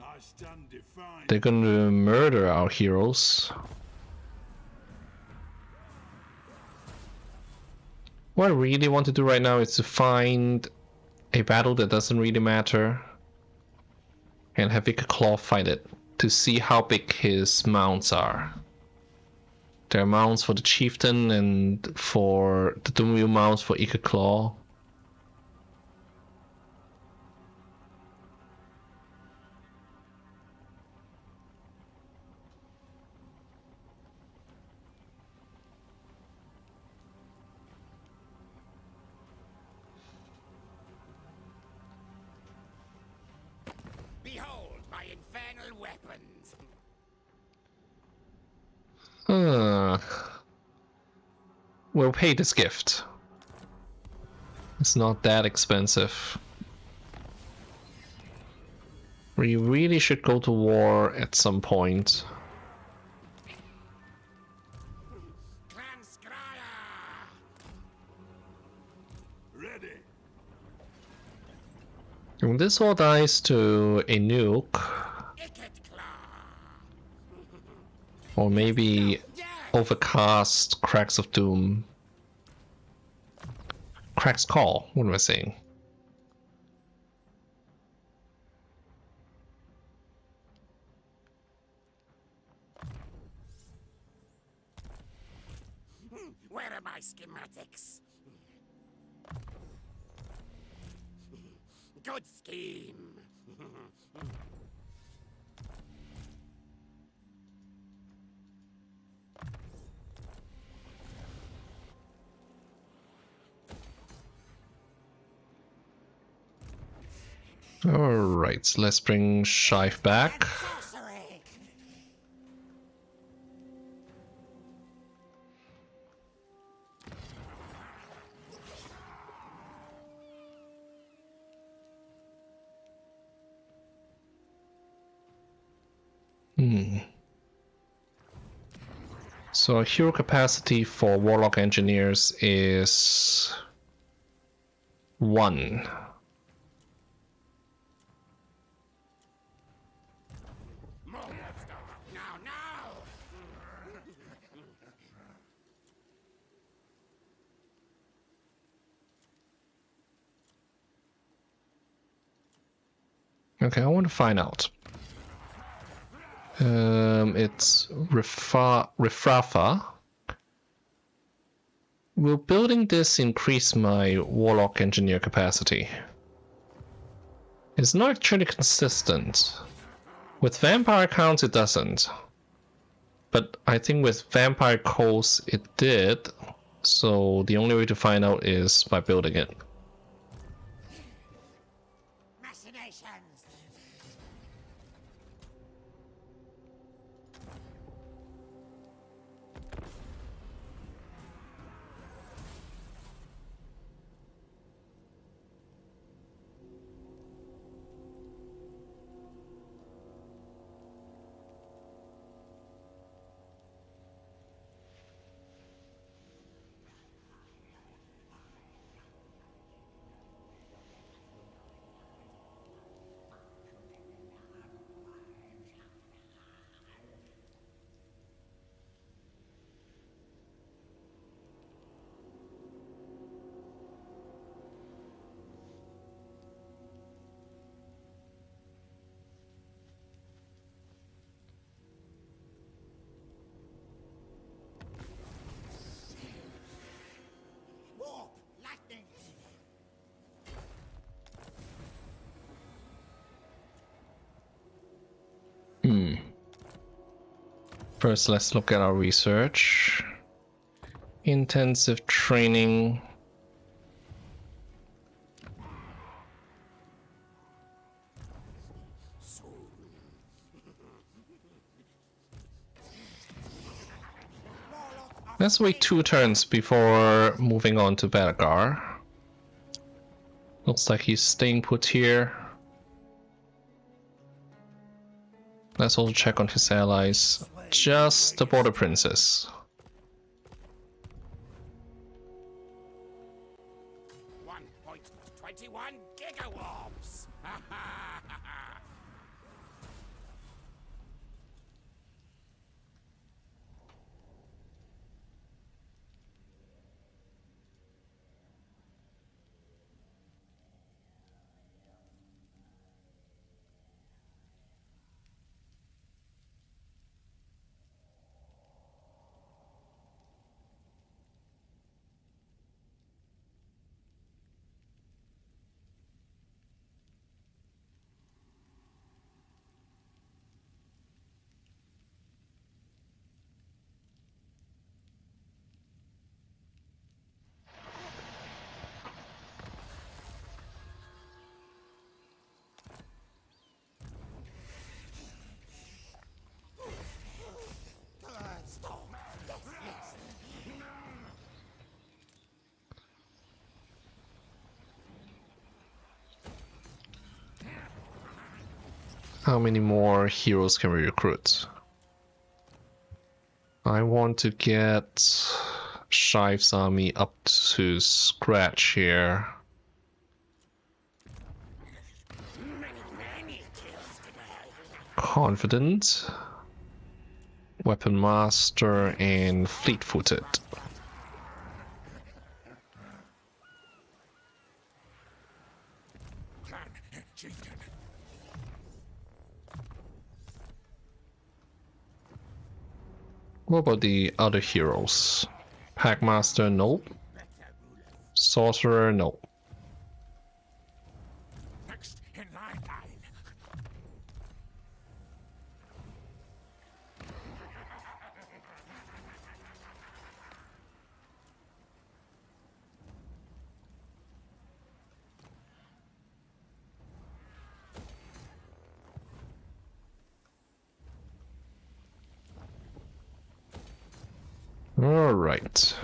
I stand defiant. They're gonna murder our heroes. What I really want to do right now is to find a battle that doesn't really matter and have Ikit Claw fight it to see how big his mounts are. There are mounts for the Chieftain and for the Doomwheel mounts for Ikit Claw. infernal weapons. We'll pay this gift. It's not that expensive. We really should go to war at some point. Clan Skryre! Ready. When this all dies to a nuke, Ikit claw! or maybe Yes! overcast Cracks of Doom. Cracks Call, what am I saying? Where are my schematics? Good scheme. Alright, so let's bring Shive back. Sorcery. So hero capacity for Warlock Engineers is 1. More monster. Now, now. Okay, I want to find out. It's Rifrafa. Will building this increase my Warlock Engineer capacity? It's not actually consistent. With Vampire counts it doesn't. But I think with Vampire Coals it did. So the only way to find out is by building it. Machinations. Warp. Lightning. First, let's look at our research. Intensive training. Let's wait 2 turns before moving on to Belgar. Looks like he's staying put here. Let's also check on his allies. Just the Border Princess. 1.21 gigawarps. How many more heroes can we recruit? I want to get Shive's army up to scratch here. Confident, Weapon Master, and Fleet-footed. What about the other heroes? Packmaster, nope. Sorcerer, nope. Next in line. All right.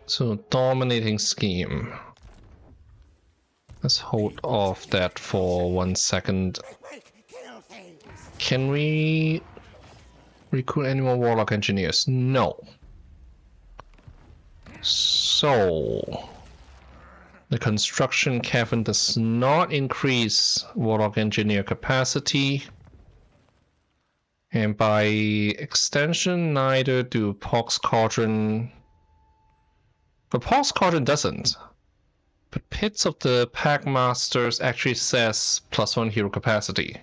So, dominating scheme. Let's hold off that for 1 second. Can we recruit any more Warlock Engineers? No. So, the Construction Cavern does not increase Warlock Engineer capacity. And by extension, neither do Pox Cauldron. But Pox Cauldron doesn't. But Pits of the Packmasters actually says +1 hero capacity.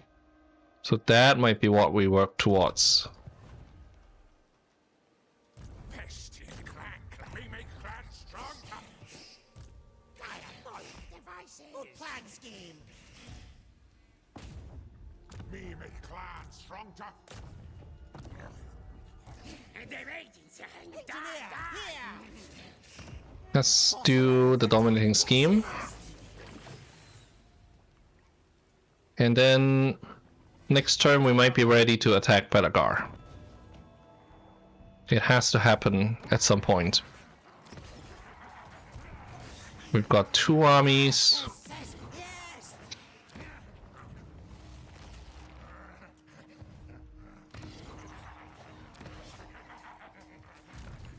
So that might be what we work towards. Pest in the clan. We make clan stronger. Diabolic devices. Oh, plan scheme. Me make clan stronger. And they're agents. Let's do the dominating scheme. And then next turn we might be ready to attack Belgar. It has to happen at some point. We've got 2 armies.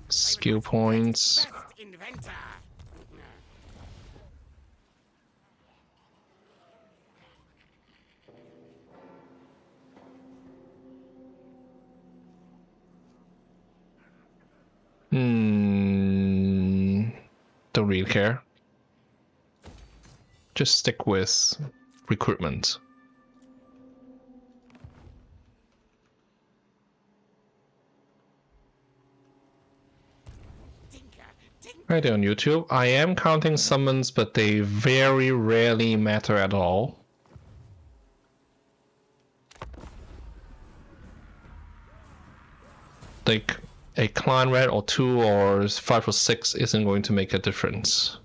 Skill points. Inventor. Don't really care. Just stick with recruitment. Right there on YouTube. I am counting summons, but they very rarely matter at all. Like, a clan red or 2 or 5 or 6 isn't going to make a difference.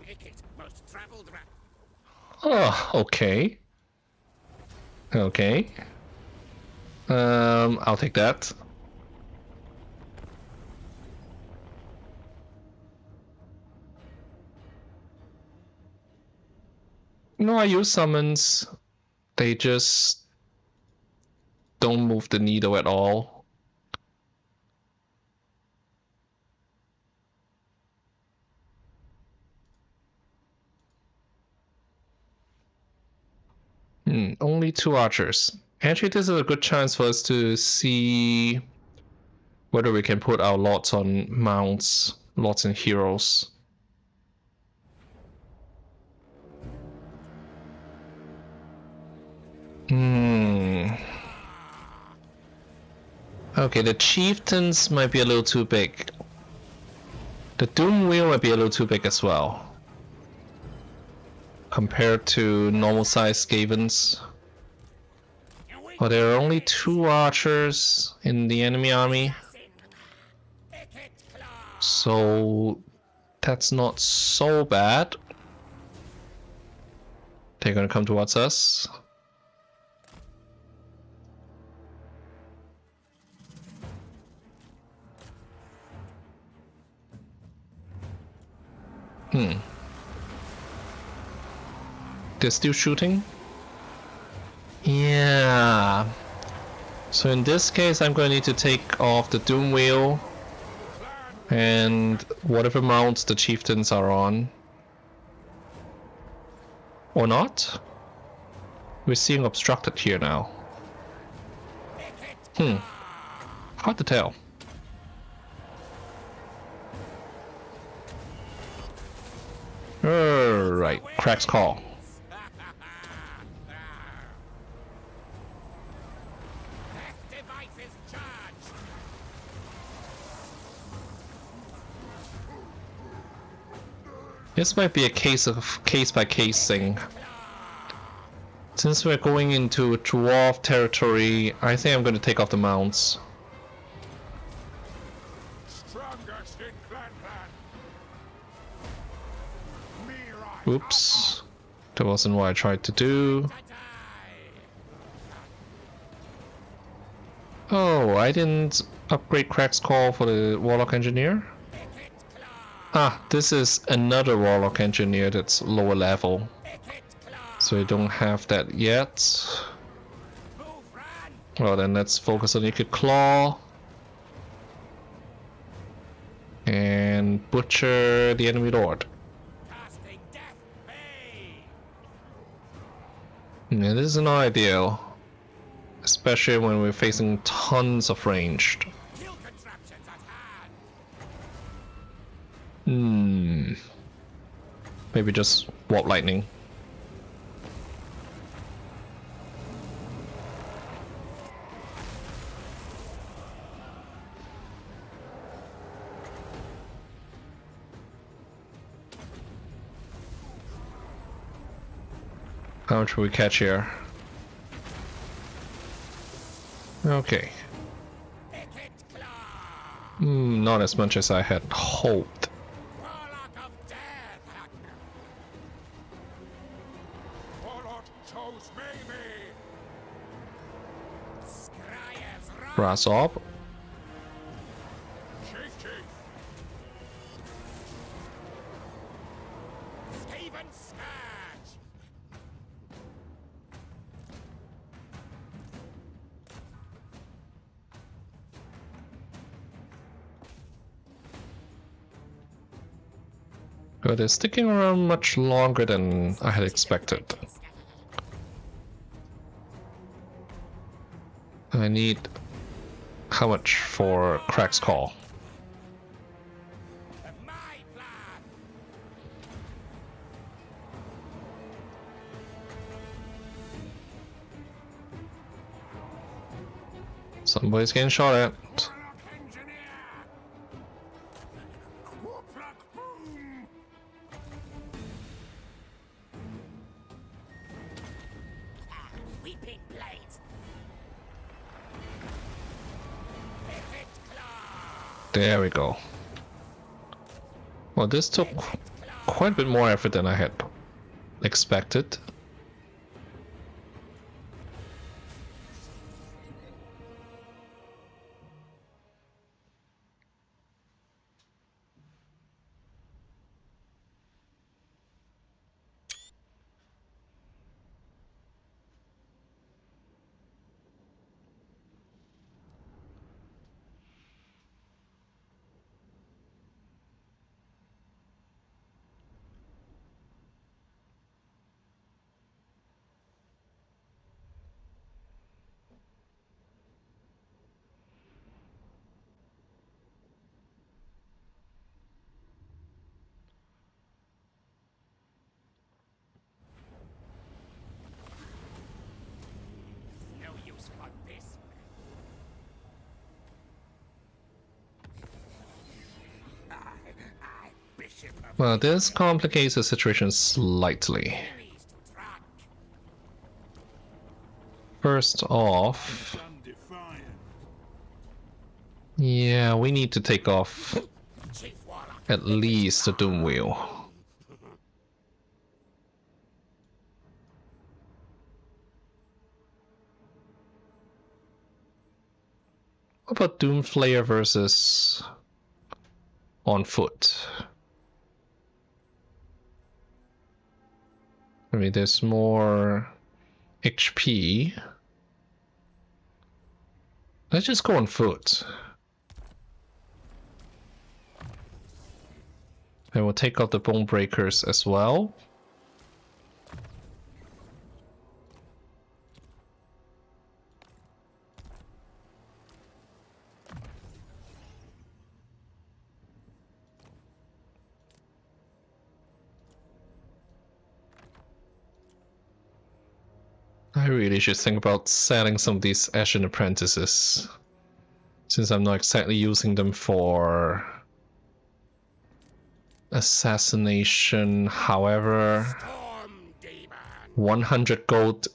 Ikit, most traveled route. Oh, okay. Okay. I'll take that. No, I use summons. They just don't move the needle at all. Only 2 archers. Actually, this is a good chance for us to see whether we can put our lots on mounts, lots and heroes. Okay, the chieftains might be a little too big. The Doom Wheel might be a little too big as well, compared to normal size Skavens. But there are only 2 archers in the enemy army, so that's not so bad. They're gonna come towards us. They're still shooting? Yeah. So in this case, I'm going to need to take off the Doom Wheel and whatever mounts the chieftains are on. Or not? We're seeing obstructed here now. Hard to tell. Alright, Crack's call. This might be a case by case thing. Since we're going into dwarf territory, I think I'm going to take off the mounts. Strongest in Clan. Oops. That wasn't what I tried to do. Oh, I didn't upgrade Crack's call for the Warlock Engineer? Ah, this is another Warlock Engineer that's lower level. So I don't have that yet. Well then, let's focus on Ikit Claw. And butcher the enemy lord. Yeah, this is not ideal. Especially when we're facing tons of ranged. Maybe just Warp Lightning. How much will we catch here? Okay. Not as much as I had hoped. Brass Orb. But they're sticking around much longer than I had expected. I need how much for Crack's call? Somebody's getting shot at. There we go. Well, this took quite a bit more effort than I had expected. Well, this complicates the situation slightly. enemies to track. First off, Undefiant. yeah, we need to take off Chief Warlock. at least the Doom Wheel. What about Doomflayer versus on foot? I mean, there's more HP. Let's just go on foot. And we'll take out the Bone Breakers as well. I really should think about selling some of these Ashen Apprentices, since I'm not exactly using them for assassination. However, Storm Demon. 100 gold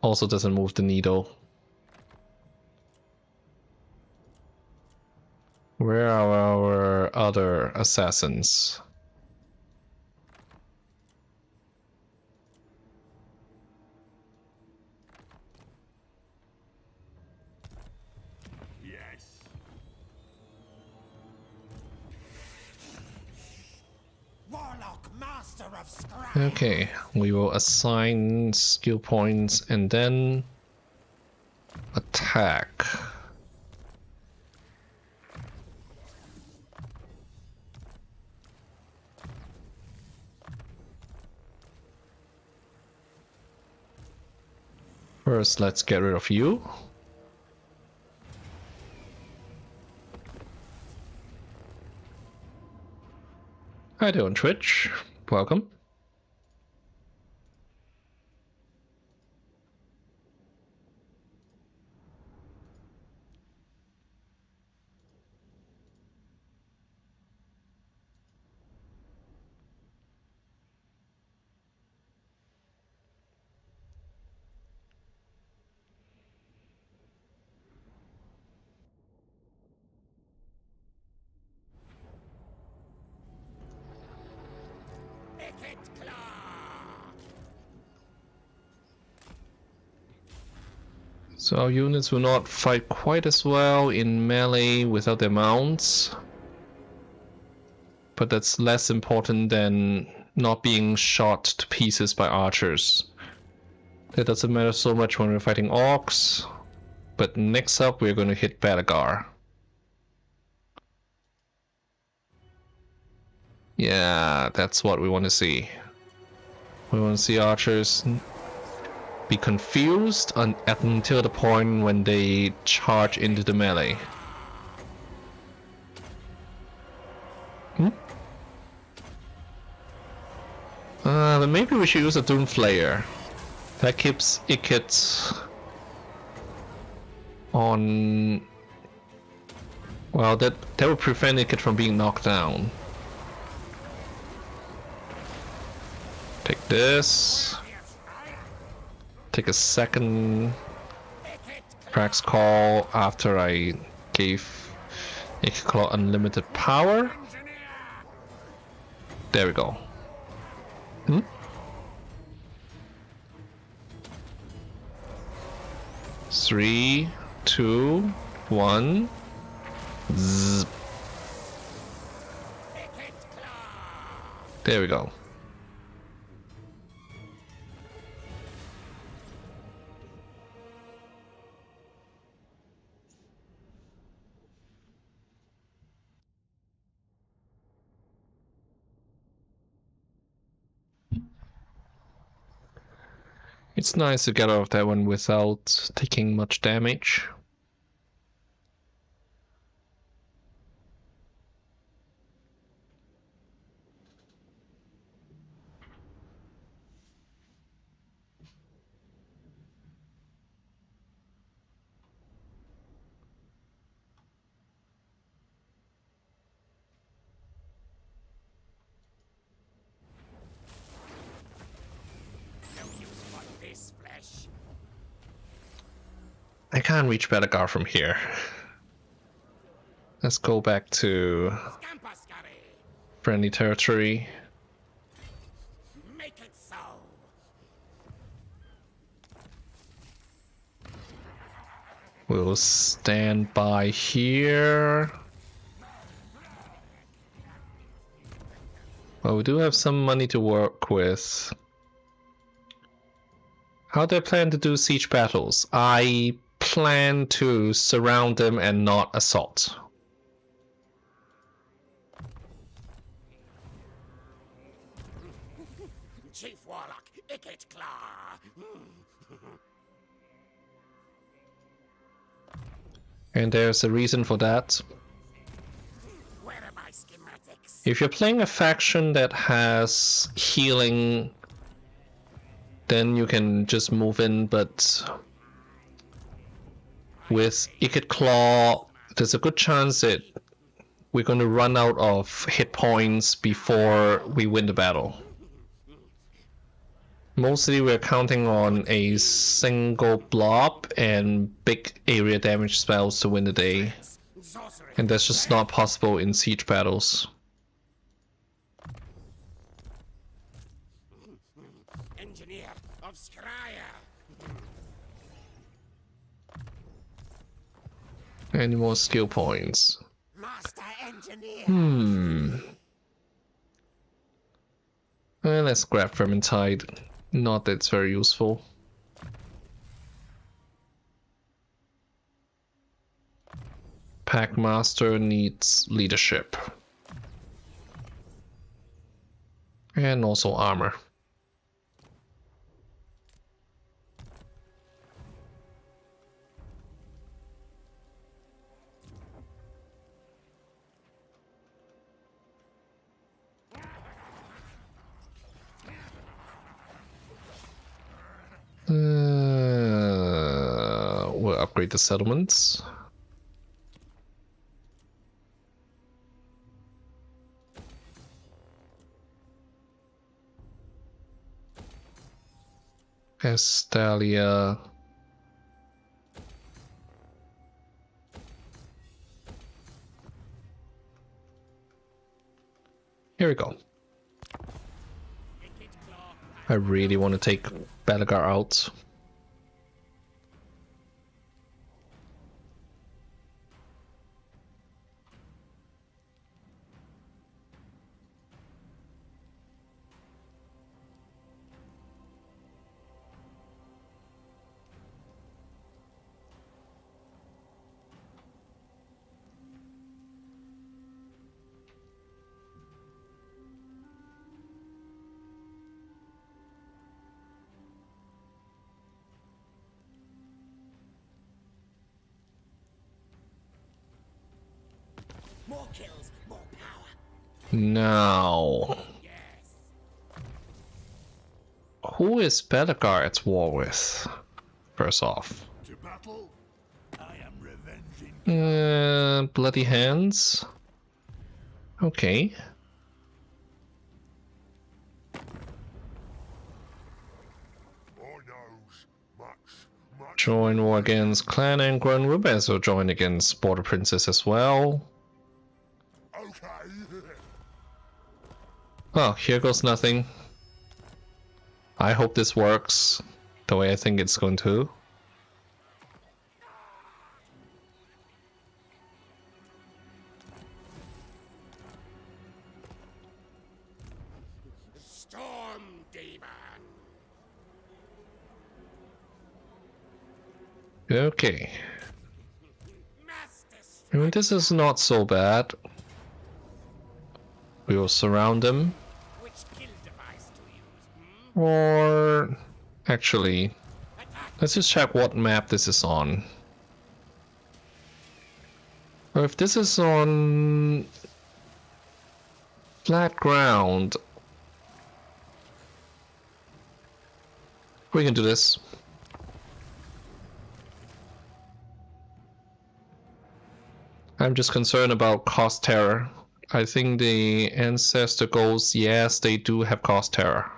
also doesn't move the needle. Where are our other assassins? Yes. Warlock Master of Skryre. Okay, we will assign skill points and then attack. First, let's get rid of you. Hi there on Twitch. Welcome. Ikit Claw. So our units will not fight quite as well in melee without their mounts. But that's less important than not being shot to pieces by archers. That doesn't matter so much when we're fighting orcs. But next up we're going to hit Belgar. Yeah, that's what we want to see. We want to see archers be confused until the point when they charge into the melee. Then maybe we should use a Doomflayer. That keeps Ikit on... Well, that will prevent Ikit from being knocked down. Take this. Take a second Prax Call after I gave Ikit Claw unlimited power. There we go. 3, 2, 1. Zzz. There we go. It's nice to get out of that one without taking much damage. can't reach Belgar from here. Let's go back to Scamper scurry. friendly territory. Make it so. We'll stand by here. Well, we do have some money to work with. How do I plan to do siege battles? I plan to surround them and not assault. Chief Warlock, Ikit Claw. And there's a reason for that. Where are my schematics? If you're playing a faction that has healing, then you can just move in, but with Ikit Claw, there's a good chance that we're going to run out of hit points before we win the battle. Mostly we're counting on a single blob and big area damage spells to win the day, Sorcery. and that's just not possible in siege battles. Engineer of Skryre. Any more skill points? Master Engineer. Well, let's grab Vermintide. Not that it's very useful. Packmaster needs leadership. And also armor. We'll upgrade the settlements. Estalia. Here we go. I really want to take Belgar out. More kills, more power. Now, Yes. who is Belgar at war with? First off, To battle, I am revenging. Bloody Hands. Okay. Or knows much. Join war against Clan Angron. Rubens will join against Border Princess as well. Okay. Oh, here goes nothing. I hope this works the way I think it's going to. Storm Demon. Okay. Master I mean, this is not so bad. We will surround them. Which kill device to use? Or actually, let's just check what map this is on. Or if this is on flat ground, we can do this. I'm just concerned about cost terror. I think the ancestor goals, yes, they do have cost terror.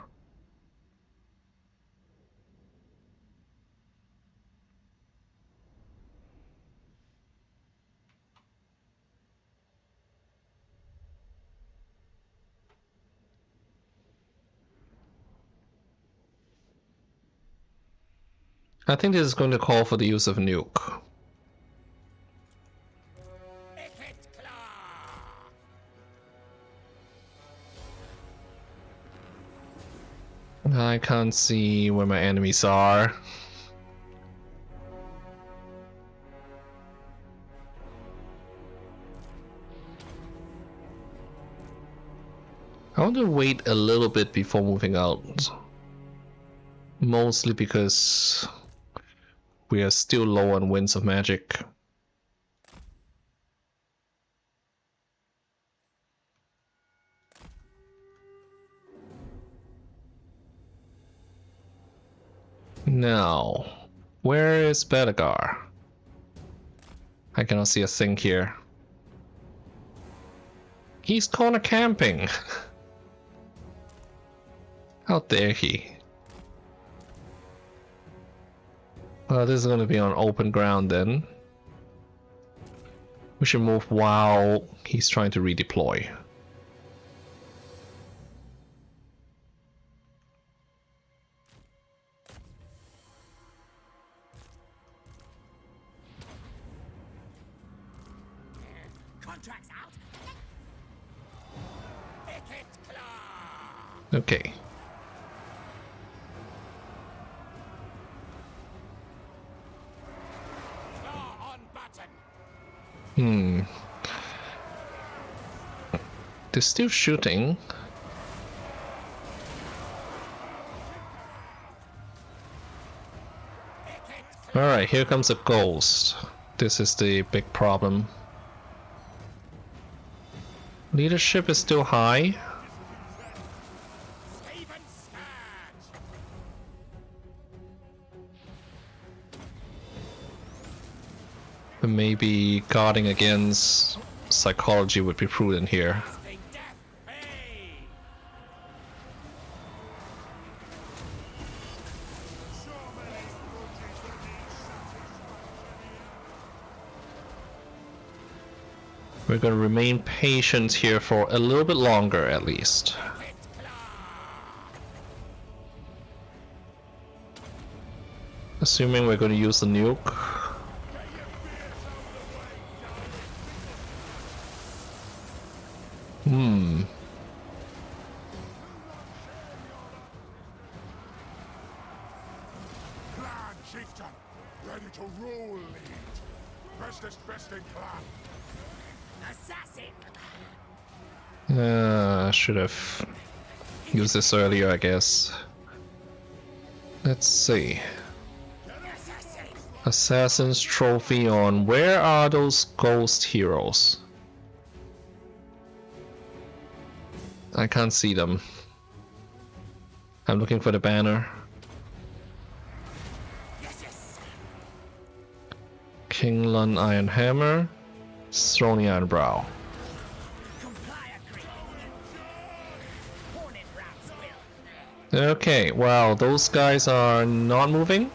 I think this is going to call for the use of nuke. Ikit claw. I can't see where my enemies are. I want to wait a little bit before moving out. Mostly because we are still low on Winds of Magic. Now, where is Belgar? I cannot see a thing here. He's corner camping. How dare he? Well, this is going to be on open ground then. We should move while he's trying to redeploy. Contracts out. Ikit claw. Okay. Claw on button. They're still shooting. Alright, here comes a ghost. This is the big problem. Leadership is still high. Skaven scourge. But maybe guarding against psychology would be prudent here. Casting death pay. We're gonna remain patient here for a little bit longer at least. Ikit claw. Assuming we're gonna use the nuke. Clan chieftain, ready to rule, lead. Bestest besting clan. Assassin. Should have used this earlier, I guess. Let's see. Assassin. Assassin's Trophy on. Where are those ghost heroes? I can't see them. I'm looking for the banner. Yes, yes. King Lun Iron Hammer, Stony Iron Brow. Comply agreed. Hornet rats will. Okay, wow, those guys are not moving.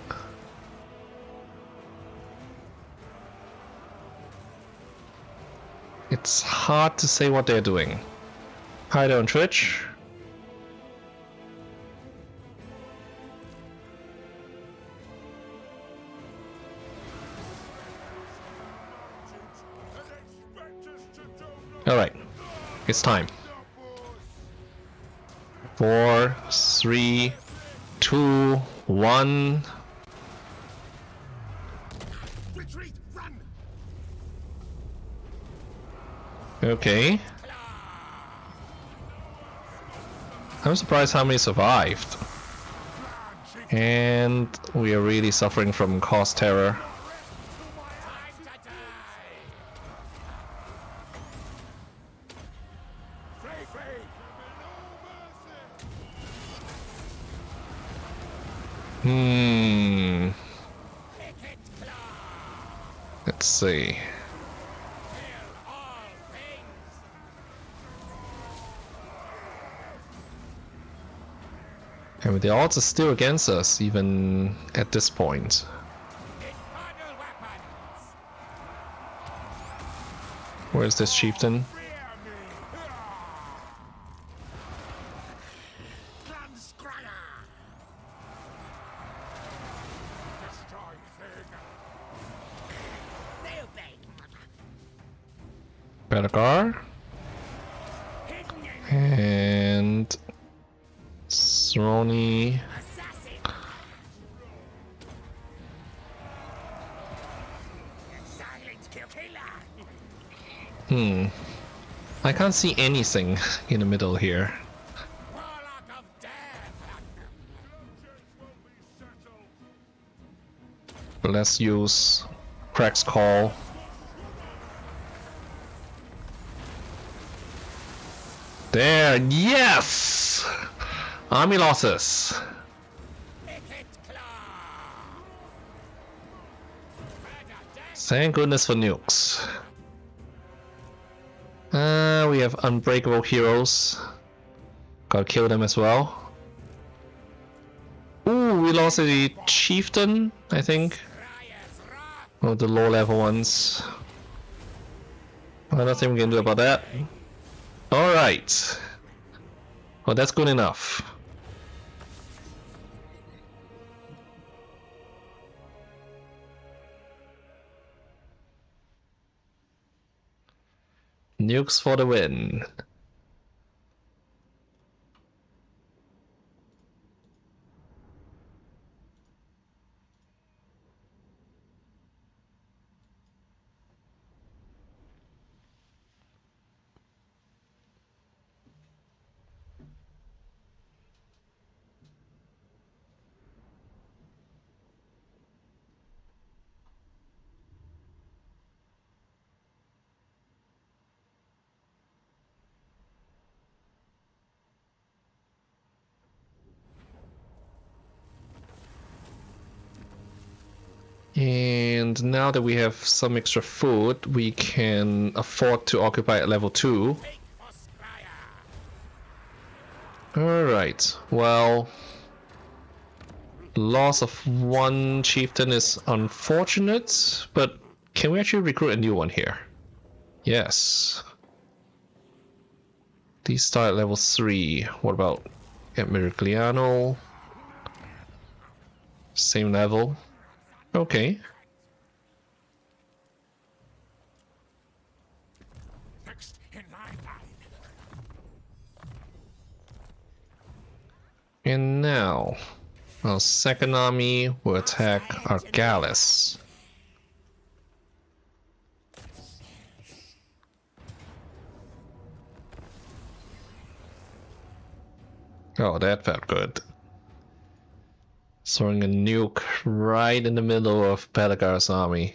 It's hard to say what they're doing. Hi there on Twitch. Alright, it's time. 4, 3, 2, 1. Retreat. Run. Okay. I'm surprised how many survived. And we are really suffering from cost terror. Time to die. Free, free. Ikit claw. Let's see. Kill all things. And the odds are still against us, even at this point. Infernal weapons. Where's this chieftain? Clan Skryre. Belgar. And Sroni. I can't see anything in the middle here. Let's use Crack's Call. There, yes! Army losses. Thank goodness for nukes. We have unbreakable heroes. Gotta kill them as well. Ooh, we lost a chieftain, I think. One of the low level ones. Well, nothing we can do about that. Alright. Well, that's good enough. Nukes for the win. And now that we have some extra food, we can afford to occupy at level 2. Alright, well... loss of one chieftain is unfortunate, but can we actually recruit a new one here? Yes. These start at level 3. What about Mirigliano? Same level. Okay. Next in line. And now, our second army will attack Argalis. Oh, that felt good. Throwing a nuke right in the middle of Belgar's army.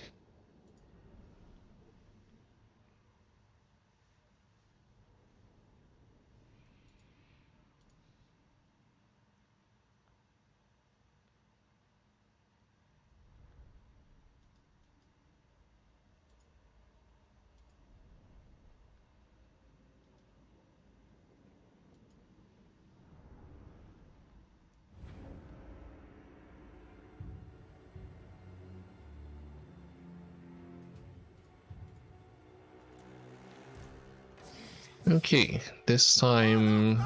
Okay, this time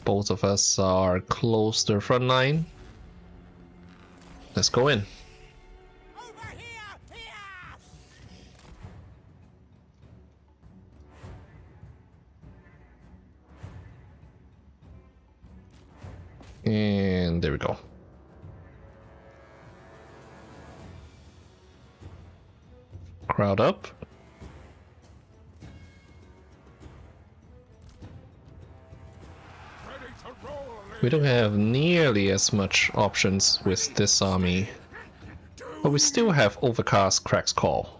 both of us are close to the front line. Let's go in. And there we go. Crowd up. We don't have nearly as much options with this army, but we still have Overcast Crack's Call.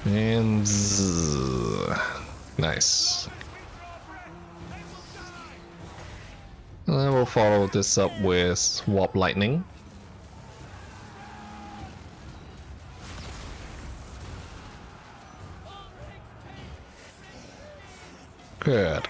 And nice. And then we'll follow this up with Warp Lightning. Good.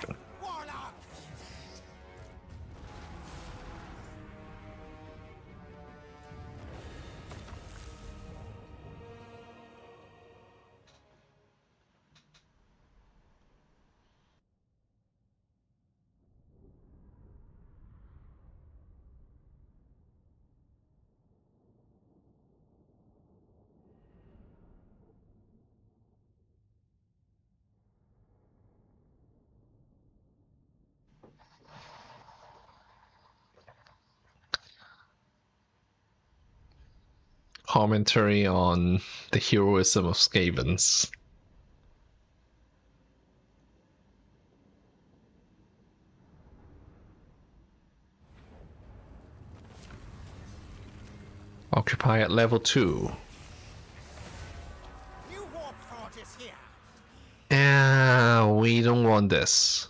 commentary on the heroism of Skavens. Occupy at level 2. New warp fort is here. We don't want this.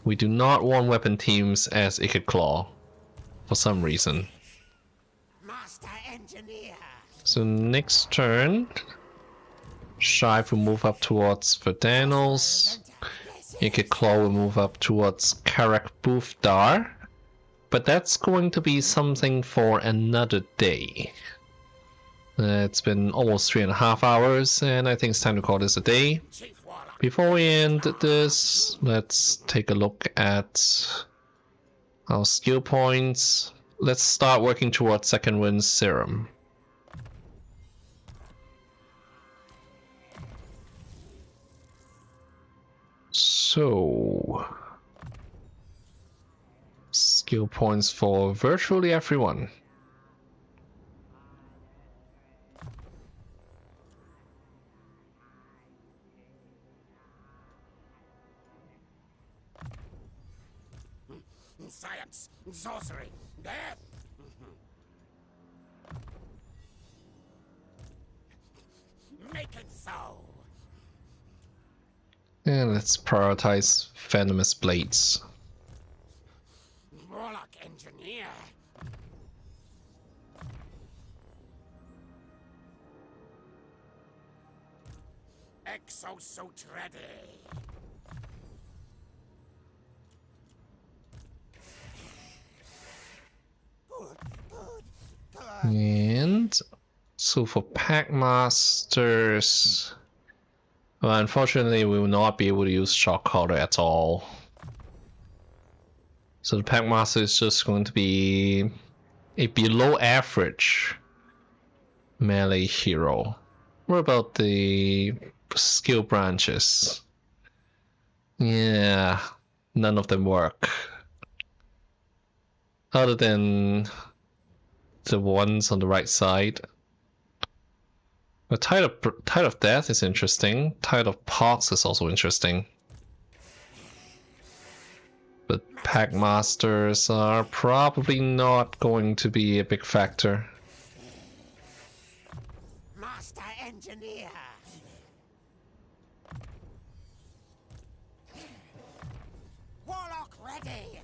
We do not want weapon teams as Ikit Claw for some reason. Master engineer. So next turn, Shive will move up towards Verdanels. Ikit Claw will move up towards Karak Boothdar. But that's going to be something for another day. It's been almost 3.5 hours, and I think it's time to call this a day. Chief Warlock. Before we end this, let's take a look at our skill points. Let's start working towards Second Wind Serum. So, skill points for virtually everyone. Science, sorcery, death. Make it so. And let's prioritize Venomous Blades. Warlock engineer. Exosuit ready. And so for Packmasters, well, unfortunately we will not be able to use Shock Collar at all. So the Packmaster is just going to be a below average melee hero. What about the skill branches? Yeah, none of them work. Other than the ones on the right side. The Tide of Death is interesting. Tide of Pox is also interesting. But Packmasters are probably not going to be a big factor. Master engineer. Warlock ready.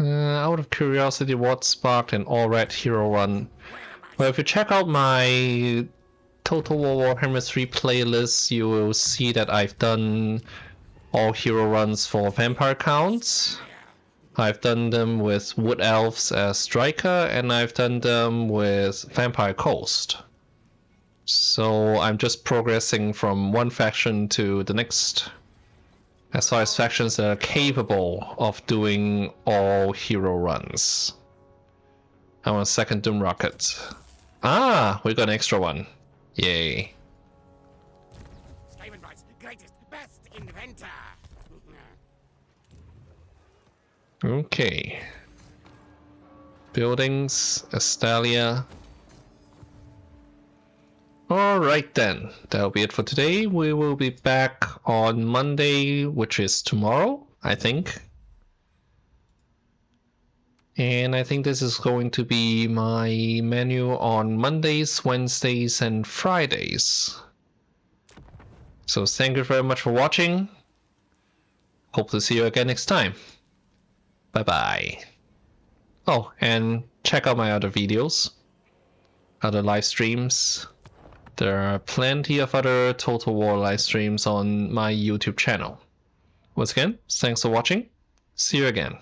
Out of curiosity, what sparked an all-red hero run? Well, if you check out my Total War Warhammer 3 playlist, you will see that I've done all hero runs for vampire counts. I've done them with Wood Elves as Striker, and I've done them with Vampire Coast. So I'm just progressing from one faction to the next. As far as factions that are capable of doing all hero runs. I want a second Doom Rocket. Ah, we got an extra one. Yay. Skaven Knight's greatest, best inventor. Okay. Buildings, Estalia. Alright then, that'll be it for today. We will be back on Monday, which is tomorrow, I think. And I think this is going to be my menu on Mondays, Wednesdays, and Fridays. So thank you very much for watching. Hope to see you again next time. Bye bye. Oh, and check out my other videos, other live streams. There are plenty of other Total War live streams on my YouTube channel. Once again, thanks for watching. See you again.